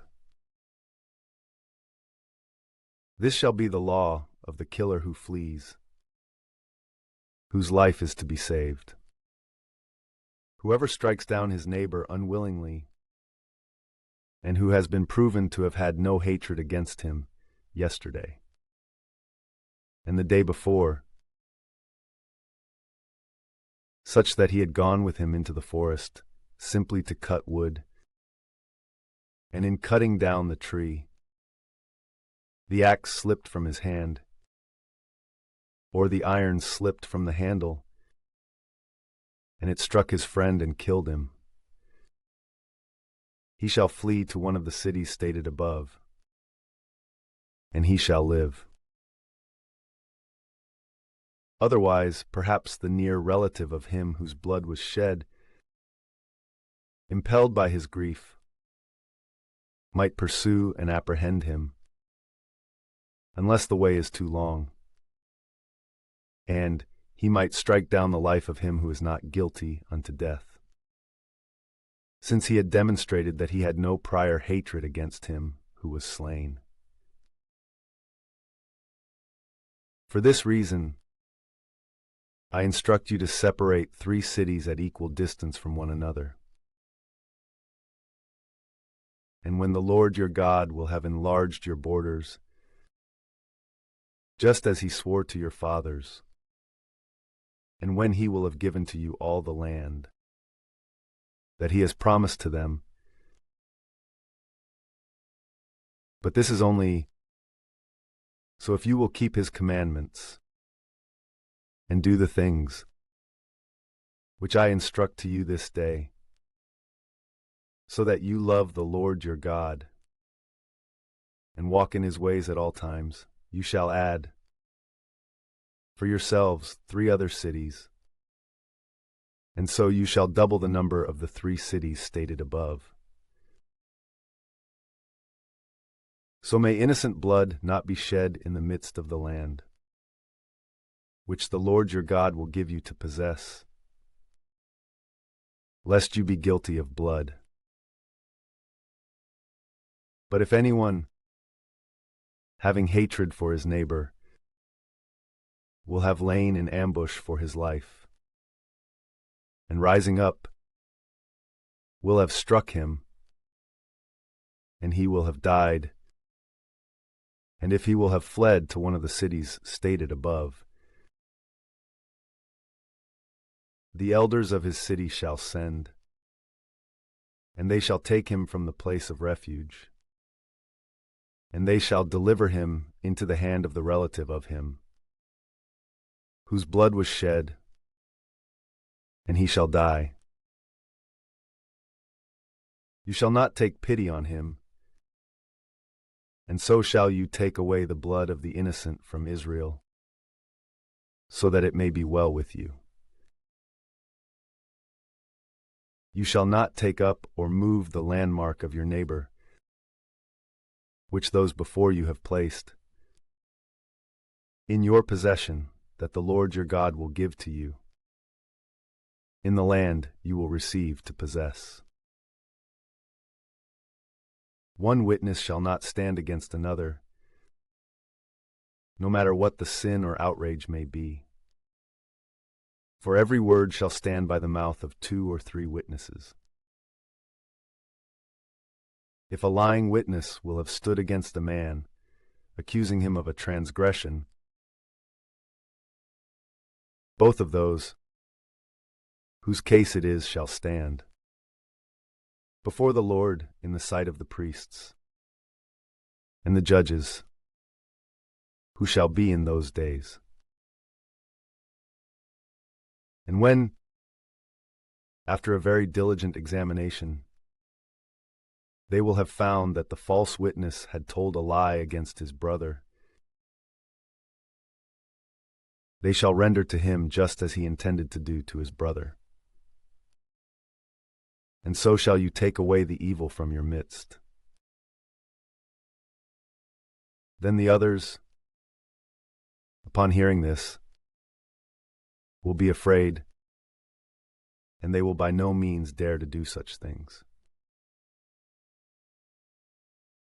This shall be the law of the killer who flees, whose life is to be saved. Whoever strikes down his neighbor unwillingly, and who has been proven to have had no hatred against him yesterday and the day before, such that he had gone with him into the forest simply to cut wood, and in cutting down the tree, the axe slipped from his hand, or the iron slipped from the handle, and it struck his friend and killed him. He shall flee to one of the cities stated above, and he shall live. Otherwise, perhaps the near relative of him whose blood was shed, impelled by his grief, might pursue and apprehend him, unless the way is too long, and he might strike down the life of him who is not guilty unto death, since he had demonstrated that he had no prior hatred against him who was slain. For this reason, I instruct you to separate 3 cities at equal distance from one another. And when the Lord your God will have enlarged your borders, just as he swore to your fathers, and when he will have given to you all the land that he has promised to them, but this is only so if you will keep his commandments and do the things which I instruct to you this day, so that you love the Lord your God and walk in his ways at all times, you shall add for yourselves 3 other cities, and so you shall double the number of the 3 cities stated above. So may innocent blood not be shed in the midst of the land, which the Lord your God will give you to possess, lest you be guilty of blood. But if anyone, having hatred for his neighbor, will have lain in ambush for his life, and rising up, will have struck him, and he will have died, and if he will have fled to one of the cities stated above, the elders of his city shall send, and they shall take him from the place of refuge, and they shall deliver him into the hand of the relative of him, whose blood was shed, and he shall die. You shall not take pity on him, and so shall you take away the blood of the innocent from Israel, so that it may be well with you. You shall not take up or move the landmark of your neighbor, which those before you have placed, in your possession that the Lord your God will give to you, in the land you will receive to possess. One witness shall not stand against another, no matter what the sin or outrage may be. For every word shall stand by the mouth of 2 or 3 witnesses. If a lying witness will have stood against a man, accusing him of a transgression, both of those whose case it is shall stand before the Lord in the sight of the priests and the judges who shall be in those days. And when, after a very diligent examination, they will have found that the false witness had told a lie against his brother, they shall render to him just as he intended to do to his brother. And so shall you take away the evil from your midst. Then the others, upon hearing this, will be afraid, and they will by no means dare to do such things.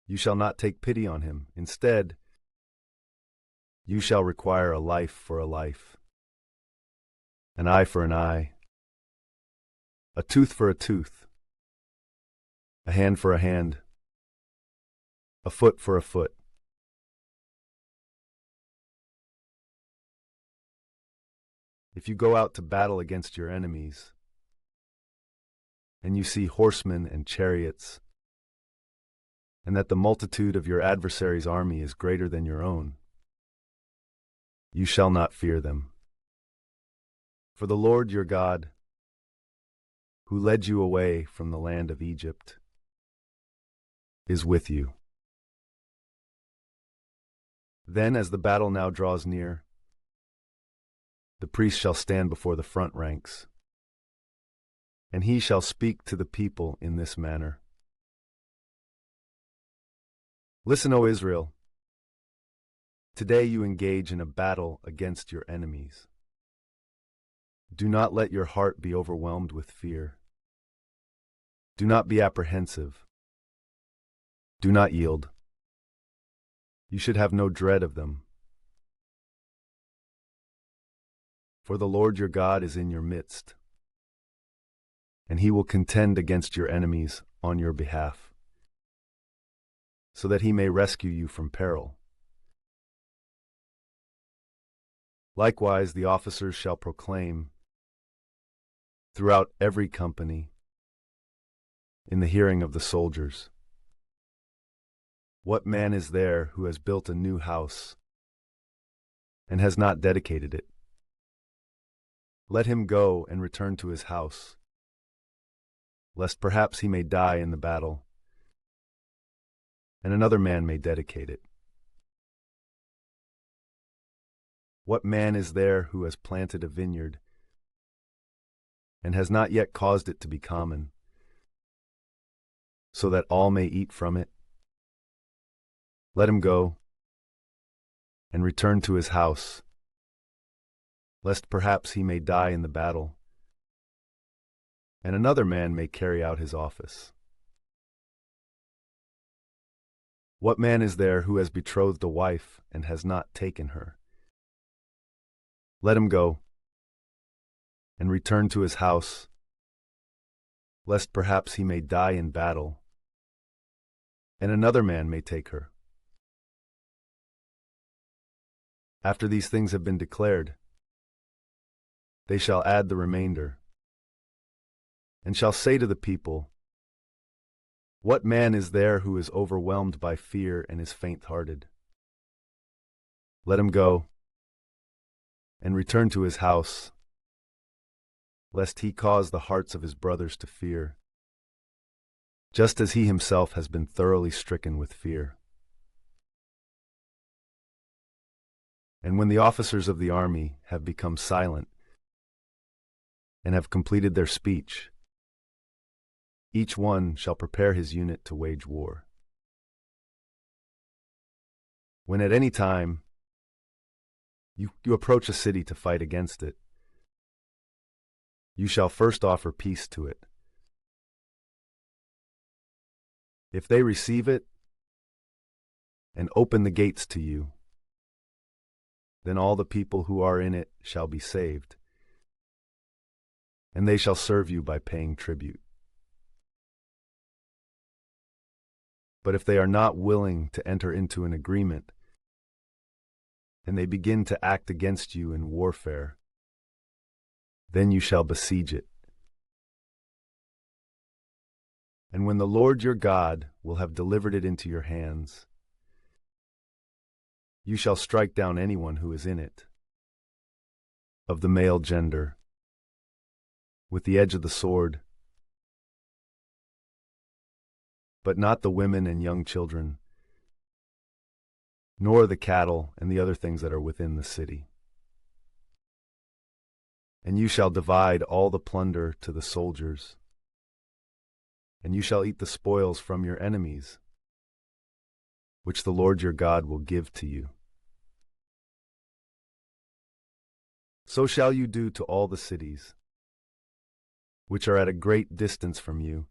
You shall not take pity on him. Instead, you shall require a life for a life, an eye for an eye, a tooth for a tooth, a hand for a hand, a foot for a foot. If you go out to battle against your enemies, and you see horsemen and chariots, and that the multitude of your adversary's army is greater than your own, you shall not fear them. For the Lord your God, who led you away from the land of Egypt, is with you. Then, as the battle now draws near, the priest shall stand before the front ranks, and he shall speak to the people in this manner. Listen, O Israel. Today you engage in a battle against your enemies. Do not let your heart be overwhelmed with fear. Do not be apprehensive. Do not yield. You should have no dread of them. For the Lord your God is in your midst, and he will contend against your enemies on your behalf, so that he may rescue you from peril. Likewise, the officers shall proclaim throughout every company, in the hearing of the soldiers, what man is there who has built a new house and has not dedicated it? Let him go and return to his house, lest perhaps he may die in the battle, and another man may dedicate it. What man is there who has planted a vineyard and has not yet caused it to be common, so that all may eat from it? Let him go and return to his house, lest perhaps he may die in the battle, and another man may carry out his office. What man is there who has betrothed a wife and has not taken her? Let him go and return to his house, lest perhaps he may die in battle, and another man may take her. After these things have been declared, they shall add the remainder, and shall say to the people, what man is there who is overwhelmed by fear and is faint-hearted? Let him go and return to his house, lest he cause the hearts of his brothers to fear, just as he himself has been thoroughly stricken with fear. And when the officers of the army have become silent and have completed their speech, each one shall prepare his unit to wage war. When at any time you approach a city to fight against it, you shall first offer peace to it. If they receive it and open the gates to you, then all the people who are in it shall be saved, and they shall serve you by paying tribute. But if they are not willing to enter into an agreement, and they begin to act against you in warfare, then you shall besiege it. And when the Lord your God will have delivered it into your hands, you shall strike down anyone who is in it, of the male gender, with the edge of the sword, but not the women and young children, nor the cattle and the other things that are within the city. And you shall divide all the plunder to the soldiers, and you shall eat the spoils from your enemies, which the Lord your God will give to you. So shall you do to all the cities, which are at a great distance from you,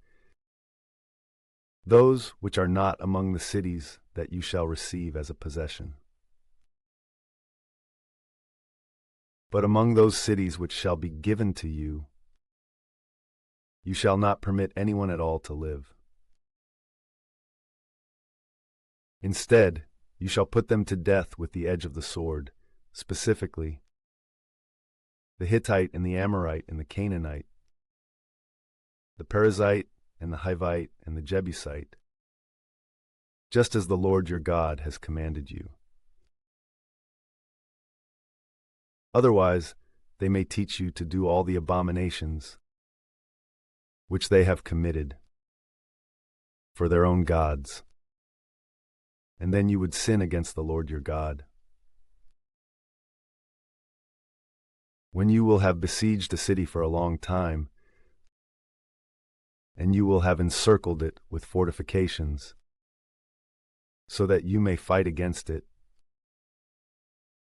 those which are not among the cities that you shall receive as a possession. But among those cities which shall be given to you, you shall not permit anyone at all to live. Instead, you shall put them to death with the edge of the sword, specifically the Hittite and the Amorite and the Canaanite, the Perizzite and the Hivite and the Jebusite, just as the Lord your God has commanded you. Otherwise, they may teach you to do all the abominations which they have committed for their own gods, and then you would sin against the Lord your God. When you will have besieged a city for a long time, and you will have encircled it with fortifications, so that you may fight against it,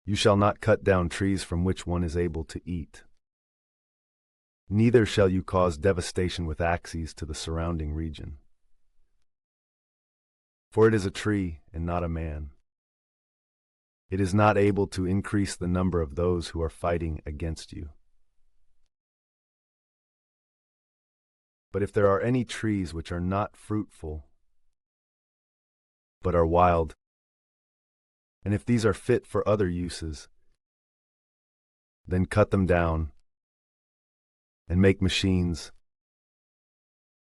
you shall not cut down trees from which one is able to eat. Neither shall you cause devastation with axes to the surrounding region. For it is a tree and not a man. It is not able to increase the number of those who are fighting against you. But if there are any trees which are not fruitful, but are wild, and if these are fit for other uses, then cut them down and make machines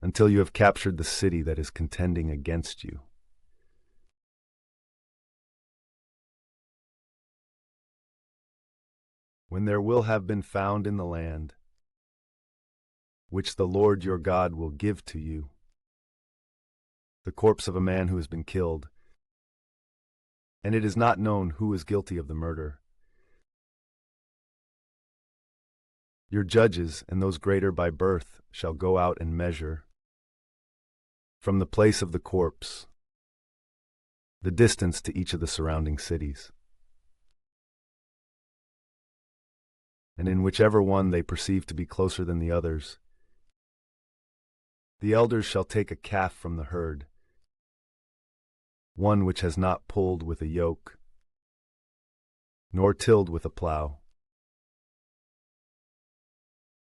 until you have captured the city that is contending against you. When there will have been found in the land, which the Lord your God will give to you, the corpse of a man who has been killed, and it is not known who is guilty of the murder, your judges and those greater by birth shall go out and measure, from the place of the corpse, the distance to each of the surrounding cities. And in whichever one they perceive to be closer than the others, the elders shall take a calf from the herd one which has not pulled with a yoke, nor tilled with a plow.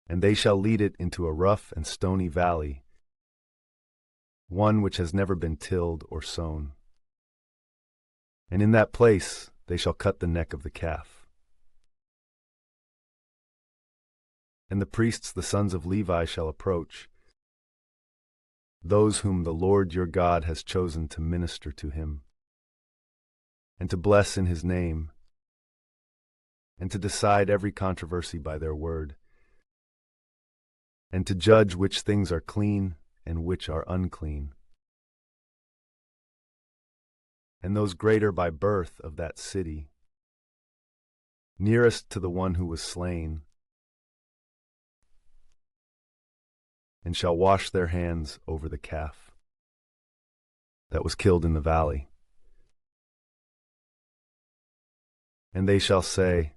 And they shall lead it into a rough and stony valley, one which has never been tilled or sown. And in that place they shall cut the neck of the calf. And the priests, the sons of Levi, shall approach, those whom the Lord your God has chosen to minister to him, and to bless in his name, and to decide every controversy by their word, and to judge which things are clean and which are unclean. And those greater by birth of that city, nearest to the one who was slain, and shall wash their hands over the calf that was killed in the valley. And they shall say,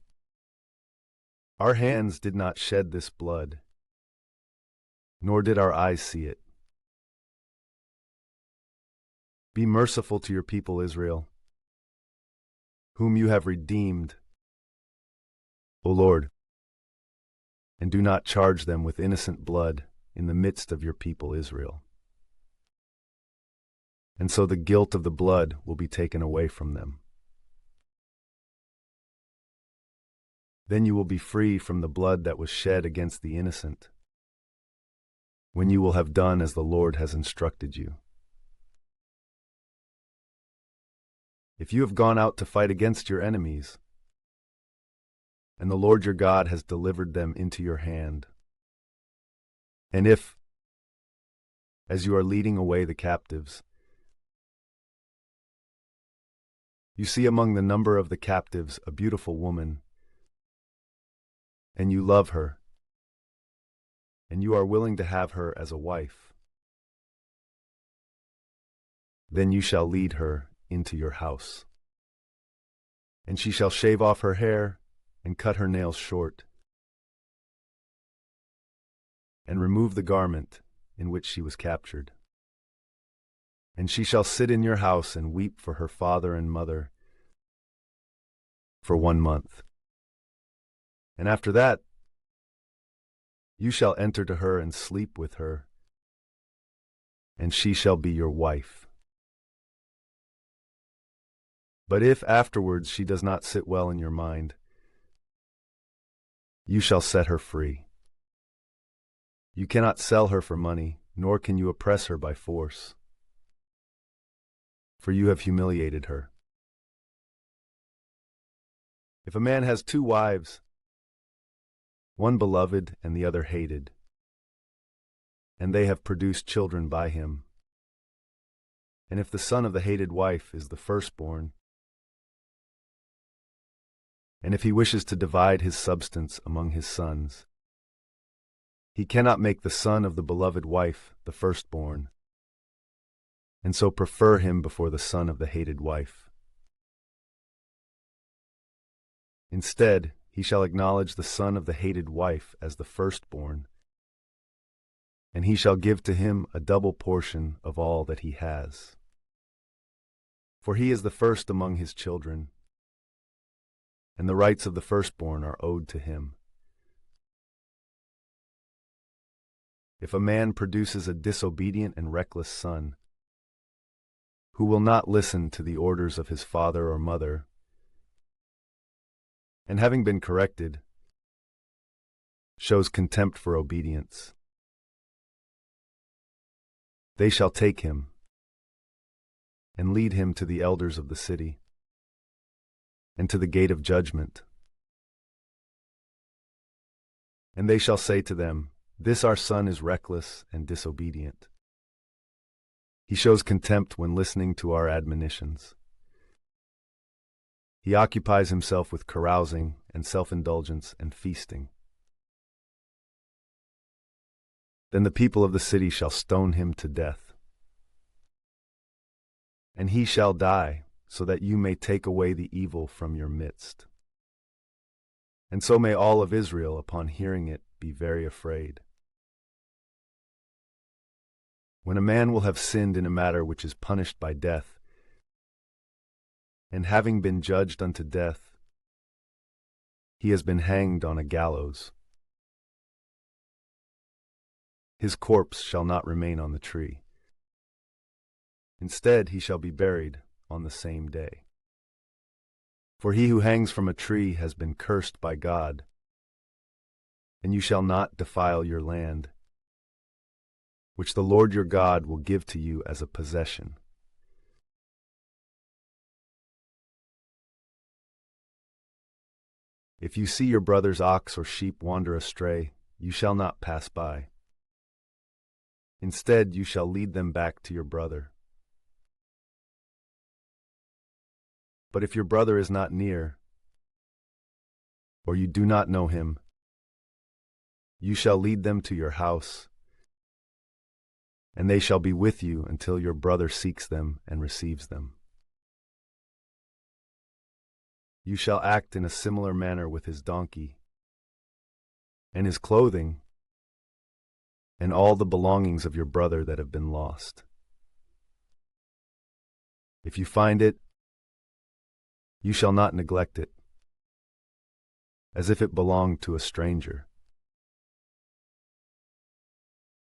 our hands did not shed this blood, nor did our eyes see it. Be merciful to your people Israel, whom you have redeemed, O Lord, and do not charge them with innocent blood in the midst of your people Israel. And so the guilt of the blood will be taken away from them. Then you will be free from the blood that was shed against the innocent, when you will have done as the Lord has instructed you. If you have gone out to fight against your enemies, and the Lord your God has delivered them into your hand, and if, as you are leading away the captives, you see among the number of the captives a beautiful woman, and you love her, and you are willing to have her as a wife, then you shall lead her into your house. And she shall shave off her hair and cut her nails short, and remove the garment in which she was captured. And she shall sit in your house and weep for her father and mother for 1 month. And after that, you shall enter to her and sleep with her, and she shall be your wife. But if afterwards she does not sit well in your mind, you shall set her free. You cannot sell her for money, nor can you oppress her by force, for you have humiliated her. If a man has 2 wives, one beloved and the other hated, and they have produced children by him, and if the son of the hated wife is the firstborn, and if he wishes to divide his substance among his sons, he cannot make the son of the beloved wife the firstborn, and so prefer him before the son of the hated wife. Instead, he shall acknowledge the son of the hated wife as the firstborn, and he shall give to him a double portion of all that he has. For he is the first among his children, and the rights of the firstborn are owed to him. If a man produces a disobedient and reckless son, who will not listen to the orders of his father or mother, and having been corrected, shows contempt for obedience, they shall take him and lead him to the elders of the city, and to the gate of judgment. And they shall say to them, this our son is reckless and disobedient. He shows contempt when listening to our admonitions. He occupies himself with carousing and self-indulgence and feasting. Then the people of the city shall stone him to death. And he shall die, so that you may take away the evil from your midst. And so may all of Israel, upon hearing it, be very afraid. When a man will have sinned in a matter which is punished by death, And having been judged unto death, he has been hanged on a gallows. His corpse shall not remain on the tree. Instead, he shall be buried on the same day. For he who hangs from a tree has been cursed by God. And you shall not defile your land, which the Lord your God will give to you as a possession. If you see your brother's ox or sheep wander astray, you shall not pass by. Instead, you shall lead them back to your brother. But if your brother is not near, or you do not know him, you shall lead them to your house, and they shall be with you until your brother seeks them and receives them. You shall act in a similar manner with his donkey, and his clothing, and all the belongings of your brother that have been lost. If you find it, you shall not neglect it, as if it belonged to a stranger.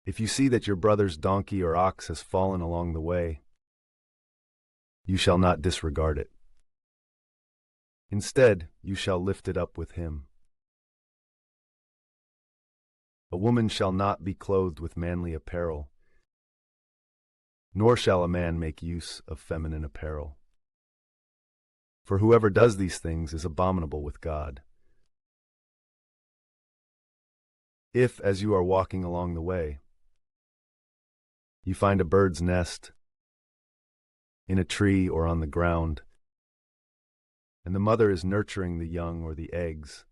If you see that your brother's donkey or ox has fallen along the way, you shall not disregard it. Instead, you shall lift it up with him. A woman shall not be clothed with manly apparel, nor shall a man make use of feminine apparel. For whoever does these things is abominable with God. If, as you are walking along the way, you find a bird's nest in a tree or on the ground, and the mother is nurturing the young or the eggs,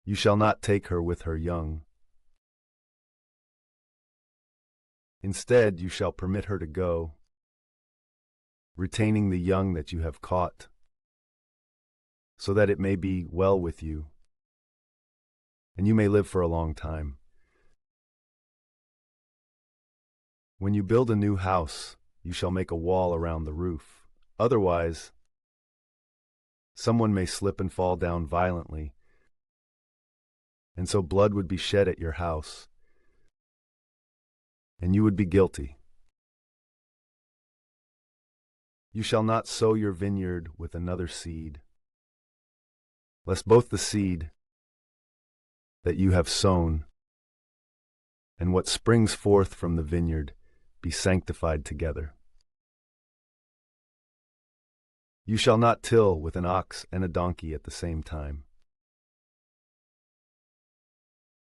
you shall not take her with her young. Instead, you shall permit her to go, retaining the young that you have caught, so that it may be well with you, and you may live for a long time. When you build a new house, you shall make a wall around the roof. Otherwise, someone may slip and fall down violently, and so blood would be shed at your house, and you would be guilty. You shall not sow your vineyard with another seed, lest both the seed that you have sown and what springs forth from the vineyard be sanctified together. You shall not till with an ox and a donkey at the same time.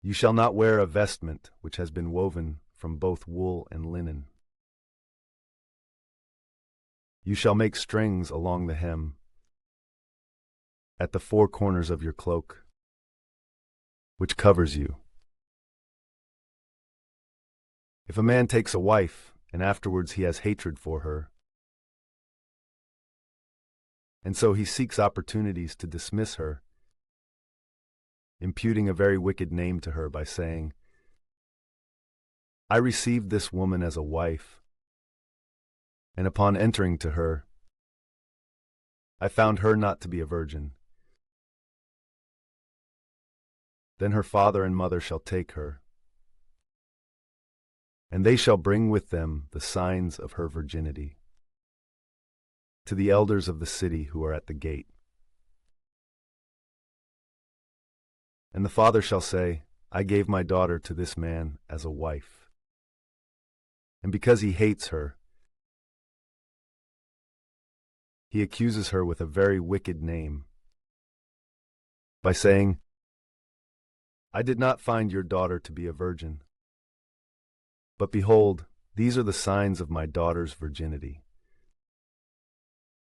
You shall not wear a vestment which has been woven from both wool and linen. You shall make strings along the hem, at the four corners of your cloak, which covers you. If a man takes a wife, and afterwards he has hatred for her, and so he seeks opportunities to dismiss her, imputing a very wicked name to her by saying, I received this woman as a wife, and upon entering to her, I found her not to be a virgin. Then her father and mother shall take her, and they shall bring with them the signs of her virginity to the elders of the city who are at the gate. And the father shall say, I gave my daughter to this man as a wife. And because he hates her, he accuses her with a very wicked name by saying, I did not find your daughter to be a virgin. But behold, these are the signs of my daughter's virginity.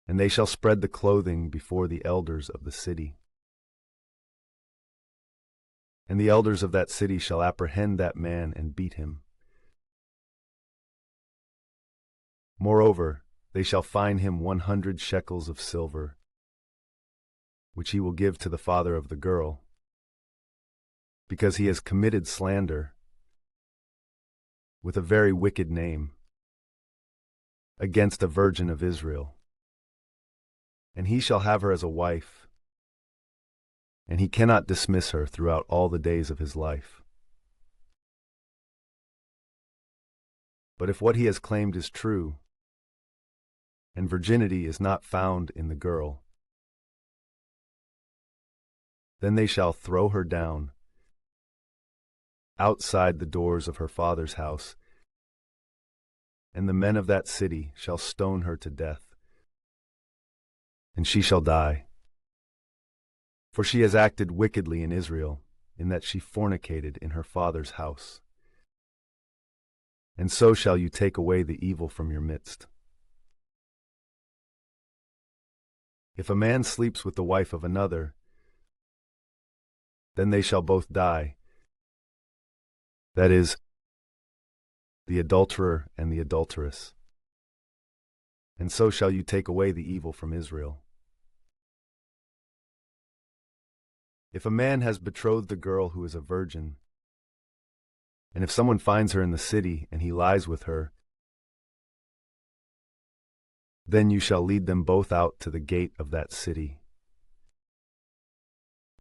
And they shall spread the clothing before the elders of the city. And the elders of that city shall apprehend that man and beat him. Moreover, they shall fine him 100 shekels of silver, which he will give to the father of the girl, because he has committed slander with a very wicked name against a virgin of Israel. and he shall have her as a wife, and he cannot dismiss her throughout all the days of his life. But if what he has claimed is true, and virginity is not found in the girl, then they shall throw her down outside the doors of her father's house, and the men of that city shall stone her to death, and she shall die. For she has acted wickedly in Israel, in that she fornicated in her father's house. And so shall you take away the evil from your midst. If a man sleeps with the wife of another, then they shall both die, that is, the adulterer and the adulteress. And so shall you take away the evil from Israel. If a man has betrothed a girl who is a virgin, and if someone finds her in the city and he lies with her, then you shall lead them both out to the gate of that city,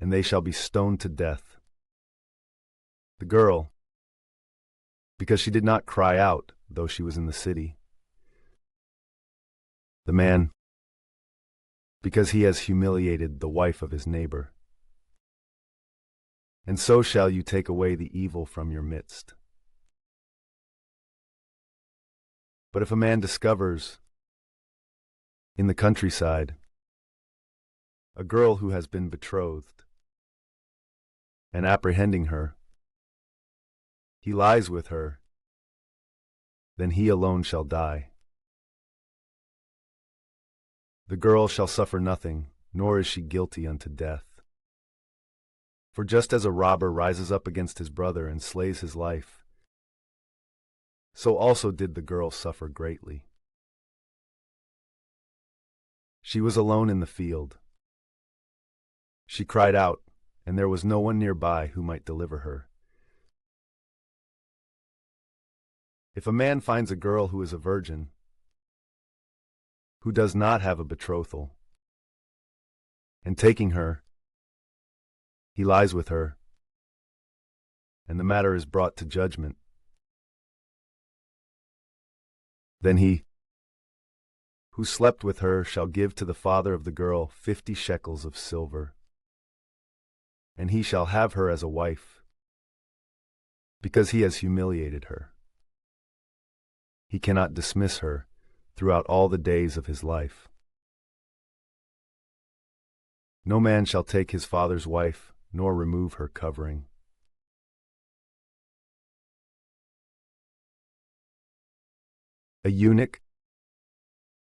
and they shall be stoned to death. The girl, because she did not cry out, though she was in the city. The man, because he has humiliated the wife of his neighbor. And so shall you take away the evil from your midst. But if a man discovers, in the countryside, a girl who has been betrothed, and apprehending her, he lies with her, then he alone shall die. The girl shall suffer nothing, nor is she guilty unto death. For just as a robber rises up against his brother and slays his life, so also did the girl suffer greatly. She was alone in the field. She cried out, and there was no one nearby who might deliver her. If a man finds a girl who is a virgin, who does not have a betrothal, and taking her, he lies with her, and the matter is brought to judgment, then he who slept with her shall give to the father of the girl 50 shekels of silver, and he shall have her as a wife, because he has humiliated her. He cannot dismiss her throughout all the days of his life. No man shall take his father's wife, nor remove her covering. A eunuch,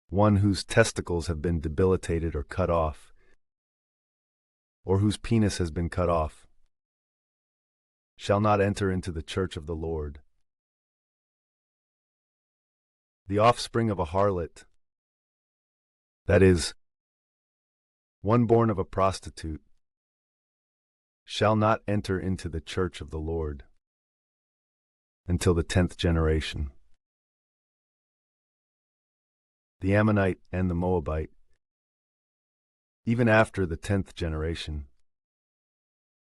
one whose testicles have been debilitated or cut off, or whose penis has been cut off, shall not enter into the church of the Lord. The offspring of a harlot, that is, one born of a prostitute, shall not enter into the church of the Lord until the 10th generation. The Ammonite and the Moabite, even after the 10th generation,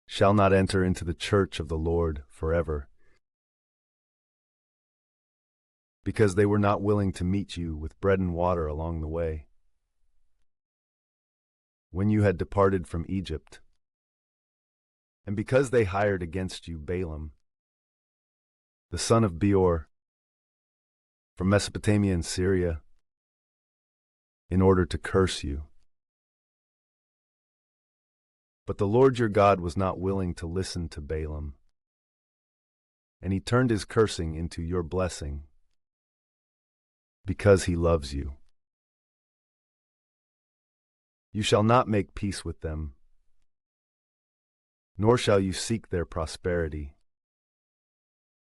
shall not enter into the church of the Lord forever, because they were not willing to meet you with bread and water along the way, when you had departed from Egypt, and because they hired against you Balaam, the son of Beor, from Mesopotamia and Syria, in order to curse you. But the Lord your God was not willing to listen to Balaam, and he turned his cursing into your blessing, because he loves you. You shall not make peace with them, nor shall you seek their prosperity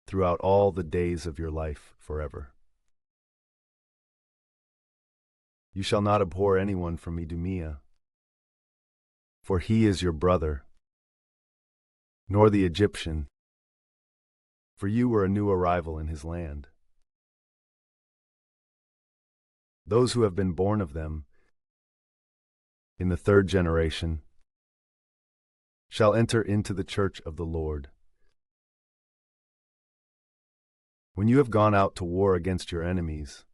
throughout all the days of your life forever. You shall not abhor anyone from Idumea, for he is your brother, nor the Egyptian, for you were a new arrival in his land. Those who have been born of them in the third generation, shall enter into the church of the Lord. When you have gone out to war against your enemies,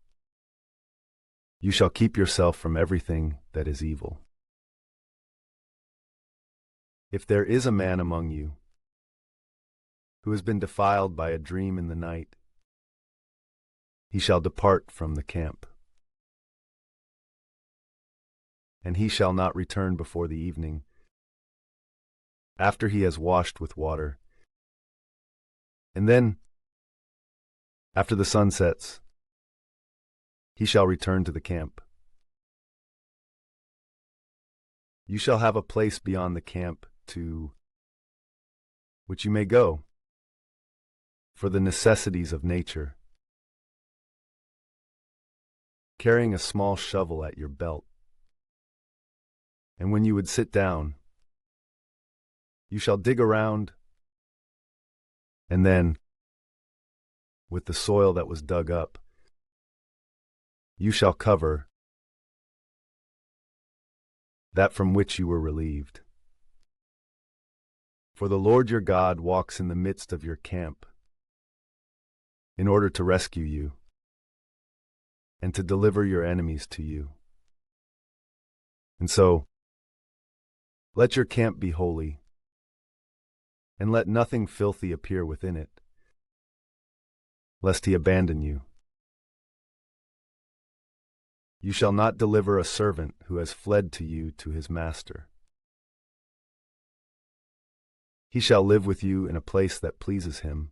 you shall keep yourself from everything that is evil. If there is a man among you who has been defiled by a dream in the night, he shall depart from the camp, and he shall not return before the evening, after he has washed with water. And then, after the sun sets, he shall return to the camp. You shall have a place beyond the camp to which you may go for the necessities of nature, carrying a small shovel at your belt. And when you would sit down, you shall dig around, and then, with the soil that was dug up, you shall cover that from which you were relieved. For the Lord your God walks in the midst of your camp in order to rescue you and to deliver your enemies to you. And so, let your camp be holy, and let nothing filthy appear within it, lest he abandon you. You shall not deliver a servant who has fled to you to his master. He shall live with you in a place that pleases him,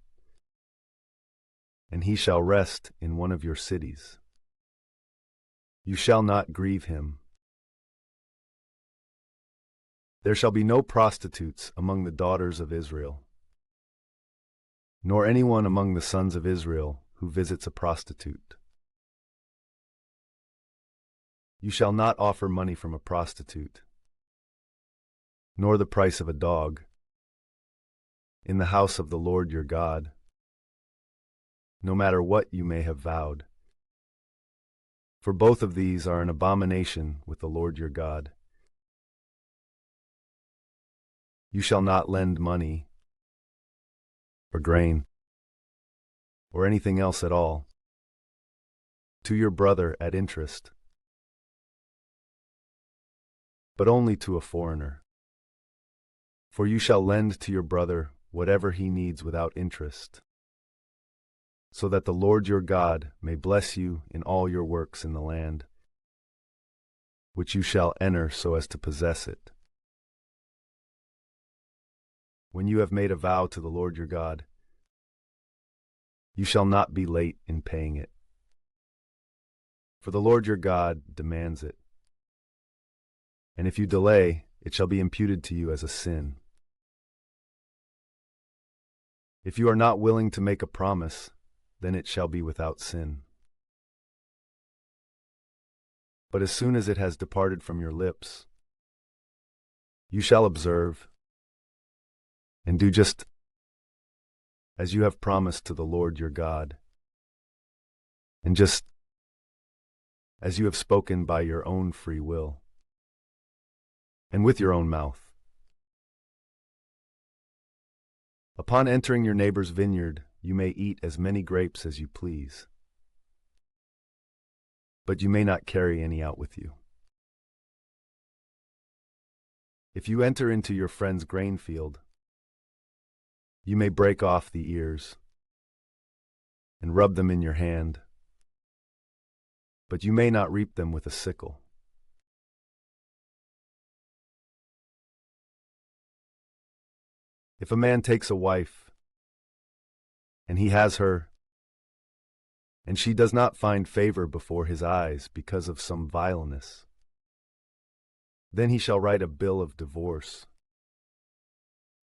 and he shall rest in one of your cities. You shall not grieve him. There shall be no prostitutes among the daughters of Israel, nor anyone among the sons of Israel who visits a prostitute. You shall not offer money from a prostitute, nor the price of a dog, in the house of the Lord your God, no matter what you may have vowed. For both of these are an abomination with the Lord your God. You shall not lend money, or grain, or anything else at all, to your brother at interest, but only to a foreigner. For you shall lend to your brother whatever he needs without interest, so that the Lord your God may bless you in all your works in the land, which you shall enter so as to possess it. When you have made a vow to the Lord your God, you shall not be late in paying it, for the Lord your God demands it. And if you delay, it shall be imputed to you as a sin. If you are not willing to make a promise, then it shall be without sin. But as soon as it has departed from your lips, you shall observe and do just as you have promised to the Lord your God, and just as you have spoken by your own free will, and with your own mouth. Upon entering your neighbor's vineyard, you may eat as many grapes as you please, but you may not carry any out with you. If you enter into your friend's grain field, you may break off the ears and rub them in your hand, but you may not reap them with a sickle. If a man takes a wife, and he has her, and she does not find favor before his eyes because of some vileness, then he shall write a bill of divorce,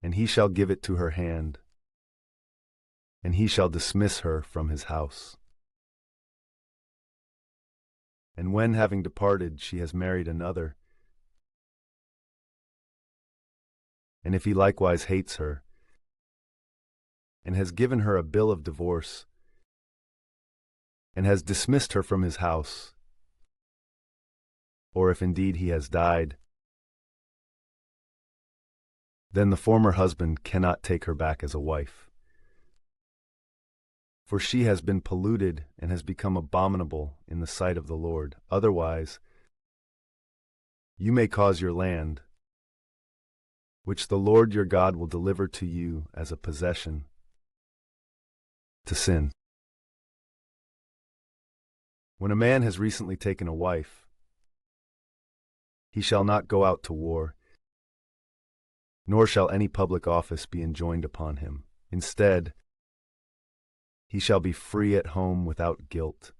and he shall give it to her hand, and he shall dismiss her from his house. And when, having departed, she has married another, and if he likewise hates her, and has given her a bill of divorce, and has dismissed her from his house, or if indeed he has died, then the former husband cannot take her back as a wife. For she has been polluted and has become abominable in the sight of the Lord. Otherwise, you may cause your land, which the Lord your God will deliver to you as a possession, to sin. When a man has recently taken a wife, he shall not go out to war, nor shall any public office be enjoined upon him. Instead, he shall be free at home without guilt,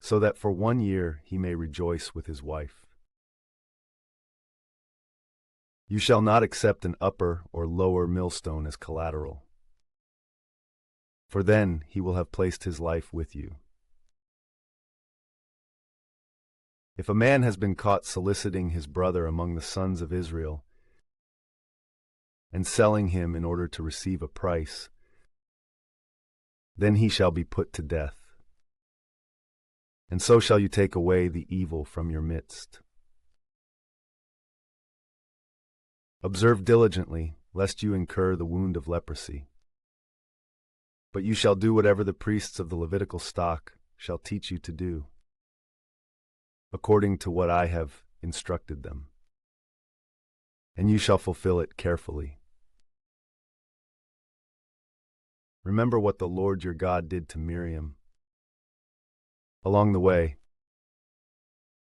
so that for 1 year he may rejoice with his wife. You shall not accept an upper or lower millstone as collateral, for then he will have placed his life with you. If a man has been caught soliciting his brother among the sons of Israel, and selling him in order to receive a price, then he shall be put to death. And so shall you take away the evil from your midst. Observe diligently, lest you incur the wound of leprosy. But you shall do whatever the priests of the Levitical stock shall teach you to do, according to what I have instructed them. And you shall fulfill it carefully. Remember what the Lord your God did to Miriam along the way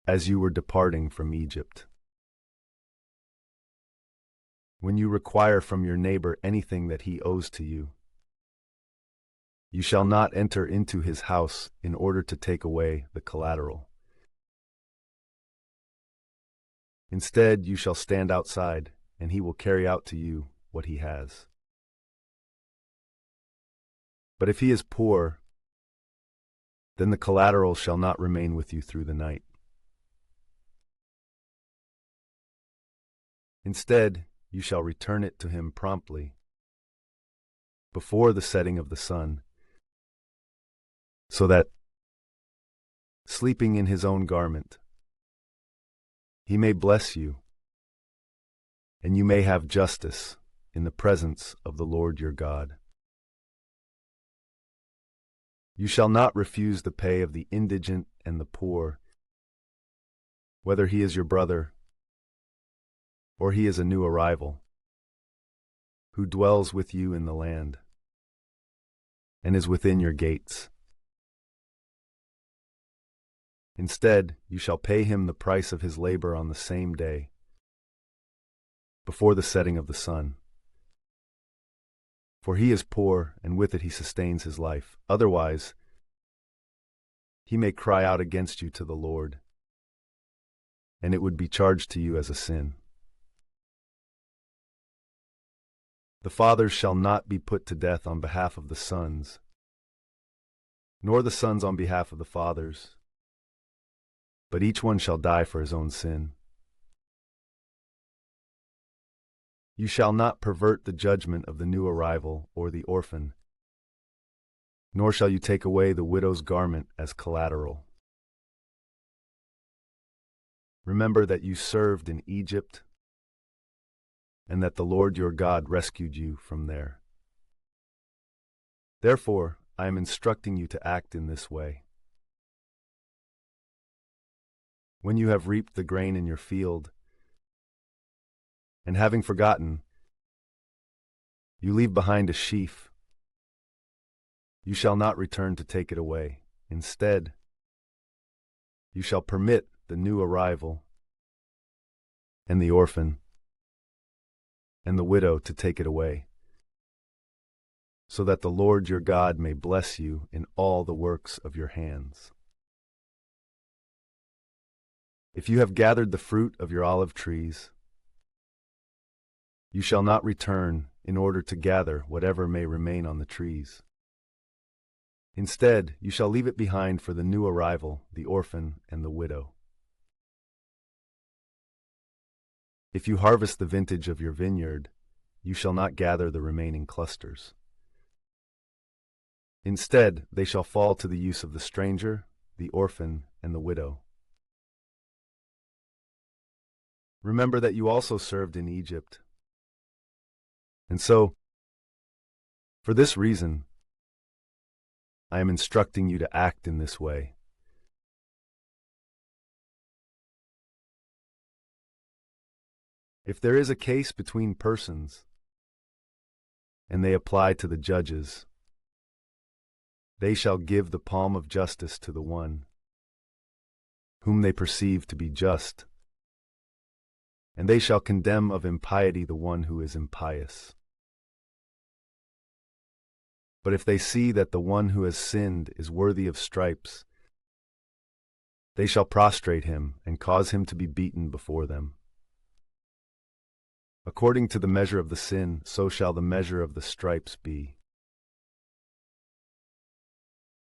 as you were departing from Egypt. When you require from your neighbor anything that he owes to you, you shall not enter into his house in order to take away the collateral. Instead, you shall stand outside, and he will carry out to you what he has. But if he is poor, then the collateral shall not remain with you through the night. Instead, you shall return it to him promptly, before the setting of the sun, so that, sleeping in his own garment, he may bless you, and you may have justice in the presence of the Lord your God. You shall not refuse the pay of the indigent and the poor, whether he is your brother or he is a new arrival, who dwells with you in the land and is within your gates. Instead, you shall pay him the price of his labor on the same day, before the setting of the sun. For he is poor, and with it he sustains his life. Otherwise, he may cry out against you to the Lord, and it would be charged to you as a sin. The fathers shall not be put to death on behalf of the sons, nor the sons on behalf of the fathers, but each one shall die for his own sin. You shall not pervert the judgment of the new arrival or the orphan, nor shall you take away the widow's garment as collateral. Remember that you served in Egypt, and that the Lord your God rescued you from there. Therefore, I am instructing you to act in this way. When you have reaped the grain in your field, and having forgotten, you leave behind a sheaf, you shall not return to take it away. Instead, you shall permit the new arrival and the orphan and the widow to take it away, so that the Lord your God may bless you in all the works of your hands. If you have gathered the fruit of your olive trees, you shall not return in order to gather whatever may remain on the trees. Instead, you shall leave it behind for the new arrival, the orphan, and the widow. If you harvest the vintage of your vineyard, you shall not gather the remaining clusters. Instead, they shall fall to the use of the stranger, the orphan, and the widow. Remember that you also served in Egypt, And so, for this reason, I am instructing you to act in this way. If there is a case between persons, and they apply to the judges, they shall give the palm of justice to the one whom they perceive to be just, and they shall condemn of impiety the one who is impious. But if they see that the one who has sinned is worthy of stripes, they shall prostrate him and cause him to be beaten before them. According to the measure of the sin, so shall the measure of the stripes be.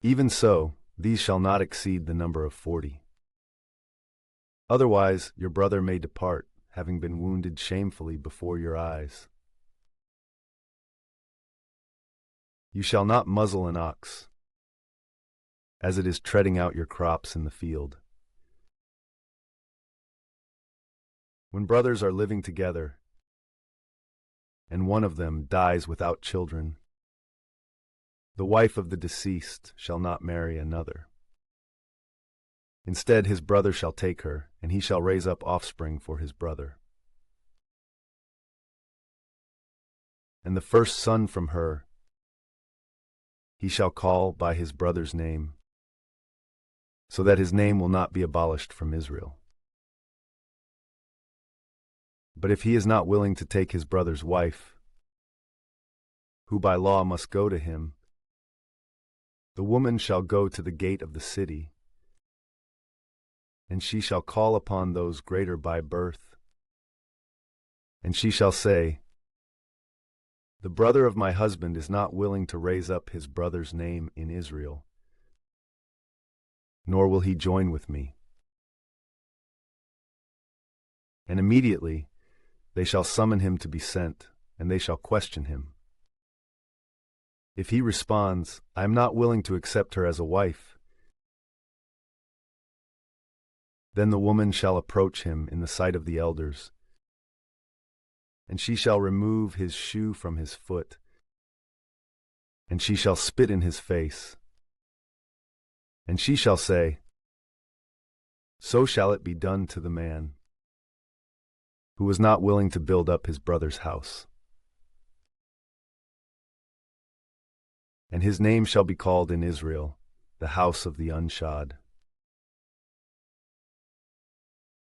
Even so, these shall not exceed the number of 40. Otherwise, your brother may depart, having been wounded shamefully before your eyes. You shall not muzzle an ox, as it is treading out your crops in the field. When brothers are living together, and one of them dies without children, the wife of the deceased shall not marry another. Instead, his brother shall take her, and he shall raise up offspring for his brother. And the first son from her he shall call by his brother's name, so that his name will not be abolished from Israel. But if he is not willing to take his brother's wife, who by law must go to him, the woman shall go to the gate of the city, and she shall call upon those greater by birth, and she shall say, the brother of my husband is not willing to raise up his brother's name in Israel, nor will he join with me. And immediately they shall summon him to be sent, and they shall question him. If he responds, I am not willing to accept her as a wife, then the woman shall approach him in the sight of the elders, and she shall remove his shoe from his foot, and she shall spit in his face, and she shall say, so shall it be done to the man who was not willing to build up his brother's house. And his name shall be called in Israel, the house of the unshod.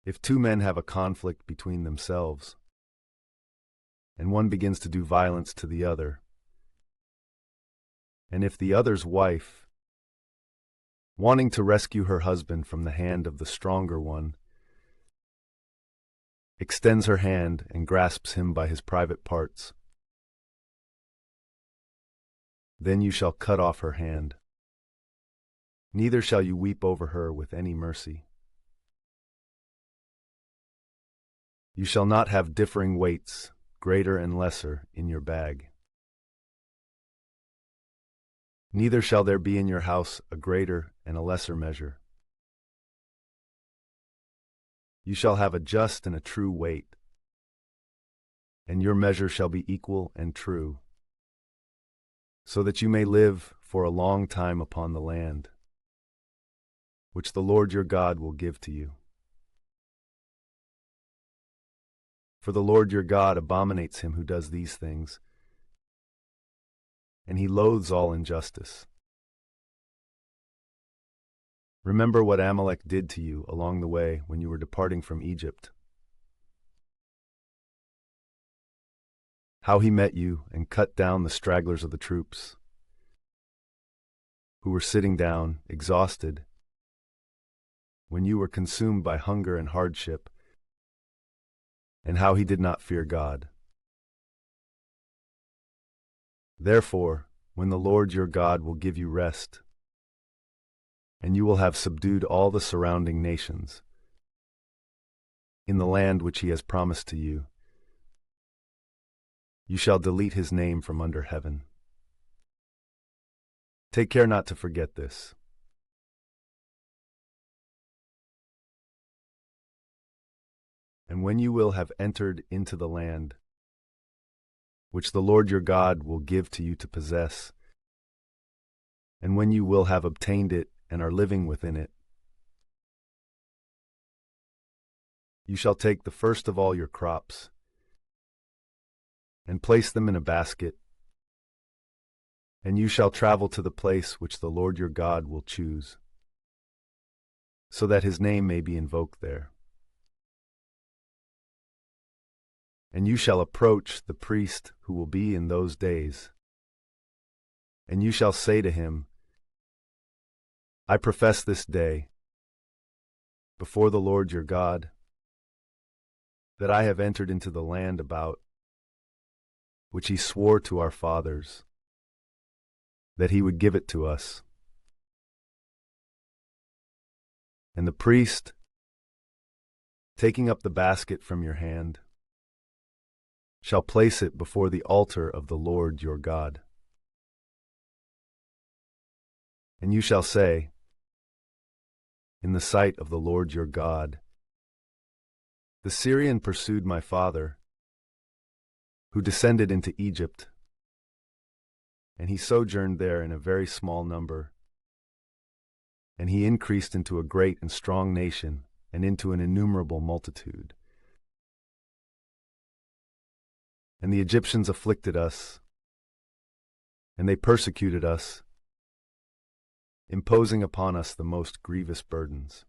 If two men have a conflict between themselves, and one begins to do violence to the other, and if the other's wife, wanting to rescue her husband from the hand of the stronger one, extends her hand and grasps him by his private parts, then you shall cut off her hand. Neither shall you weep over her with any mercy. You shall not have differing weights, greater and lesser, in your bag. Neither shall there be in your house a greater and a lesser measure. You shall have a just and a true weight, and your measure shall be equal and true, so that you may live for a long time upon the land, which the Lord your God will give to you. For the Lord your God abominates him who does these things, and he loathes all injustice. Remember what Amalek did to you along the way when you were departing from Egypt, how he met you and cut down the stragglers of the troops, who were sitting down, exhausted, when you were consumed by hunger and hardship, and how he did not fear God. Therefore, when the Lord your God will give you rest, and you will have subdued all the surrounding nations, in the land which he has promised to you, you shall delete his name from under heaven. Take care not to forget this. And when you will have entered into the land, which the Lord your God will give to you to possess. And when you will have obtained it and are living within it, you shall take the first of all your crops and place them in a basket, and you shall travel to the place which the Lord your God will choose, so that his name may be invoked there. And you shall approach the priest who will be in those days, and you shall say to him, I profess this day, before the Lord your God, that I have entered into the land about which he swore to our fathers, that he would give it to us. And the priest, taking up the basket from your hand, shall place it before the altar of the Lord your God. And you shall say, in the sight of the Lord your God, the Syrian pursued my father, who descended into Egypt, and he sojourned there in a very small number, and he increased into a great and strong nation, and into an innumerable multitude. And the Egyptians afflicted us, and they persecuted us, imposing upon us the most grievous burdens.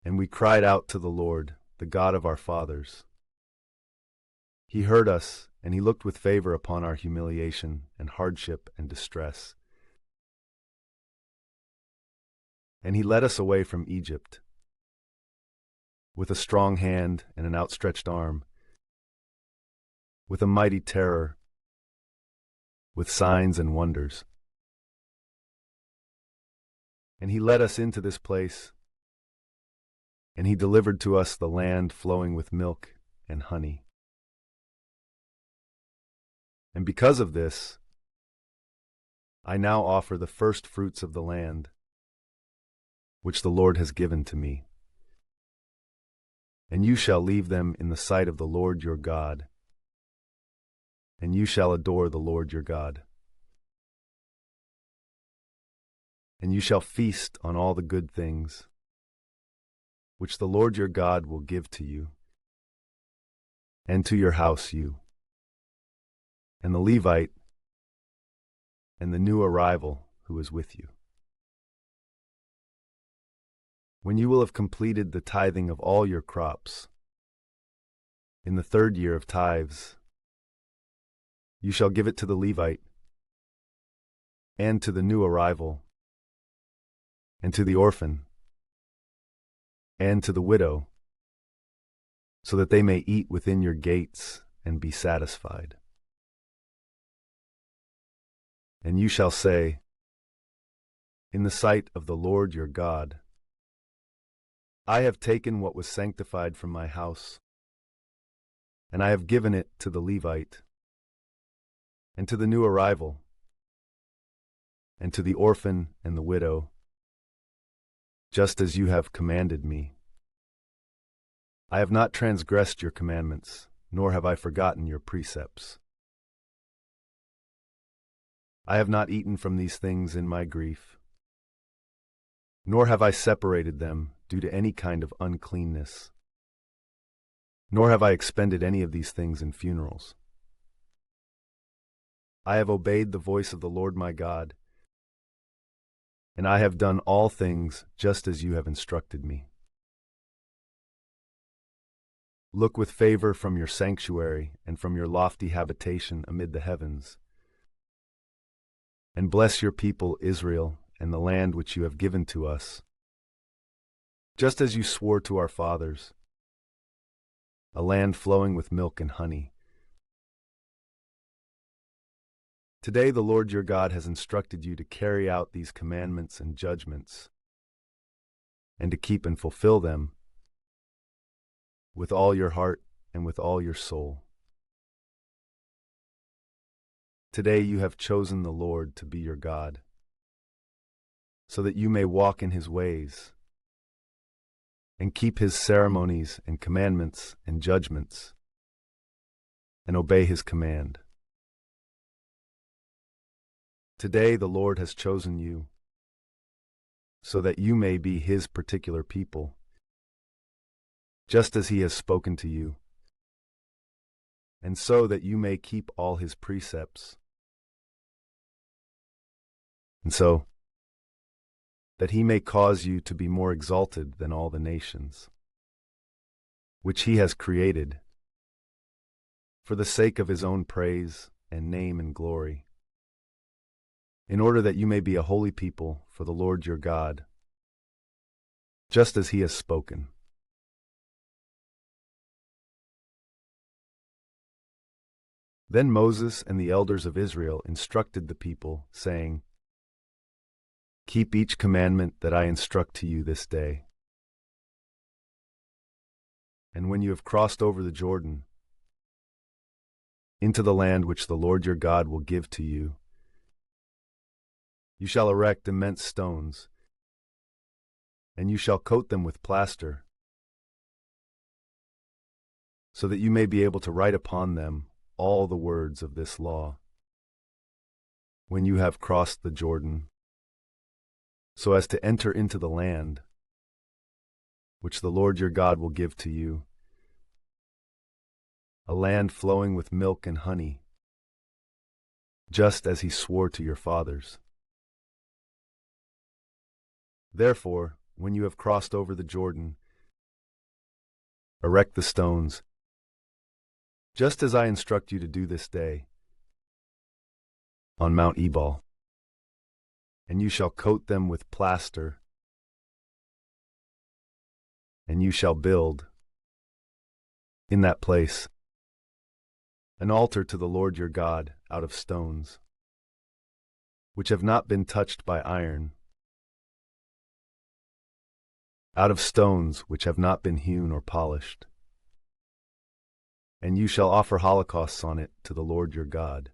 And we cried out to the Lord, the God of our fathers. He heard us, and he looked with favor upon our humiliation and hardship and distress. And he led us away from Egypt, with a strong hand and an outstretched arm, with a mighty terror, with signs and wonders. And he led us into this place, and he delivered to us the land flowing with milk and honey. And because of this, I now offer the first fruits of the land, which the Lord has given to me. And you shall leave them in the sight of the Lord your God, and you shall adore the Lord your God. And you shall feast on all the good things, which the Lord your God will give to you, and to your house you, and the Levite, and the new arrival who is with you. When you will have completed the tithing of all your crops, in the 3rd year of tithes, you shall give it to the Levite, and to the new arrival, and to the orphan, and to the widow, so that they may eat within your gates and be satisfied. And you shall say, in the sight of the Lord your God, I have taken what was sanctified from my house, and I have given it to the Levite, and to the new arrival, and to the orphan and the widow, just as you have commanded me. I have not transgressed your commandments, nor have I forgotten your precepts. I have not eaten from these things in my grief, nor have I separated them due to any kind of uncleanness, nor have I expended any of these things in funerals. I have obeyed the voice of the Lord my God, and I have done all things just as you have instructed me. Look with favor from your sanctuary and from your lofty habitation amid the heavens, and bless your people Israel and the land which you have given to us, just as you swore to our fathers, a land flowing with milk and honey. Today the Lord your God has instructed you to carry out these commandments and judgments, and to keep and fulfill them with all your heart and with all your soul. Today you have chosen the Lord to be your God, so that you may walk in his ways, and keep his ceremonies and commandments and judgments, and obey his command. Today the Lord has chosen you, so that you may be his particular people, just as he has spoken to you, and so that you may keep all his precepts, and so that he may cause you to be more exalted than all the nations, which he has created, for the sake of his own praise and name and glory, in order that you may be a holy people for the Lord your God, just as he has spoken. Then Moses and the elders of Israel instructed the people, saying, "Keep each commandment that I instruct to you this day. And when you have crossed over the Jordan, into the land which the Lord your God will give to you, you shall erect immense stones, and you shall coat them with plaster, so that you may be able to write upon them all the words of this law, when you have crossed the Jordan, so as to enter into the land which the Lord your God will give to you, a land flowing with milk and honey, just as he swore to your fathers. Therefore, when you have crossed over the Jordan, erect the stones, just as I instruct you to do this day, on Mount Ebal, and you shall coat them with plaster, and you shall build, in that place, an altar to the Lord your God out of stones, which have not been touched by iron, out of stones which have not been hewn or polished. And you shall offer holocausts on it to the Lord your God.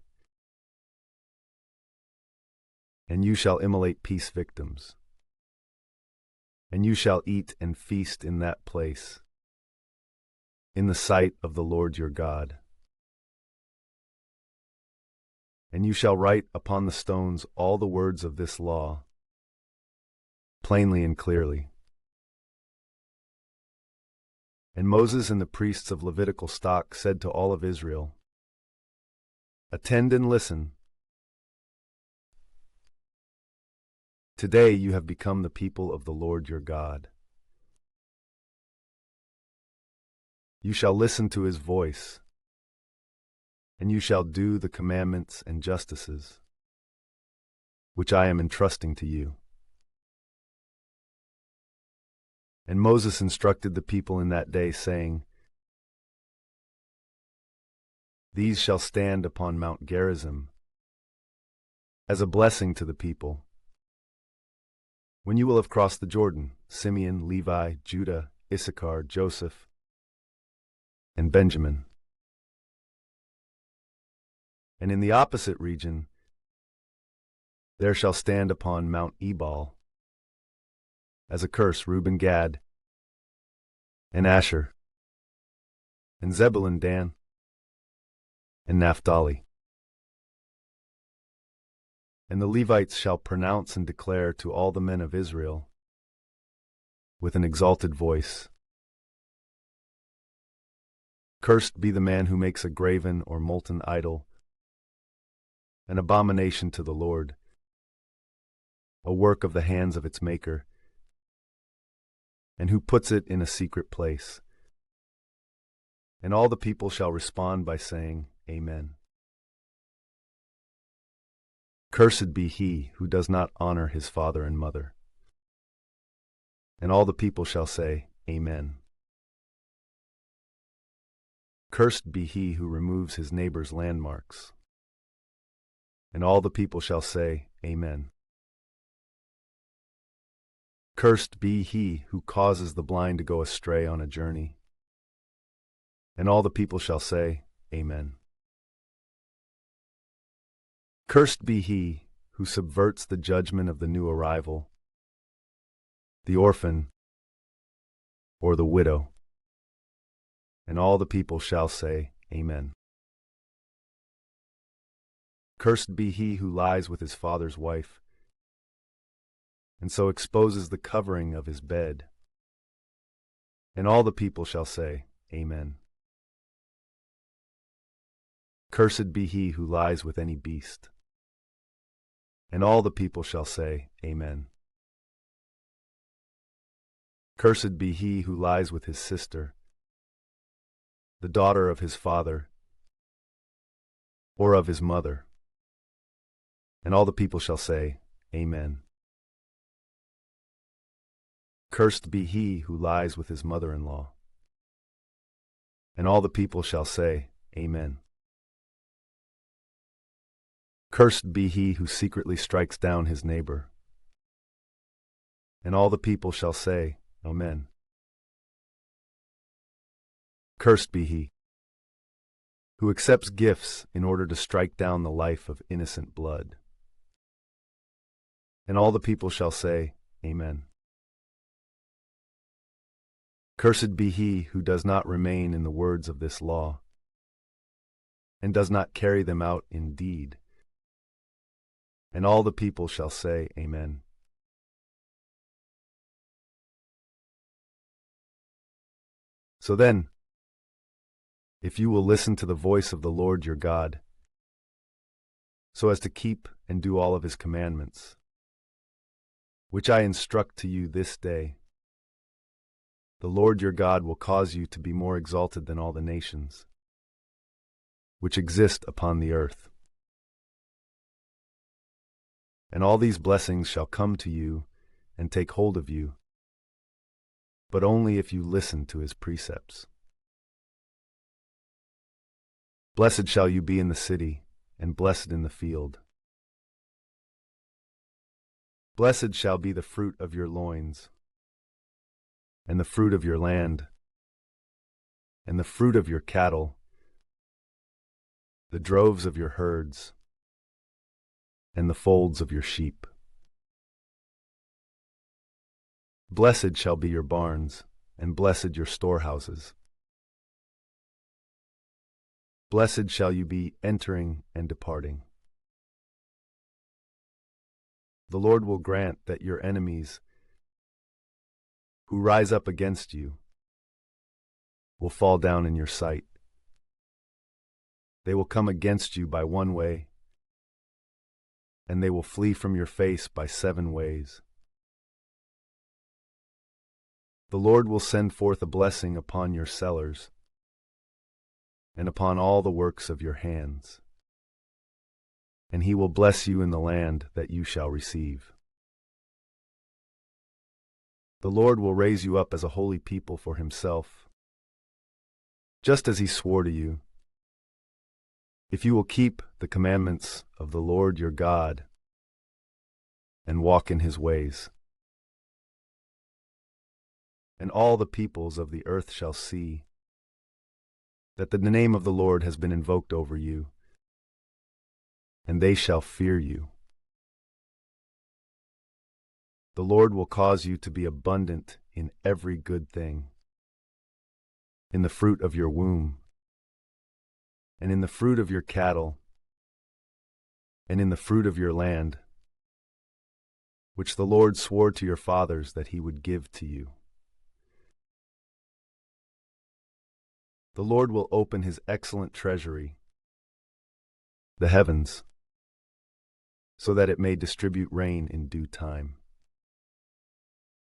And you shall immolate peace victims. And you shall eat and feast in that place, in the sight of the Lord your God. And you shall write upon the stones all the words of this law, plainly and clearly. And Moses and the priests of Levitical stock said to all of Israel, "Attend and listen. Today you have become the people of the Lord your God. You shall listen to his voice, and you shall do the commandments and justices, which I am entrusting to you." And Moses instructed the people in that day, saying, "These shall stand upon Mount Gerizim as a blessing to the people, when you will have crossed the Jordan, Simeon, Levi, Judah, Issachar, Joseph, and Benjamin. And in the opposite region, there shall stand upon Mount Ebal as a curse Reuben, Gad, and Asher, and Zebulun, Dan, and Naphtali. And the Levites shall pronounce and declare to all the men of Israel, with an exalted voice, "Cursed be the man who makes a graven or molten idol, an abomination to the Lord, a work of the hands of its maker, and who puts it in a secret place." And all the people shall respond by saying, Amen. Cursed be he who does not honor his father and mother. And all the people shall say, Amen. Cursed be he who removes his neighbor's landmarks. And all the people shall say, Amen. Cursed be he who causes the blind to go astray on a journey. And all the people shall say, Amen. Cursed be he who subverts the judgment of the new arrival, the orphan, or the widow. And all the people shall say, Amen. Cursed be he who lies with his father's wife, and so exposes the covering of his bed. And all the people shall say, Amen. Cursed be he who lies with any beast. And all the people shall say, Amen. Cursed be he who lies with his sister, the daughter of his father, or of his mother. And all the people shall say, Amen. Cursed be he who lies with his mother-in-law. And all the people shall say, Amen. Cursed be he who secretly strikes down his neighbor. And all the people shall say, Amen. Cursed be he who accepts gifts in order to strike down the life of innocent blood. And all the people shall say, Amen. Cursed be he who does not remain in the words of this law, and does not carry them out in deed. And all the people shall say, Amen. So then, if you will listen to the voice of the Lord your God, so as to keep and do all of his commandments, which I instruct to you this day, the Lord your God will cause you to be more exalted than all the nations which exist upon the earth. And all these blessings shall come to you and take hold of you, but only if you listen to his precepts. Blessed shall you be in the city, and blessed in the field. Blessed shall be the fruit of your loins, and the fruit of your land, and the fruit of your cattle, the droves of your herds, and the folds of your sheep. Blessed shall be your barns, and blessed your storehouses. Blessed shall you be entering and departing. The Lord will grant that your enemies who rise up against you will fall down in your sight. They will come against you by one way, and they will flee from your face by 7 ways. The Lord will send forth a blessing upon your cellars, and upon all the works of your hands. And he will bless you in the land that you shall receive. The Lord will raise you up as a holy people for himself, just as he swore to you, if you will keep the commandments of the Lord your God and walk in his ways. And all the peoples of the earth shall see that the name of the Lord has been invoked over you, and they shall fear you. The Lord will cause you to be abundant in every good thing, in the fruit of your womb, and in the fruit of your cattle, and in the fruit of your land, which the Lord swore to your fathers that he would give to you. The Lord will open his excellent treasury, the heavens, so that it may distribute rain in due time.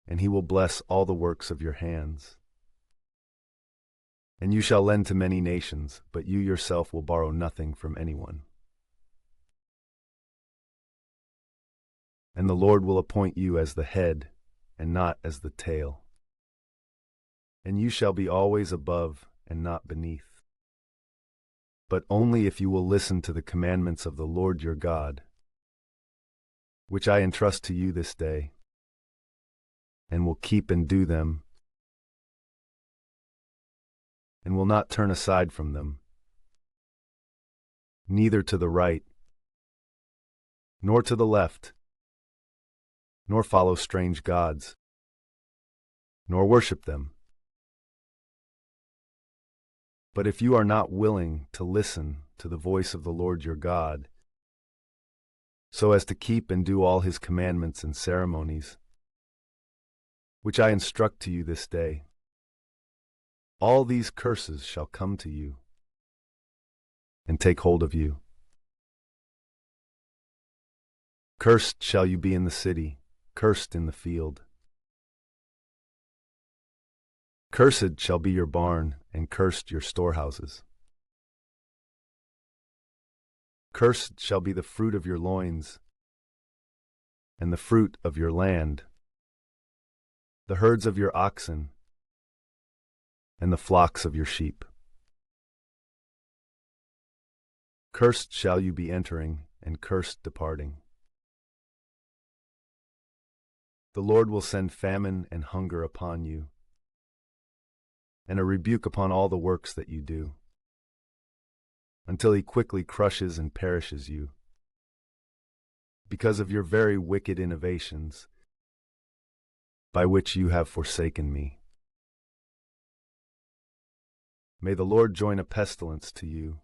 And he will bless all the works of your hands. And you shall lend to many nations, but you yourself will borrow nothing from anyone. And the Lord will appoint you as the head, and not as the tail. And you shall be always above and not beneath, but only if you will listen to the commandments of the Lord your God, which I entrust to you this day, and will keep and do them, and will not turn aside from them, neither to the right, nor to the left, nor follow strange gods, nor worship them. But if you are not willing to listen to the voice of the Lord your God, so as to keep and do all his commandments and ceremonies, which I instruct to you this day. All these curses shall come to you and take hold of you. Cursed shall you be in the city, cursed in the field. Cursed shall be your barn, and cursed your storehouses. Cursed shall be the fruit of your loins, and the fruit of your land, the herds of your oxen, and the flocks of your sheep. Cursed shall you be entering, and cursed departing. The Lord will send famine and hunger upon you, and a rebuke upon all the works that you do, until he quickly crushes and perishes you, because of your very wicked innovations, by which you have forsaken me. May the Lord join a pestilence to you,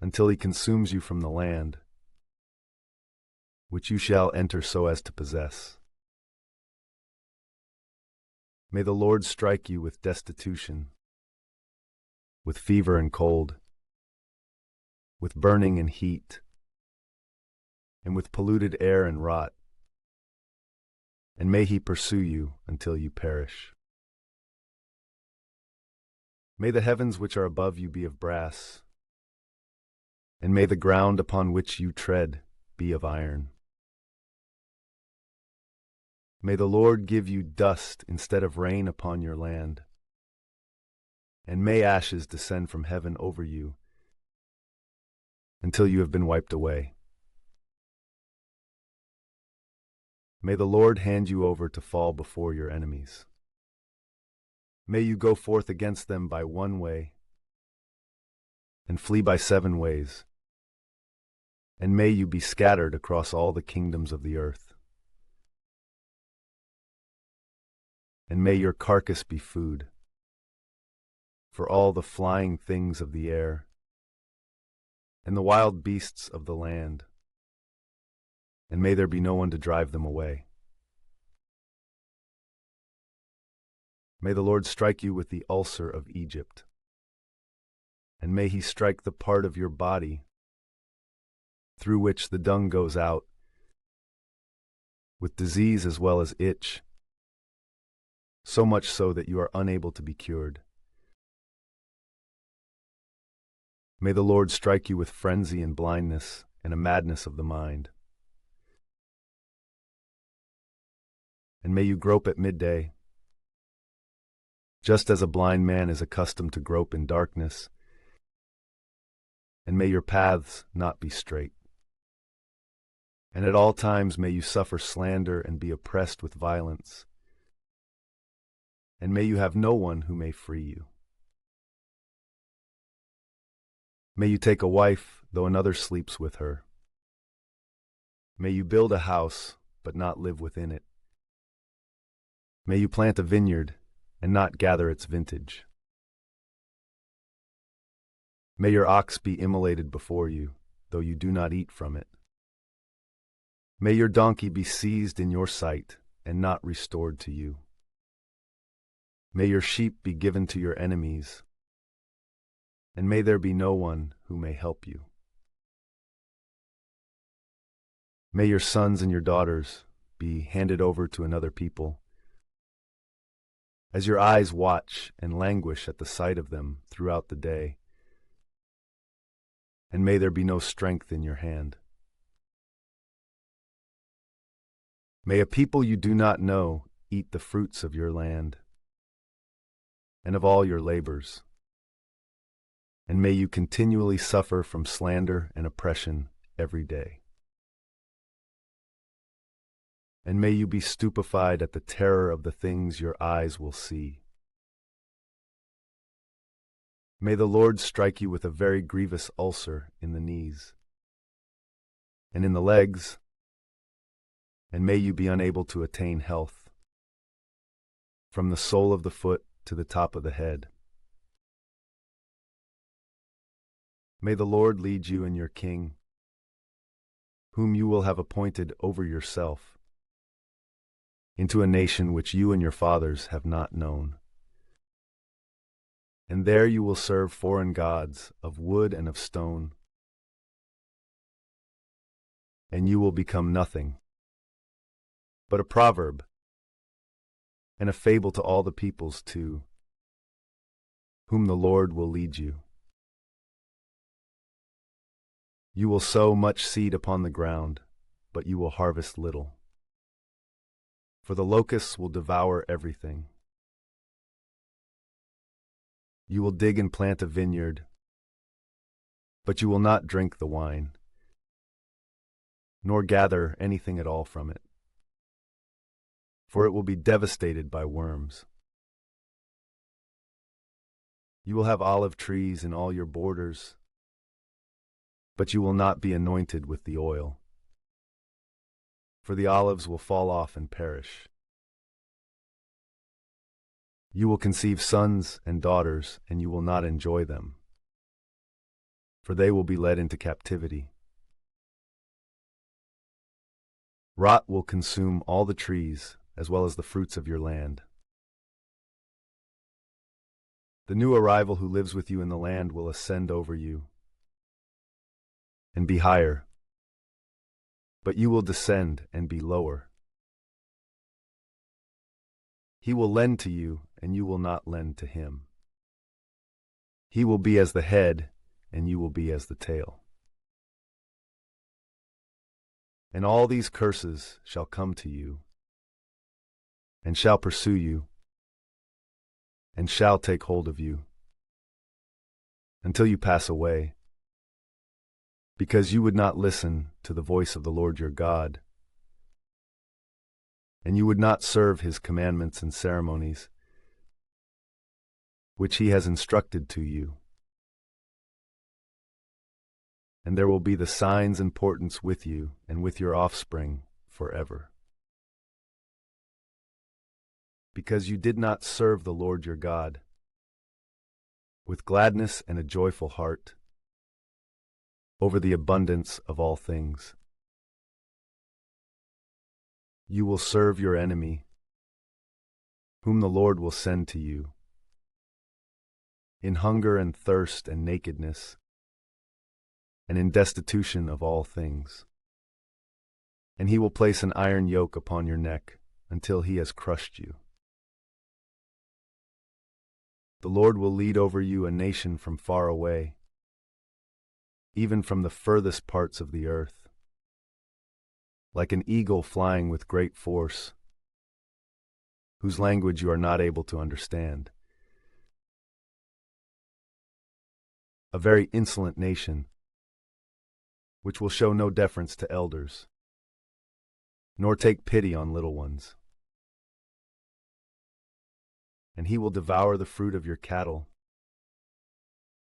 until he consumes you from the land, which you shall enter so as to possess. May the Lord strike you with destitution, with fever and cold, with burning and heat, and with polluted air and rot, and may he pursue you until you perish. May the heavens which are above you be of brass, and may the ground upon which you tread be of iron. May the Lord give you dust instead of rain upon your land, and may ashes descend from heaven over you until you have been wiped away. May the Lord hand you over to fall before your enemies. May you go forth against them by one way, and flee by 7 ways, and may you be scattered across all the kingdoms of the earth. And may your carcass be food for all the flying things of the air, and the wild beasts of the land, and may there be no one to drive them away. May the Lord strike you with the ulcer of Egypt, and may he strike the part of your body through which the dung goes out, with disease as well as itch, so much so that you are unable to be cured. May the Lord strike you with frenzy and blindness and a madness of the mind. And may you grope at midday, just as a blind man is accustomed to grope in darkness, and may your paths not be straight. And at all times may you suffer slander and be oppressed with violence, and may you have no one who may free you. May you take a wife, though another sleeps with her. May you build a house, but not live within it. May you plant a vineyard, and not gather its vintage. May your ox be immolated before you, though you do not eat from it. May your donkey be seized in your sight, and not restored to you. May your sheep be given to your enemies, and may there be no one who may help you. May your sons and your daughters be handed over to another people, as your eyes watch and languish at the sight of them throughout the day, and may there be no strength in your hand. May a people you do not know eat the fruits of your land and of all your labors, and may you continually suffer from slander and oppression every day. And may you be stupefied at the terror of the things your eyes will see. May the Lord strike you with a very grievous ulcer in the knees and in the legs, and may you be unable to attain health, from the sole of the foot to the top of the head. May the Lord lead you and your king whom you will have appointed over yourself, into a nation which you and your fathers have not known. And there you will serve foreign gods of wood and of stone, and you will become nothing but a proverb and a fable to all the peoples to whom the Lord will lead you. You will sow much seed upon the ground, but you will harvest little, for the locusts will devour everything. You will dig and plant a vineyard, but you will not drink the wine, nor gather anything at all from it, for it will be devastated by worms. You will have olive trees in all your borders, but you will not be anointed with the oil, for the olives will fall off and perish. You will conceive sons and daughters, and you will not enjoy them, for they will be led into captivity. Rot will consume all the trees, as well as the fruits of your land. The new arrival who lives with you in the land will ascend over you and be higher, but you will descend and be lower. He will lend to you, and you will not lend to him. He will be as the head, and you will be as the tail. And all these curses shall come to you, and shall pursue you, and shall take hold of you, until you pass away, because you would not listen to the voice of the Lord your God, and you would not serve his commandments and ceremonies, which he has instructed to you. And there will be the signs and portents with you and with your offspring forever. Because you did not serve the Lord your God with gladness and a joyful heart over the abundance of all things. You will serve your enemy, whom the Lord will send to you, in hunger and thirst and nakedness, and in destitution of all things. And he will place an iron yoke upon your neck until he has crushed you. The Lord will lead over you a nation from far away, even from the furthest parts of the earth, like an eagle flying with great force, whose language you are not able to understand. A very insolent nation, which will show no deference to elders, nor take pity on little ones. And he will devour the fruit of your cattle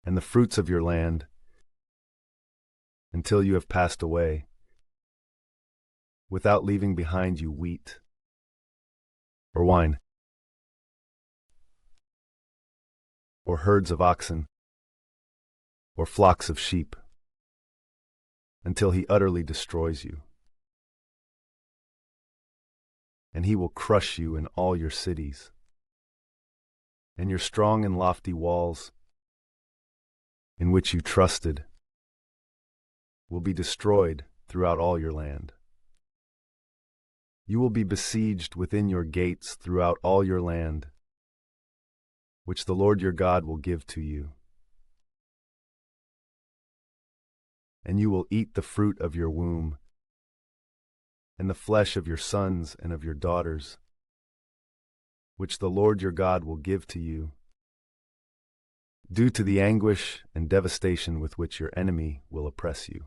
and the fruits of your land until you have passed away, without leaving behind you wheat or wine or herds of oxen or flocks of sheep, until he utterly destroys you. And he will crush you in all your cities, and your strong and lofty walls, in which you trusted, will be destroyed throughout all your land. You will be besieged within your gates throughout all your land, which the Lord your God will give to you. And you will eat the fruit of your womb, and the flesh of your sons and of your daughters, which the Lord your God will give to you, due to the anguish and devastation with which your enemy will oppress you.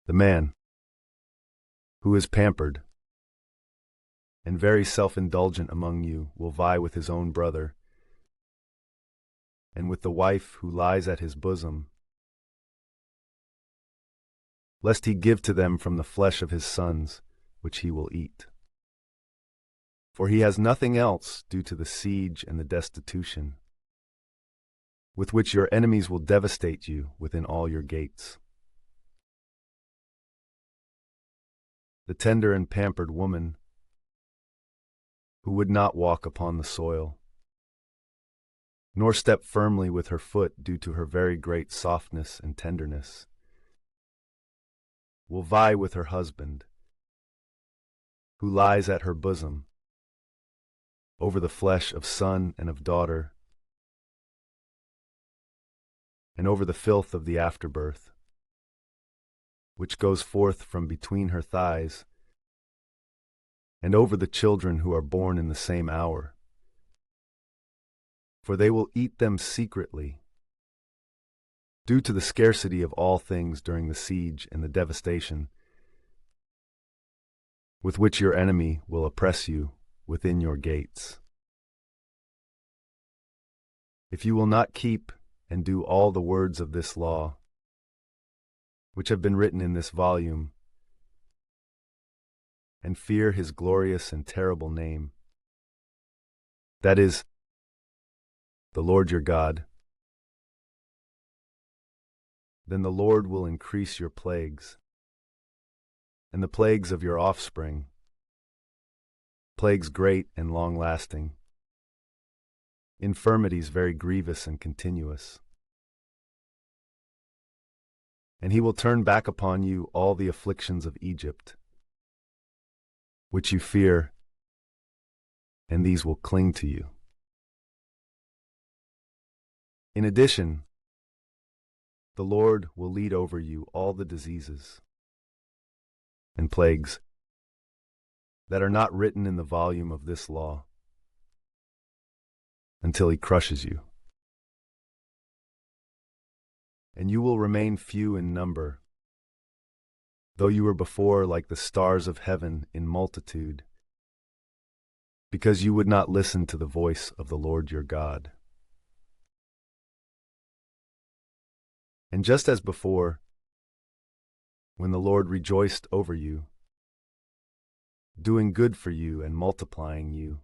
The man who is pampered and very self-indulgent among you will vie with his own brother, and with the wife who lies at his bosom, lest he give to them from the flesh of his sons, which he will eat. For he has nothing else due to the siege and the destitution, with which your enemies will devastate you within all your gates. the tender and pampered woman who would not walk upon the soil, nor step firmly with her foot due to her very great softness and tenderness, will vie with her husband, who lies at her bosom, over the flesh of son and of daughter, and over the filth of the afterbirth, which goes forth from between her thighs, and over the children who are born in the same hour. For they will eat them secretly, due to the scarcity of all things during the siege and the devastation with which your enemy will oppress you within your gates. If you will not keep and do all the words of this law, which have been written in this volume, and fear his glorious and terrible name, that is, the Lord your God, then the Lord will increase your plagues, and the plagues of your offspring, plagues great and long-lasting, infirmities very grievous and continuous. And he will turn back upon you all the afflictions of Egypt, which you fear, and these will cling to you. In addition, the Lord will lead over you all the diseases and plagues that are not written in the volume of this law, until he crushes you. And you will remain few in number, though you were before like the stars of heaven in multitude, because you would not listen to the voice of the Lord your God. And just as before, when the Lord rejoiced over you, doing good for you and multiplying you,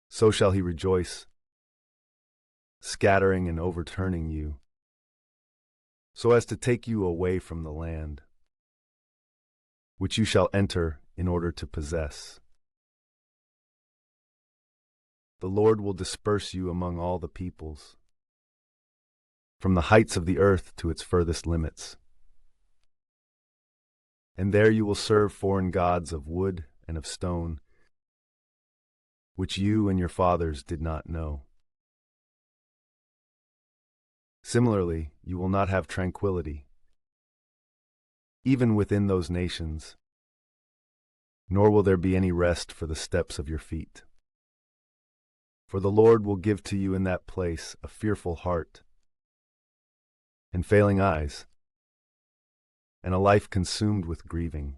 so shall he rejoice, scattering and overturning you, so as to take you away from the land, which you shall enter in order to possess. The Lord will disperse you among all the peoples, from the heights of the earth to its furthest limits. And there you will serve foreign gods of wood and of stone, which you and your fathers did not know. Similarly, you will not have tranquility, even within those nations, nor will there be any rest for the steps of your feet. For the Lord will give to you in that place a fearful heart, and failing eyes, and a life consumed with grieving.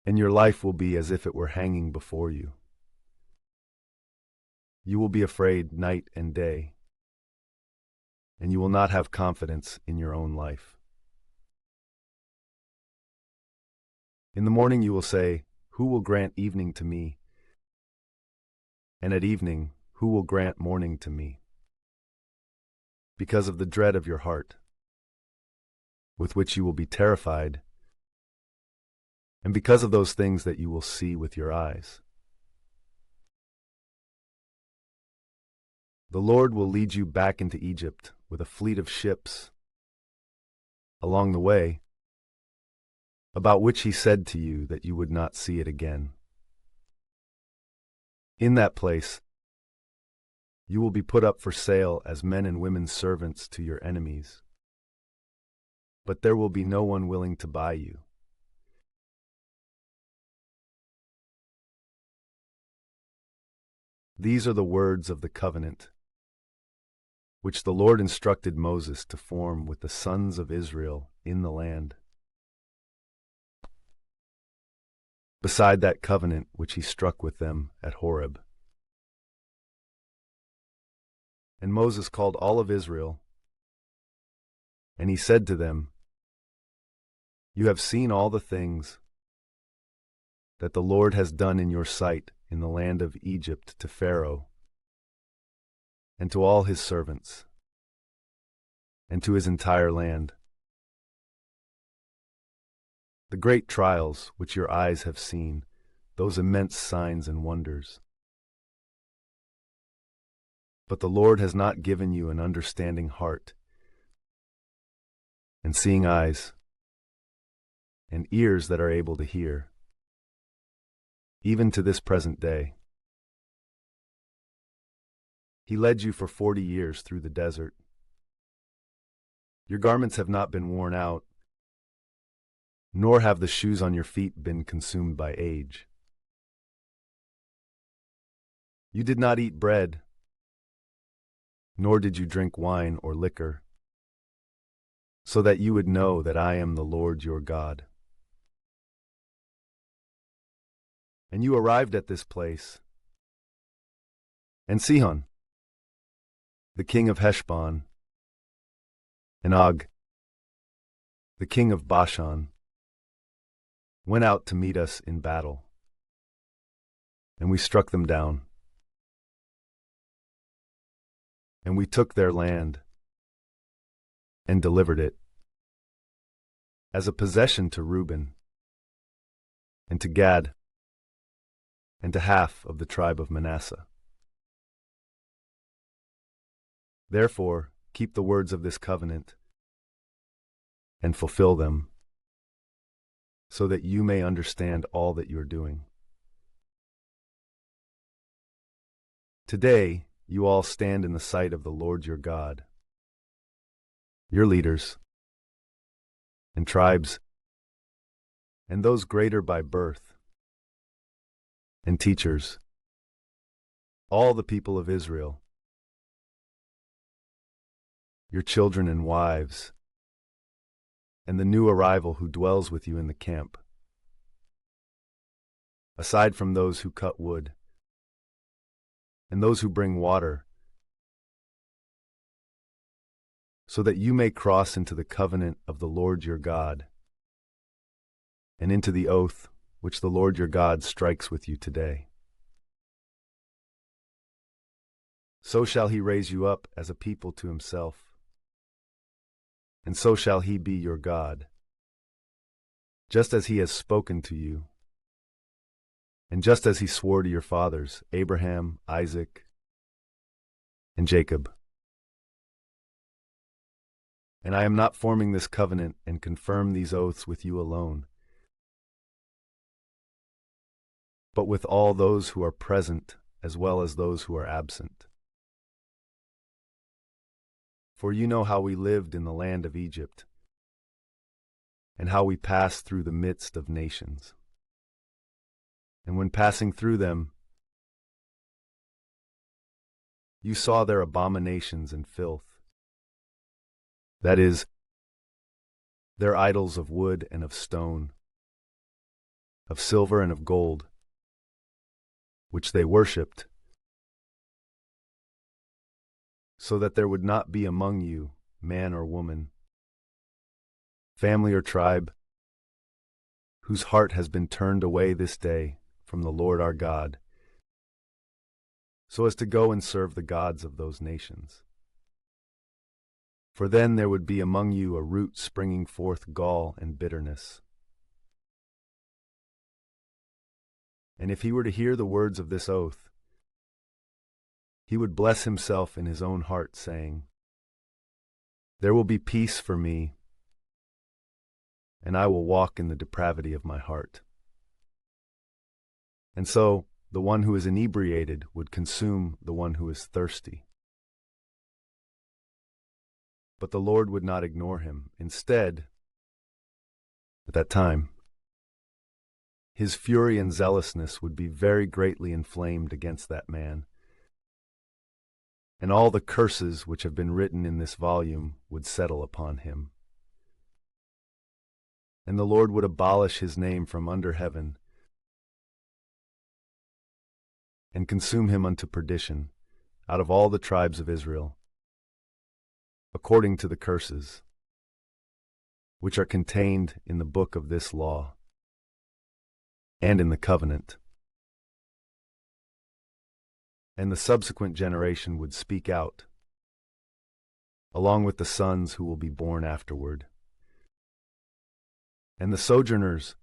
And your life will be as if it were hanging before you. You will be afraid night and day, and you will not have confidence in your own life. In the morning you will say, "Who will grant evening to me?" And at evening, "Who will grant morning to me?" Because of the dread of your heart, with which you will be terrified, and because of those things that you will see with your eyes. The Lord will lead you back into Egypt with a fleet of ships along the way, about which he said to you that you would not see it again. In that place, you will be put up for sale as men and women servants to your enemies, but there will be no one willing to buy you. These are the words of the covenant, which the Lord instructed Moses to form with the sons of Israel in the land, beside that covenant which he struck with them at Horeb. And Moses called all of Israel, and he said to them, "You have seen all the things that the Lord has done in your sight in the land of Egypt to Pharaoh, and to all his servants, and to his entire land. the great trials which your eyes have seen, those immense signs and wonders. But the Lord has not given you an understanding heart, and seeing eyes, and ears that are able to hear, even to this present day. He led you for 40 years through the desert. Your garments have not been worn out, nor have the shoes on your feet been consumed by age. You did not eat bread, nor did you drink wine or liquor, so that you would know that I am the Lord your God. And you arrived at this place, and Sihon, the king of Heshbon, and Og, the king of Bashan, went out to meet us in battle, and we struck them down. And we took their land and delivered it as a possession to Reuben, and to Gad, and to half of the tribe of Manasseh. Therefore, keep the words of this covenant and fulfill them, so that you may understand all that you are doing. Today, you all stand in the sight of the Lord your God, your leaders, and tribes, and those greater by birth, and teachers, all the people of Israel, your children and wives, and the new arrival who dwells with you in the camp, aside from those who cut wood, and those who bring water, so that you may cross into the covenant of the Lord your God, and into the oath which the Lord your God strikes with you today. So shall he raise you up as a people to himself, and so shall he be your God, just as he has spoken to you, and just as he swore to your fathers, Abraham, Isaac, and Jacob. And I am not forming this covenant and confirm these oaths with you alone, but with all those who are present as well as those who are absent. For you know how we lived in the land of Egypt, and how we passed through the midst of nations. And when passing through them, you saw their abominations and filth, that is, their idols of wood and of stone, of silver and of gold, which they worshipped, so that there would not be among you man or woman, family or tribe, whose heart has been turned away this day from the Lord our God, so as to go and serve the gods of those nations. For then there would be among you a root springing forth gall and bitterness. And if he were to hear the words of this oath, he would bless himself in his own heart, saying, There will be peace for me, and I will walk in the depravity of my heart. And so the one who is inebriated would consume the one who is thirsty. But the Lord would not ignore him. Instead, at that time, his fury and zealousness would be very greatly inflamed against that man, and all the curses which have been written in this volume would settle upon him. And the Lord would abolish his name from under heaven, and consume him unto perdition out of all the tribes of Israel, according to the curses which are contained in the book of this law and in the covenant. And the subsequent generation would speak out, along with the sons who will be born afterward, And the sojourners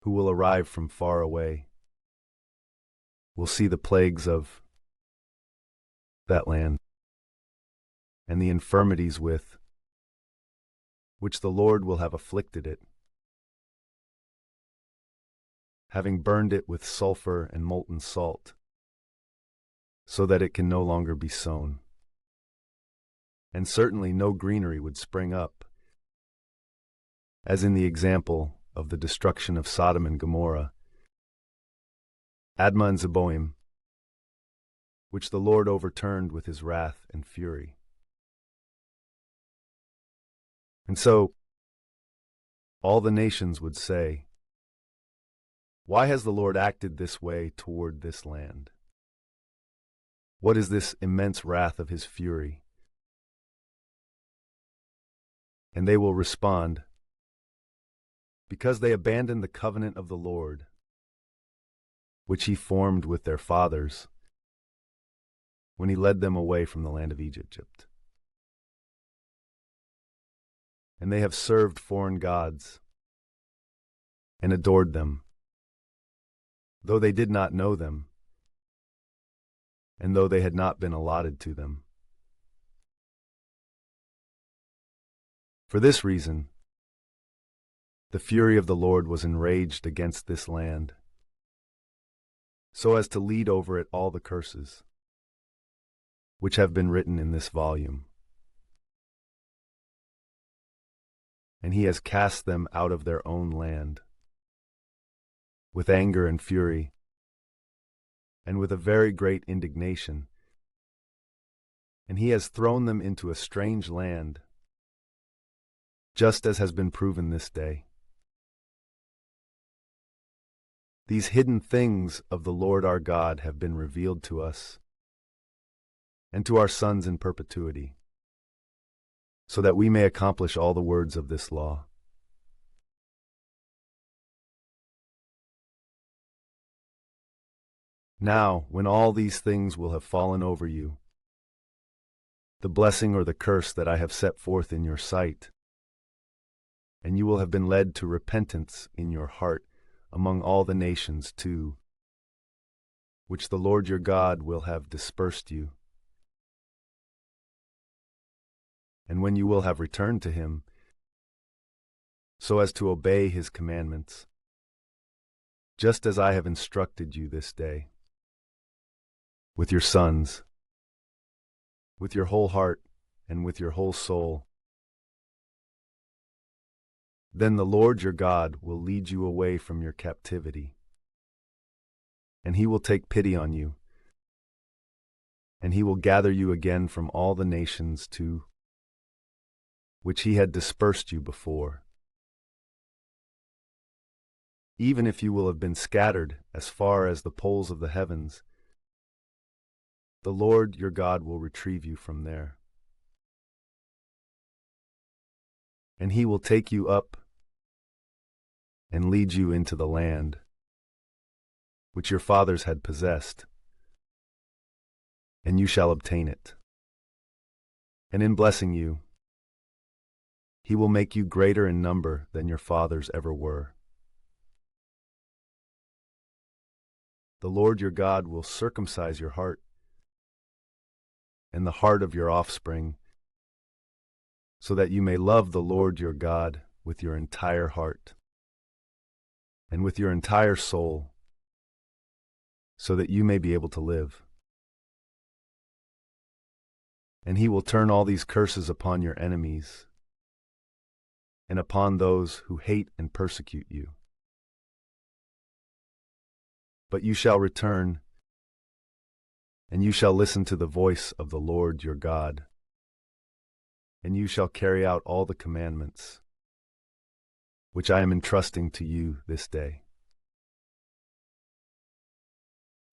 who will arrive from far away will see the plagues of that land, and the infirmities with which the Lord will have afflicted it, having burned it with sulfur and molten salt, so that it can no longer be sown. And certainly no greenery would spring up, as in the example of the destruction of Sodom and Gomorrah, Admah and Zeboim, which the Lord overturned with his wrath and fury. And so, all the nations would say, "Why has the Lord acted this way toward this land? What is this immense wrath of his fury?" And they will respond, "Because they abandoned the covenant of the Lord, which he formed with their fathers when he led them away from the land of Egypt. And they have served foreign gods and adored them, though they did not know them, and though they had not been allotted to them. For this reason, the fury of the Lord was enraged against this land, so as to lead over it all the curses which have been written in this volume. And he has cast them out of their own land, with anger and fury, and with a very great indignation. And he has thrown them into a strange land, just as has been proven this day. These hidden things of the Lord our God have been revealed to us, and to our sons in perpetuity, so that we may accomplish all the words of this law. Now, when all these things will have fallen over you, the blessing or the curse that I have set forth in your sight, and you will have been led to repentance in your heart among all the nations too, which the Lord your God will have dispersed you. And when you will have returned to him, so as to obey his commandments, just as I have instructed you this day, with your sons, with your whole heart, and with your whole soul, then the Lord your God will lead you away from your captivity, and he will take pity on you, and he will gather you again from all the nations to which he had dispersed you before. Even if you will have been scattered as far as the poles of the heavens, the Lord your God will retrieve you from there. And he will take you up and lead you into the land which your fathers had possessed, and you shall obtain it. And in blessing you, he will make you greater in number than your fathers ever were. The Lord your God will circumcise your heart and the heart of your offspring, so that you may love the Lord your God with your entire heart and with your entire soul, so that you may be able to live. And he will turn all these curses upon your enemies and upon those who hate and persecute you. But you shall return, and you shall listen to the voice of the Lord your God, and you shall carry out all the commandments which I am entrusting to you this day.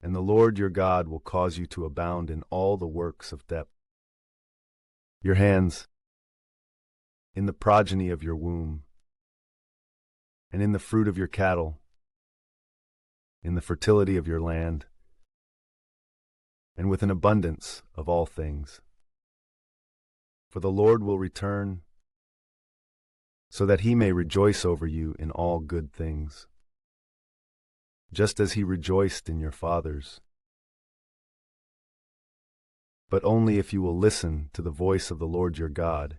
And the Lord your God will cause you to abound in all the works of depth, your hands, in the progeny of your womb, and in the fruit of your cattle, in the fertility of your land, and with an abundance of all things. For the Lord will return so that he may rejoice over you in all good things, just as he rejoiced in your fathers. But only if you will listen to the voice of the Lord your God,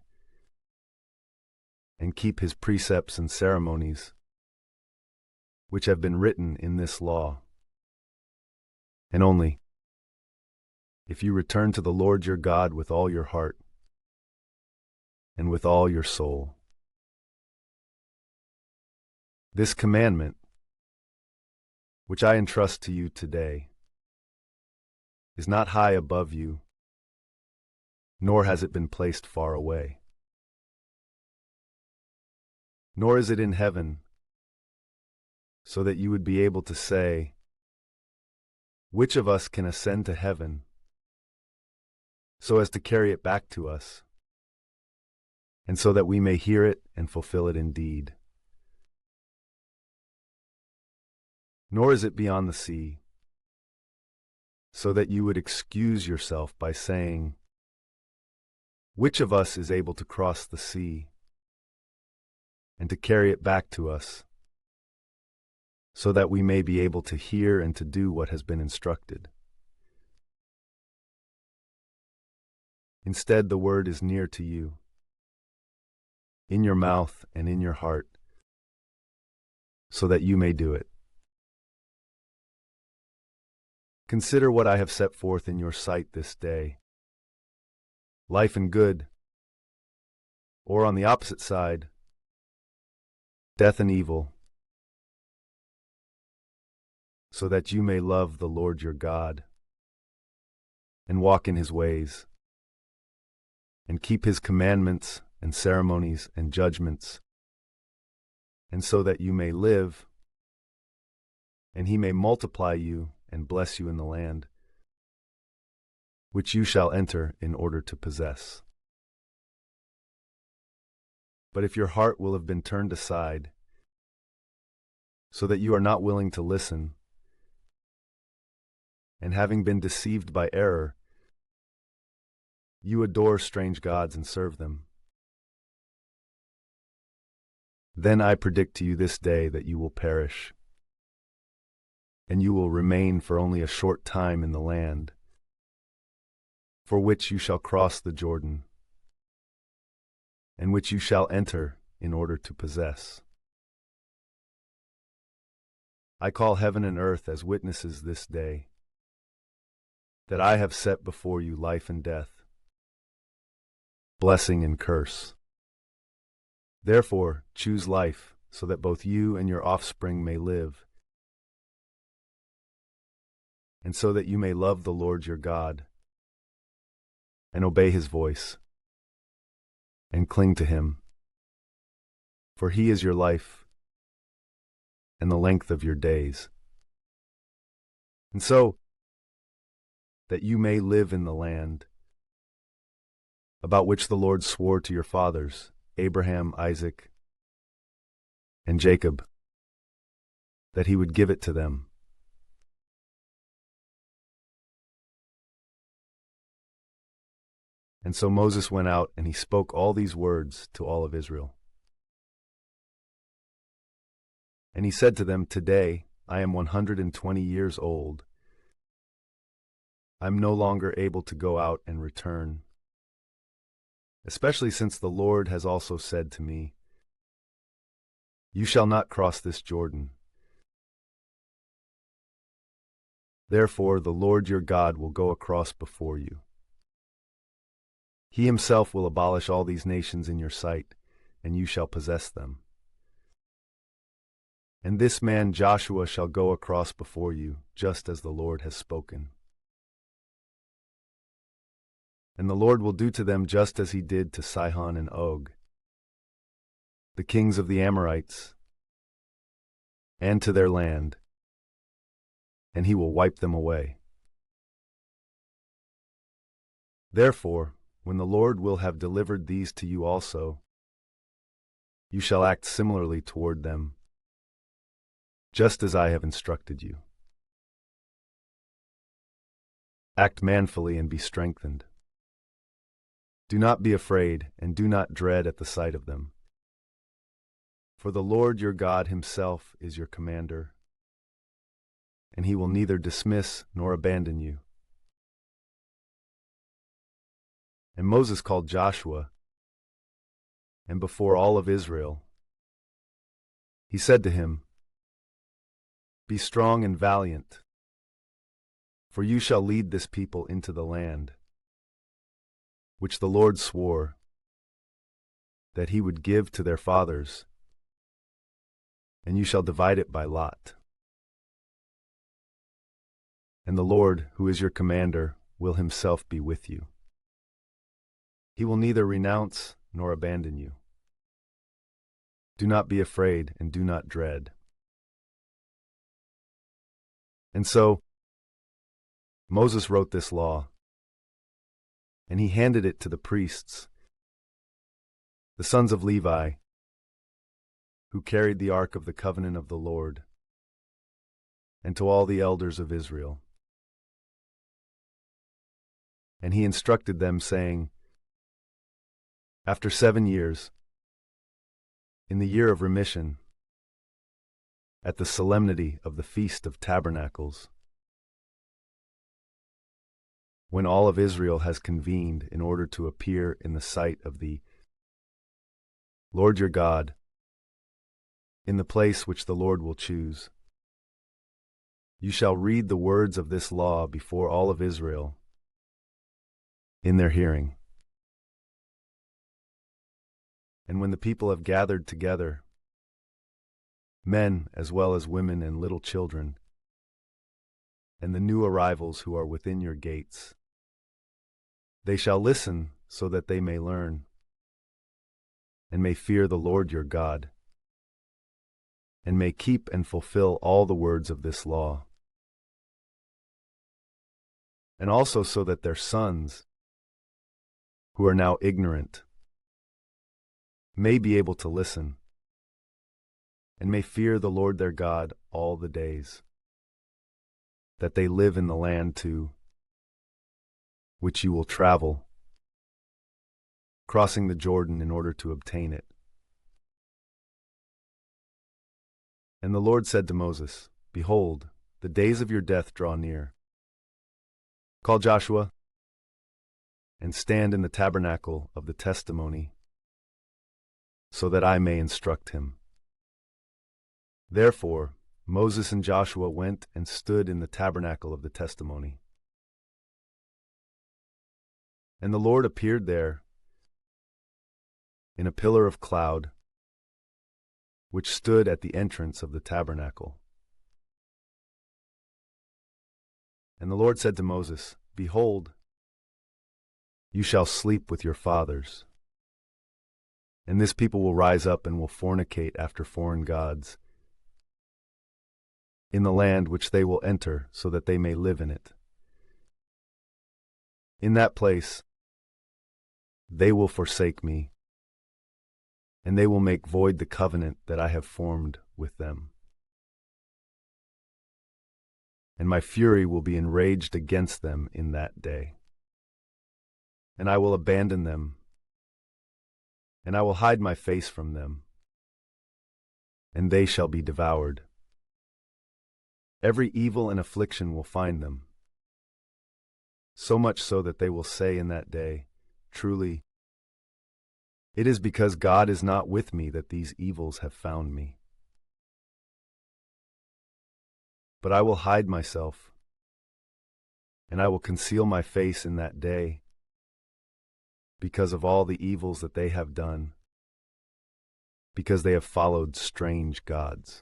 and keep his precepts and ceremonies, which have been written in this law. And only if you return to the Lord your God with all your heart and with all your soul. This commandment, which I entrust to you today, is not high above you, nor has it been placed far away. Nor is it in heaven, so that you would be able to say, which of us can ascend to heaven, so as to carry it back to us, and so that we may hear it and fulfill it indeed. Nor is it beyond the sea, so that you would excuse yourself by saying, which of us is able to cross the sea, and to carry it back to us, so that we may be able to hear and to do what has been instructed. Instead, the word is near to you, in your mouth and in your heart, so that you may do it. Consider what I have set forth in your sight this day, life and good, or on the opposite side, death and evil, so that you may love the Lord your God, and walk in his ways, and keep his commandments and ceremonies and judgments, and so that you may live, and he may multiply you and bless you in the land, which you shall enter in order to possess. But if your heart will have been turned aside, so that you are not willing to listen, and having been deceived by error, you adore strange gods and serve them, then I predict to you this day that you will perish, and you will remain for only a short time in the land, for which you shall cross the Jordan, and which you shall enter in order to possess. I call heaven and earth as witnesses this day, that I have set before you life and death, blessing and curse. Therefore, choose life, so that both you and your offspring may live, and so that you may love the Lord your God, and obey his voice, and cling to him. For he is your life, and the length of your days. And so, that you may live in the land, about which the Lord swore to your fathers, Abraham, Isaac, and Jacob, that he would give it to them. And so Moses went out, and he spoke all these words to all of Israel. And he said to them, today I am 120 years old. I am no longer able to go out and return, especially since the Lord has also said to me, you shall not cross this Jordan. Therefore the Lord your God will go across before you. He himself will abolish all these nations in your sight, and you shall possess them. And this man Joshua shall go across before you, just as the Lord has spoken. And the Lord will do to them just as he did to Sihon and Og, the kings of the Amorites, and to their land, and he will wipe them away. Therefore, when the Lord will have delivered these to you also, you shall act similarly toward them, just as I have instructed you. Act manfully and be strengthened. Do not be afraid, and do not dread at the sight of them. For the Lord your God himself is your commander, and he will neither dismiss nor abandon you. And Moses called Joshua, and before all of Israel, he said to him, Be strong and valiant, for you shall lead this people into the land, which the Lord swore that he would give to their fathers, and you shall divide it by lot. And the Lord, who is your commander, will himself be with you. He will neither renounce nor abandon you. Do not be afraid and do not dread. And so Moses wrote this law, and he handed it to the priests, the sons of Levi, who carried the ark of the covenant of the Lord, and to all the elders of Israel. And he instructed them, saying, After 7 years, in the year of remission, at the solemnity of the Feast of Tabernacles, when all of Israel has convened in order to appear in the sight of the Lord your God, in the place which the Lord will choose, you shall read the words of this law before all of Israel in their hearing. And when the people have gathered together, men as well as women and little children, and the new arrivals who are within your gates, they shall listen so that they may learn, and may fear the Lord your God, and may keep and fulfill all the words of this law. And also so that their sons, who are now ignorant, may be able to listen, and may fear the Lord their God all the days that they live in the land to which you will travel, crossing the Jordan in order to obtain it. And the Lord said to Moses, Behold, the days of your death draw near. Call Joshua, and stand in the tabernacle of the testimony, so that I may instruct him. Therefore Moses and Joshua went and stood in the tabernacle of the testimony. And the Lord appeared there in a pillar of cloud, which stood at the entrance of the tabernacle. And the Lord said to Moses, Behold, you shall sleep with your fathers, and this people will rise up and will fornicate after foreign gods in the land which they will enter, so that they may live in it. In that place they will forsake me, and they will make void the covenant that I have formed with them. And my fury will be enraged against them in that day. And I will abandon them, and I will hide my face from them, and they shall be devoured. Every evil and affliction will find them, so much so that they will say in that day, Truly, it is because God is not with me that these evils have found me. But I will hide myself, and I will conceal my face in that day, because of all the evils that they have done, because they have followed strange gods.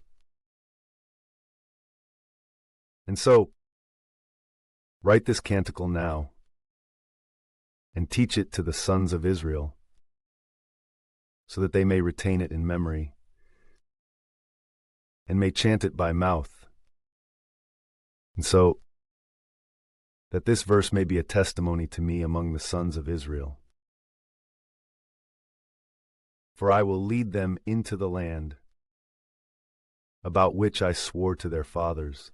And so, write this canticle now, and teach it to the sons of Israel, so that they may retain it in memory, and may chant it by mouth, and so that this verse may be a testimony to me among the sons of Israel. For I will lead them into the land about which I swore to their fathers,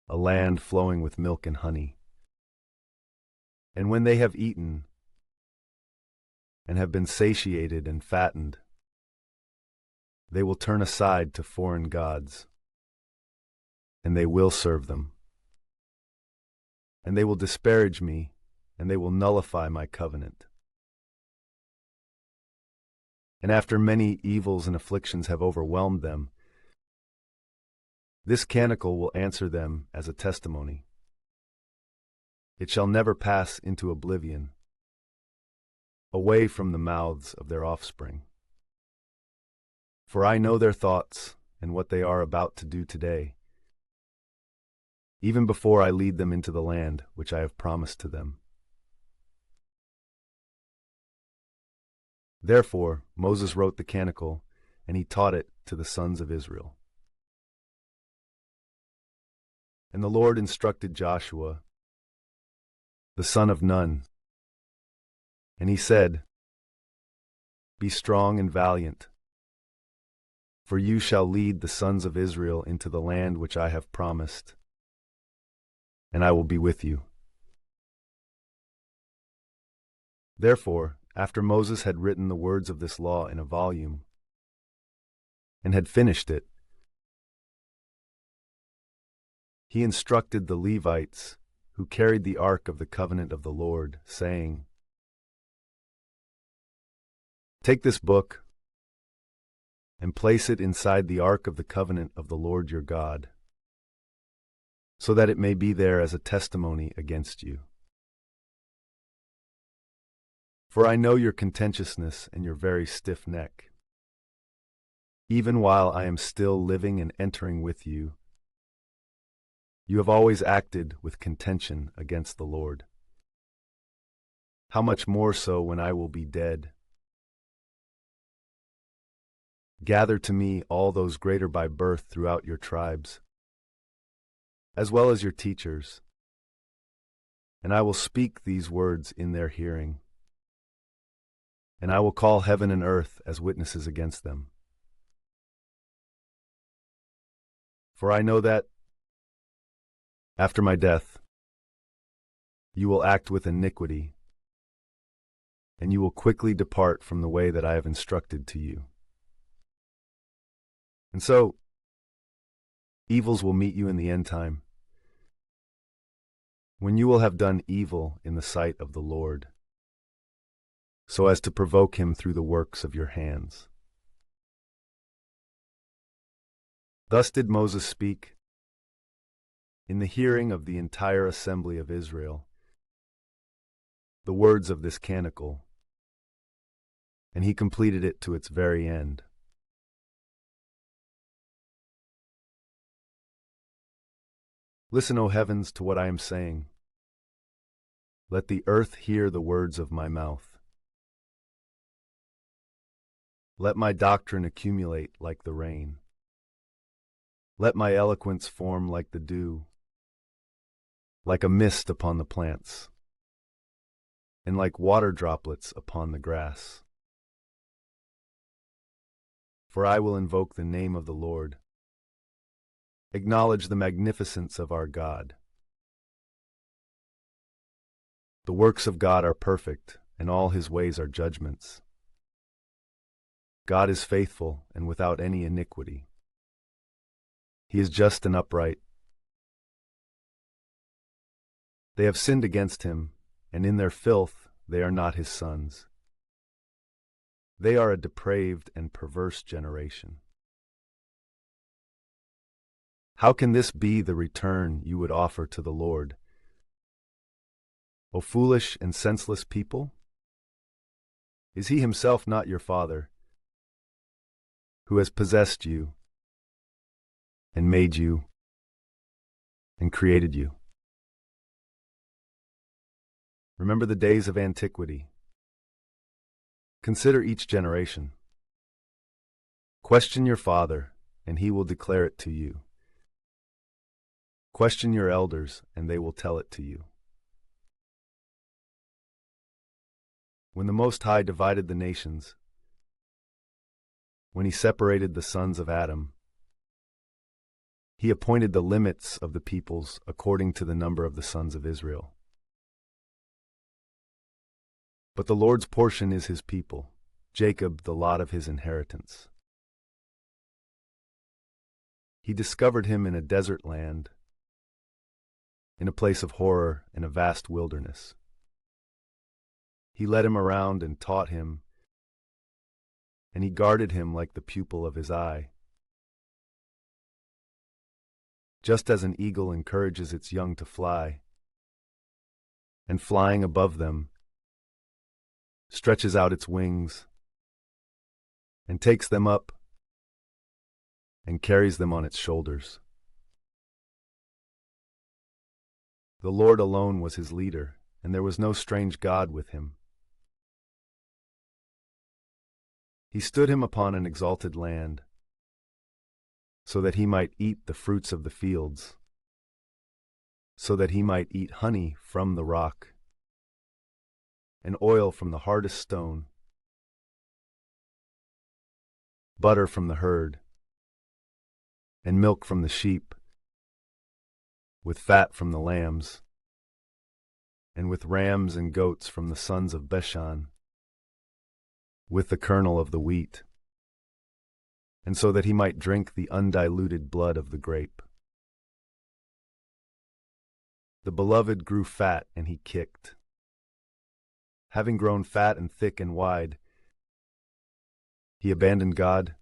a land flowing with milk and honey. And when they have eaten and have been satiated and fattened, They will turn aside to foreign gods, and they will serve them. And they will disparage me, and they will nullify my covenant. And after many evils and afflictions have overwhelmed them, this canticle will answer them as a testimony. It shall never pass into oblivion, away from the mouths of their offspring. For I know their thoughts and what they are about to do today, even before I lead them into the land which I have promised to them. Therefore Moses wrote the canticle, and he taught it to the sons of Israel. And the Lord instructed Joshua, the son of Nun, and he said, Be strong and valiant, for you shall lead the sons of Israel into the land which I have promised, and I will be with you. Therefore, after Moses had written the words of this law in a volume, and had finished it, he instructed the Levites who carried the ark of the covenant of the Lord, saying, Take this book and place it inside the ark of the covenant of the Lord your God, so that it may be there as a testimony against you. For I know your contentiousness and your very stiff neck. Even while I am still living and entering with you, you have always acted with contention against the Lord. How much more so when I will be dead? Gather to me all those greater by birth throughout your tribes, as well as your teachers, and I will speak these words in their hearing, and I will call heaven and earth as witnesses against them. For I know that, after my death, you will act with iniquity, and you will quickly depart from the way that I have instructed to you. And so, evils will meet you in the end time, when you will have done evil in the sight of the Lord, so as to provoke him through the works of your hands. Thus did Moses speak in the hearing of the entire assembly of Israel the words of this canticle, and he completed it to its very end. Listen, O heavens, to what I am saying. Let the earth hear the words of my mouth. Let my doctrine accumulate like the rain. Let my eloquence form like the dew, like a mist upon the plants, and like water droplets upon the grass. For I will invoke the name of the Lord, acknowledge the magnificence of our God. The works of God are perfect, and all his ways are judgments. God is faithful and without any iniquity. He is just and upright. They have sinned against him, and in their filth they are not his sons. They are a depraved and perverse generation. How can this be the return you would offer to the Lord, O foolish and senseless people? Is he himself not your father, who has possessed you, and made you, and created you? Remember the days of antiquity. Consider each generation. Question your father, and he will declare it to you. Question your elders, and they will tell it to you. When the Most High divided the nations, when he separated the sons of Adam, he appointed the limits of the peoples according to the number of the sons of Israel. But the Lord's portion is his people, Jacob the lot of his inheritance. He discovered him in a desert land, in a place of horror and a vast wilderness. He led him around and taught him, and he guarded him like the pupil of his eye. Just as an eagle encourages its young to fly, and flying above them, stretches out its wings, and takes them up, and carries them on its shoulders. The Lord alone was his leader, and there was no strange god with him. He stood him upon an exalted land, so that he might eat the fruits of the fields, so that he might eat honey from the rock, and oil from the hardest stone, butter from the herd, and milk from the sheep, with fat from the lambs, and with rams and goats from the sons of Bashan, with the kernel of the wheat, and so that he might drink the undiluted blood of the grape. The beloved grew fat, and he kicked. Having grown fat and thick and wide, he abandoned God,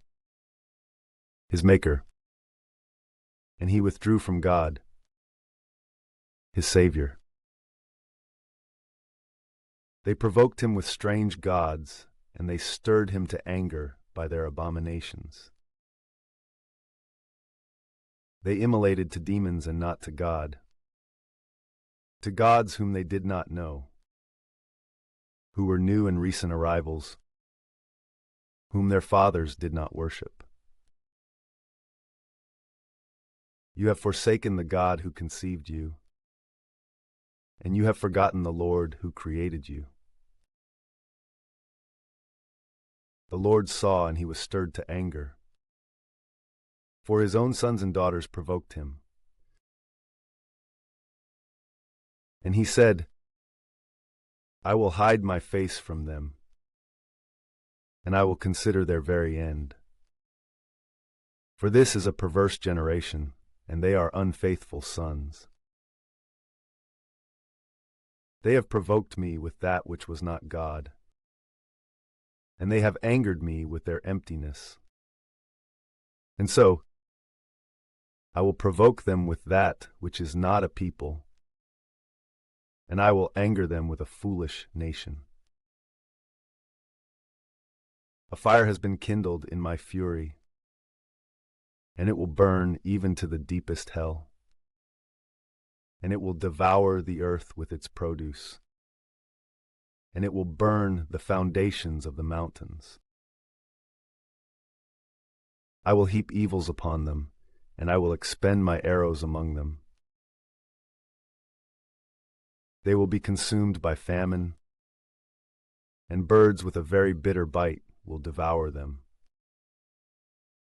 his Maker, and he withdrew from God, his Savior. They provoked him with strange gods, and they stirred him to anger by their abominations. They immolated to demons and not to God, to gods whom they did not know, who were new and recent arrivals, whom their fathers did not worship. You have forsaken the God who conceived you, and you have forgotten the Lord who created you. The Lord saw, and he was stirred to anger, for his own sons and daughters provoked him. And he said, I will hide my face from them, and I will consider their very end. For this is a perverse generation, and they are unfaithful sons. They have provoked me with that which was not God, and they have angered me with their emptiness. And so, I will provoke them with that which is not a people, and I will anger them with a foolish nation. A fire has been kindled in my fury, and it will burn even to the deepest hell, and it will devour the earth with its produce, and it will burn the foundations of the mountains. I will heap evils upon them, and I will expend my arrows among them. They will be consumed by famine, and birds with a very bitter bite will devour them.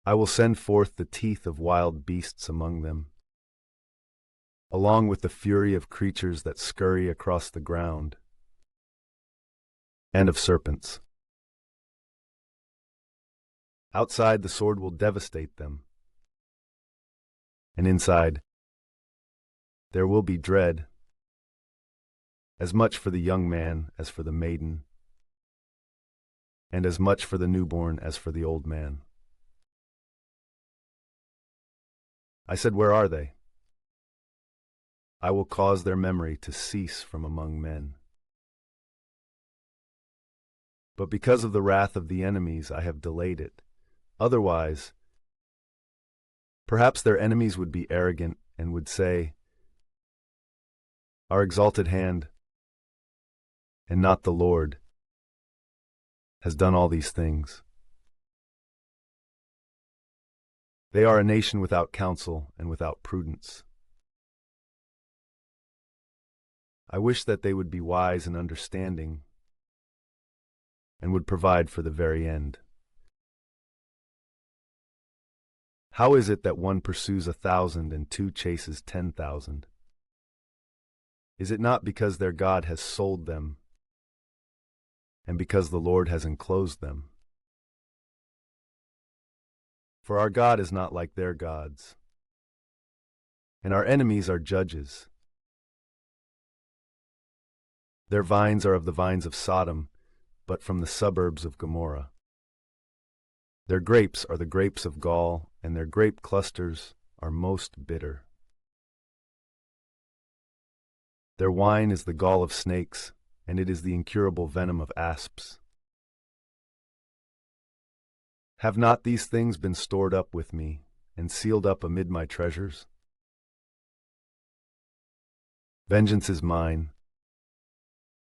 I will send forth the teeth of wild beasts among them, along with the fury of creatures that scurry across the ground, and of serpents. Outside the sword will devastate them, and inside there will be dread, as much for the young man as for the maiden, and as much for the newborn as for the old man. I said, where are they? I will cause their memory to cease from among men. But because of the wrath of the enemies I have delayed it. Otherwise, perhaps their enemies would be arrogant and would say, our exalted hand, and not the Lord, has done all these things. They are a nation without counsel and without prudence. I wish that they would be wise and understanding, and would provide for the very end. How is it that one pursues 1,000 and two chases 10,000? Is it not because their God has sold them, and because the Lord has enclosed them? For our God is not like their gods, and our enemies are judges. Their vines are of the vines of Sodom, but from the suburbs of Gomorrah. Their grapes are the grapes of gall, and their grape clusters are most bitter. Their wine is the gall of snakes, and it is the incurable venom of asps. Have not these things been stored up with me, and sealed up amid my treasures? Vengeance is mine,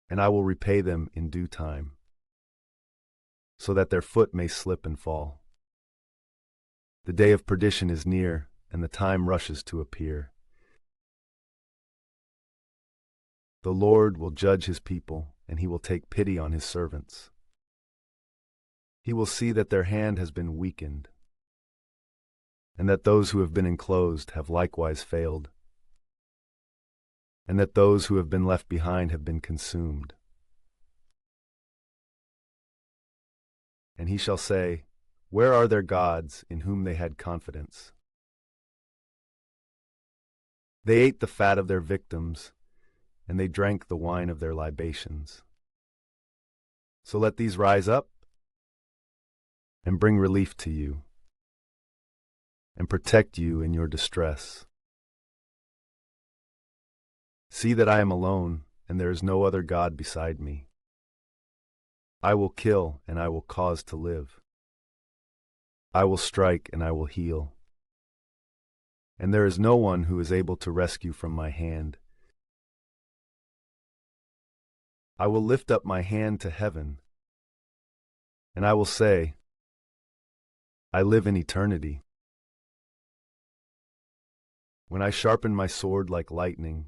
and I will repay them in due time, so that their foot may slip and fall. The day of perdition is near, and the time rushes to appear. The Lord will judge his people, and he will take pity on his servants. He will see that their hand has been weakened, and that those who have been enclosed have likewise failed, and that those who have been left behind have been consumed. And he shall say, where are their gods in whom they had confidence? They ate the fat of their victims, and they drank the wine of their libations. So let these rise up and bring relief to you, and protect you in your distress. See that I am alone, and there is no other God beside me. I will kill, and I will cause to live. I will strike, and I will heal. And there is no one who is able to rescue from my hand. I will lift up my hand to heaven, and I will say, I live in eternity. When I sharpen my sword like lightning,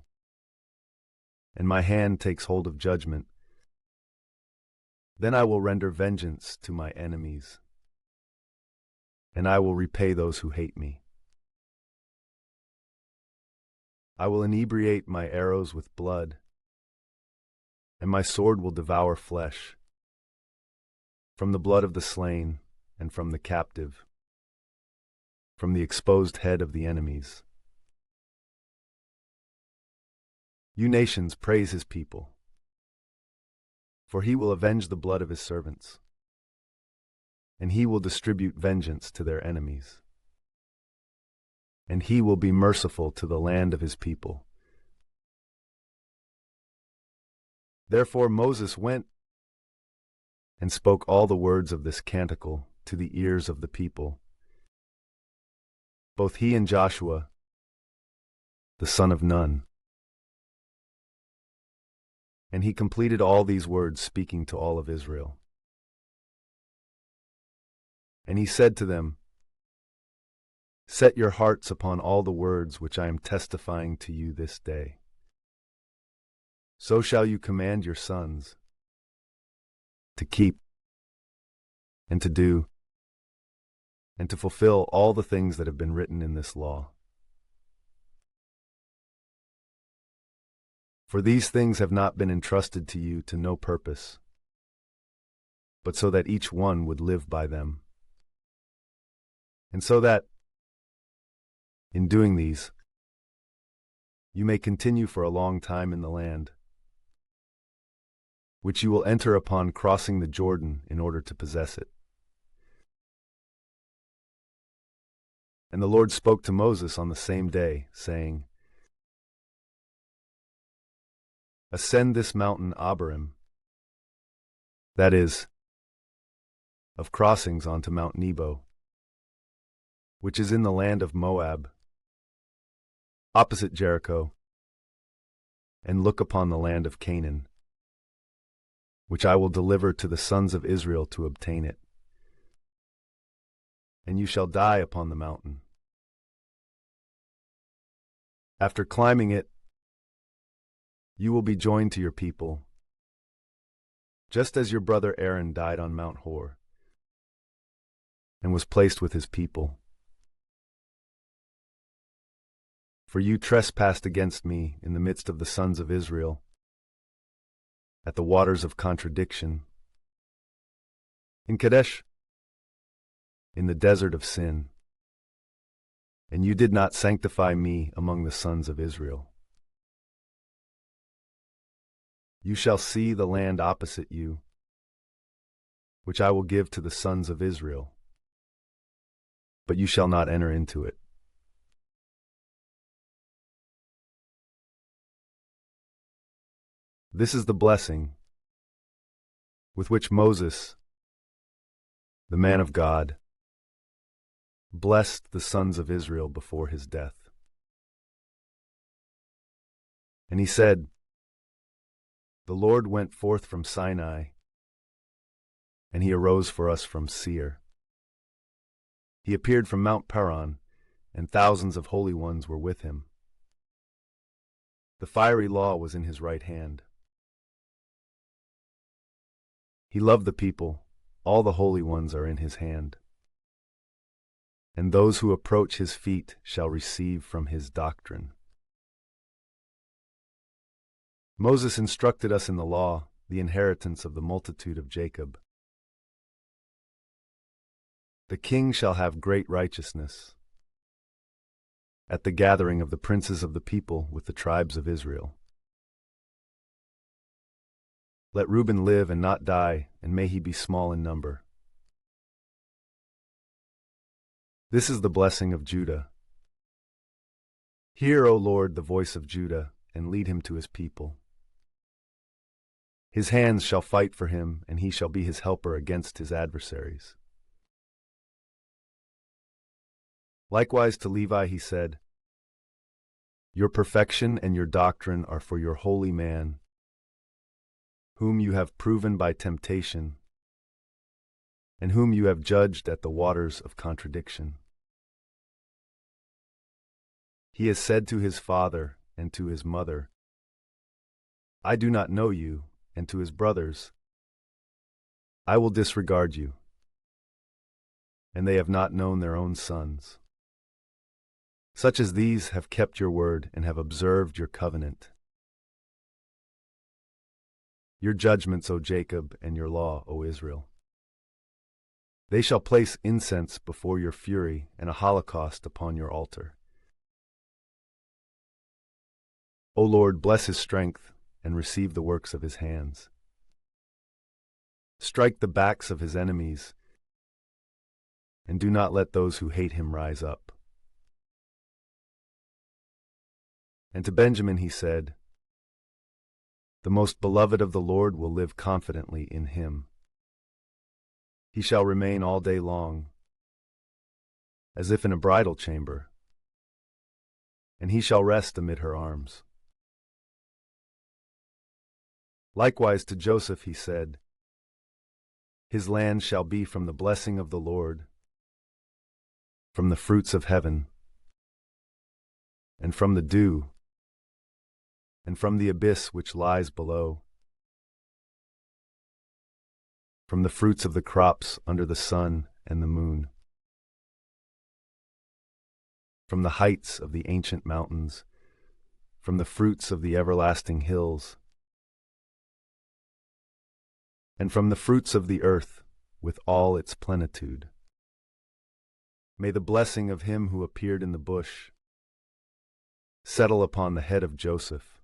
and my hand takes hold of judgment, then I will render vengeance to my enemies, and I will repay those who hate me. I will inebriate my arrows with blood, and my sword will devour flesh, from the blood of the slain and from the captive, from the exposed head of the enemies. You nations, praise his people, for he will avenge the blood of his servants, and he will distribute vengeance to their enemies. And he will be merciful to the land of his people. Therefore Moses went and spoke all the words of this canticle to the ears of the people, both he and Joshua, the son of Nun. And he completed all these words, speaking to all of Israel. And he said to them, set your hearts upon all the words which I am testifying to you this day. So shall you command your sons to keep and to do and to fulfill all the things that have been written in this law. For these things have not been entrusted to you to no purpose, but so that each one would live by them. And so that, in doing these, you may continue for a long time in the land, which you will enter upon crossing the Jordan in order to possess it. And the Lord spoke to Moses on the same day, saying, ascend this mountain Abarim, that is, of crossings onto Mount Nebo, which is in the land of Moab, opposite Jericho, and look upon the land of Canaan, which I will deliver to the sons of Israel to obtain it. And you shall die upon the mountain. After climbing it, you will be joined to your people, just as your brother Aaron died on Mount Hor, and was placed with his people. For you trespassed against me in the midst of the sons of Israel, at the waters of contradiction, in Kadesh, in the desert of sin. and you did not sanctify me among the sons of Israel. You shall see the land opposite you, which I will give to the sons of Israel, but you shall not enter into it. This is the blessing with which Moses, the man of God, blessed the sons of Israel before his death. And he said, "The Lord went forth from Sinai, and he arose for us from Seir. He appeared from Mount Paran, and thousands of holy ones were with him. The fiery law was in his right hand. He loved the people, all the holy ones are in his hand. And those who approach his feet shall receive from his doctrine." Moses instructed us in the law, the inheritance of the multitude of Jacob. The king shall have great righteousness at the gathering of the princes of the people with the tribes of Israel. Let Reuben live and not die, and may he be small in number. This is the blessing of Judah. Hear, O Lord, the voice of Judah, and lead him to his people. His hands shall fight for him, and he shall be his helper against his adversaries. Likewise to Levi he said, "Your perfection and your doctrine are for your holy man, whom you have proven by temptation, and whom you have judged at the waters of contradiction." He has said to his father and to his mother, "I do not know you," and to his brothers, "I will disregard you." And they have not known their own sons. Such as these have kept your word and have observed your covenant. Your judgments, O Jacob, and your law, O Israel. They shall place incense before your fury and a holocaust upon your altar. O Lord, bless his strength and receive the works of his hands. Strike the backs of his enemies, and do not let those who hate him rise up. And to Benjamin he said, "The most beloved of the Lord will live confidently in him. He shall remain all day long, as if in a bridal chamber, and he shall rest amid her arms." Likewise to Joseph he said, "His land shall be from the blessing of the Lord, from the fruits of heaven, and from the dew, and from the abyss which lies below, from the fruits of the crops under the sun and the moon, from the heights of the ancient mountains, from the fruits of the everlasting hills, and from the fruits of the earth with all its plenitude. May the blessing of him who appeared in the bush settle upon the head of Joseph,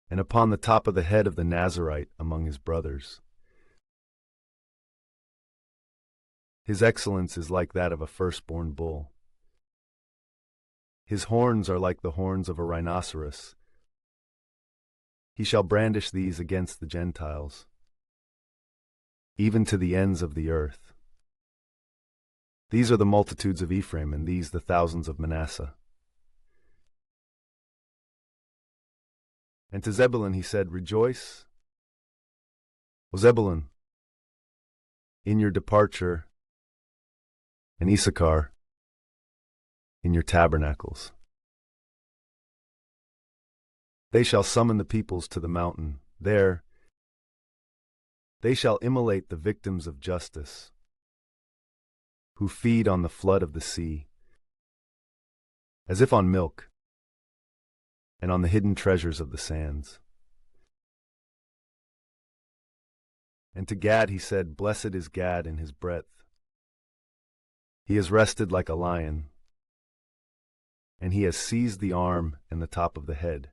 and upon the top of the head of the Nazarite among his brothers. His excellence is like that of a firstborn bull. His horns are like the horns of a rhinoceros. He shall brandish these against the Gentiles, even to the ends of the earth. These are the multitudes of Ephraim, and these the thousands of Manasseh. And to Zebulun he said, "Rejoice, O Zebulun, in your departure, and Issachar, in your tabernacles. They shall summon the peoples to the mountain. There they shall immolate the victims of justice, who feed on the flood of the sea, as if on milk, and on the hidden treasures of the sands." And to Gad he said, "Blessed is Gad in his breadth. He has rested like a lion, and he has seized the arm and the top of the head.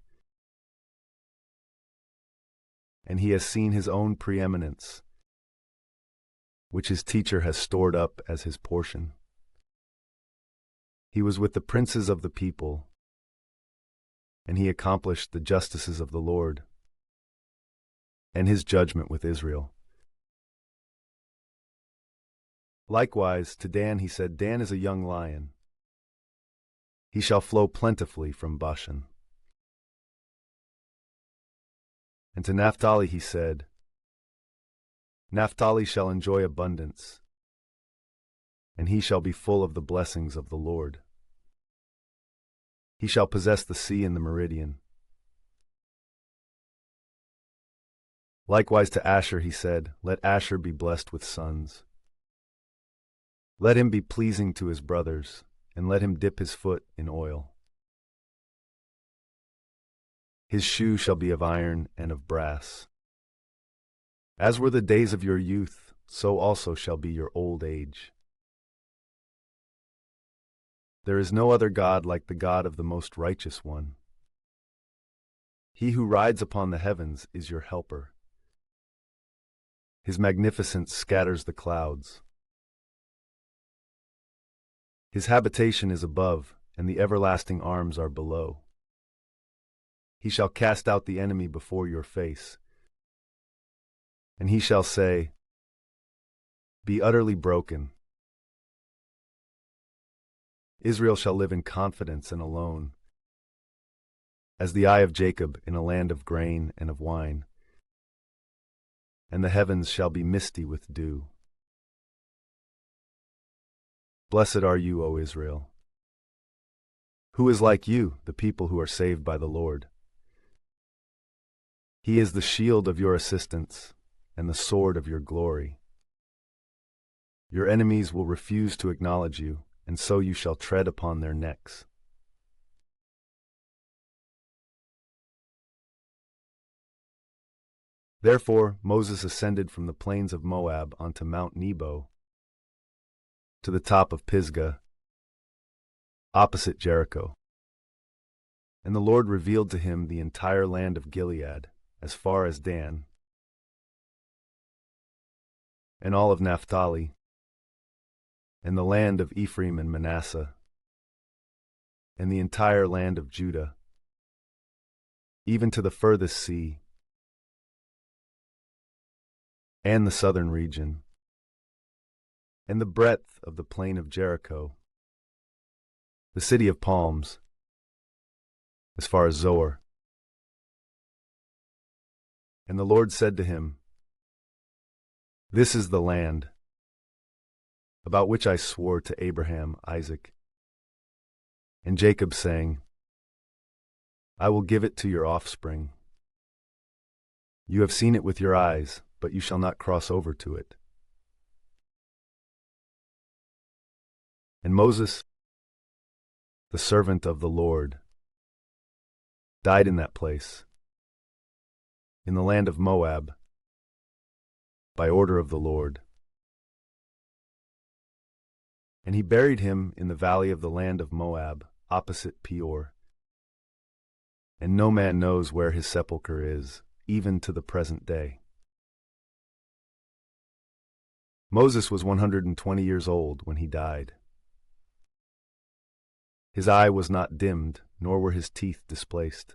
And he has seen his own preeminence, which his teacher has stored up as his portion. He was with the princes of the people, and he accomplished the justices of the Lord, and his judgment with Israel. Likewise, to Dan he said, Dan is a young lion. He shall flow plentifully from Bashan. And to Naphtali he said, Naphtali shall enjoy abundance, and he shall be full of the blessings of the Lord. He shall possess the sea and the meridian. Likewise to Asher he said, Let Asher be blessed with sons. Let him be pleasing to his brothers, and let him dip his foot in oil. His shoe shall be of iron and of brass. As were the days of your youth, so also shall be your old age. There is no other God like the God of the Most Righteous One. He who rides upon the heavens is your helper. His magnificence scatters the clouds. His habitation is above, and the everlasting arms are below. He shall cast out the enemy before your face, and he shall say, Be utterly broken. Israel shall live in confidence and alone, as the eye of Jacob in a land of grain and of wine, and the heavens shall be misty with dew. Blessed are you, O Israel. Who is like you, the people who are saved by the Lord? He is the shield of your assistance and the sword of your glory. Your enemies will refuse to acknowledge you, and so you shall tread upon their necks. Therefore Moses ascended from the plains of Moab onto Mount Nebo, to the top of Pisgah, opposite Jericho. And the Lord revealed to him the entire land of Gilead, as far as Dan, and all of Naphtali, and the land of Ephraim and Manasseh, and the entire land of Judah, even to the furthest sea, and the southern region, and the breadth of the plain of Jericho, the city of palms, as far as Zoar. And the Lord said to him, This is the land about which I swore to Abraham, Isaac, and Jacob, saying, I will give it to your offspring. You have seen it with your eyes, but you shall not cross over to it. And Moses, the servant of the Lord, died in that place, in the land of Moab, by order of the Lord. And he buried him in the valley of the land of Moab, opposite Peor. And no man knows where his sepulchre is, even to the present day. Moses was 120 years old when he died. His eye was not dimmed, nor were his teeth displaced.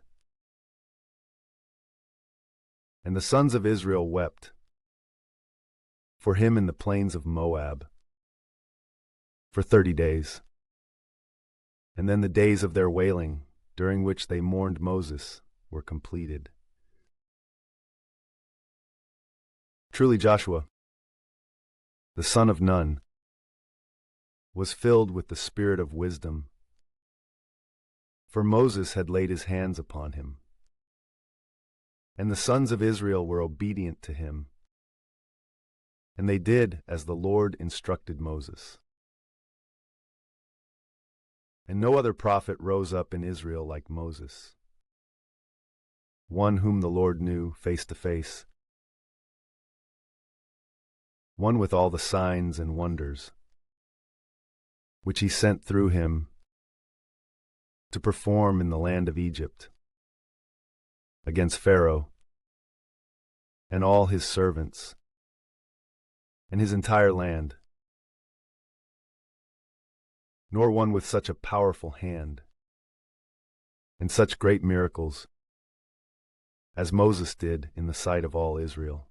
And the sons of Israel wept for him in the plains of Moab for 30 days. And then the days of their wailing, during which they mourned Moses, were completed. Truly Joshua, the son of Nun, was filled with the spirit of wisdom, for Moses had laid his hands upon him. And the sons of Israel were obedient to him, and they did as the Lord instructed Moses. And no other prophet rose up in Israel like Moses, one whom the Lord knew face to face, one with all the signs and wonders, which he sent through him to perform in the land of Egypt, against Pharaoh and all his servants and his entire land, nor one with such a powerful hand and such great miracles as Moses did in the sight of all Israel.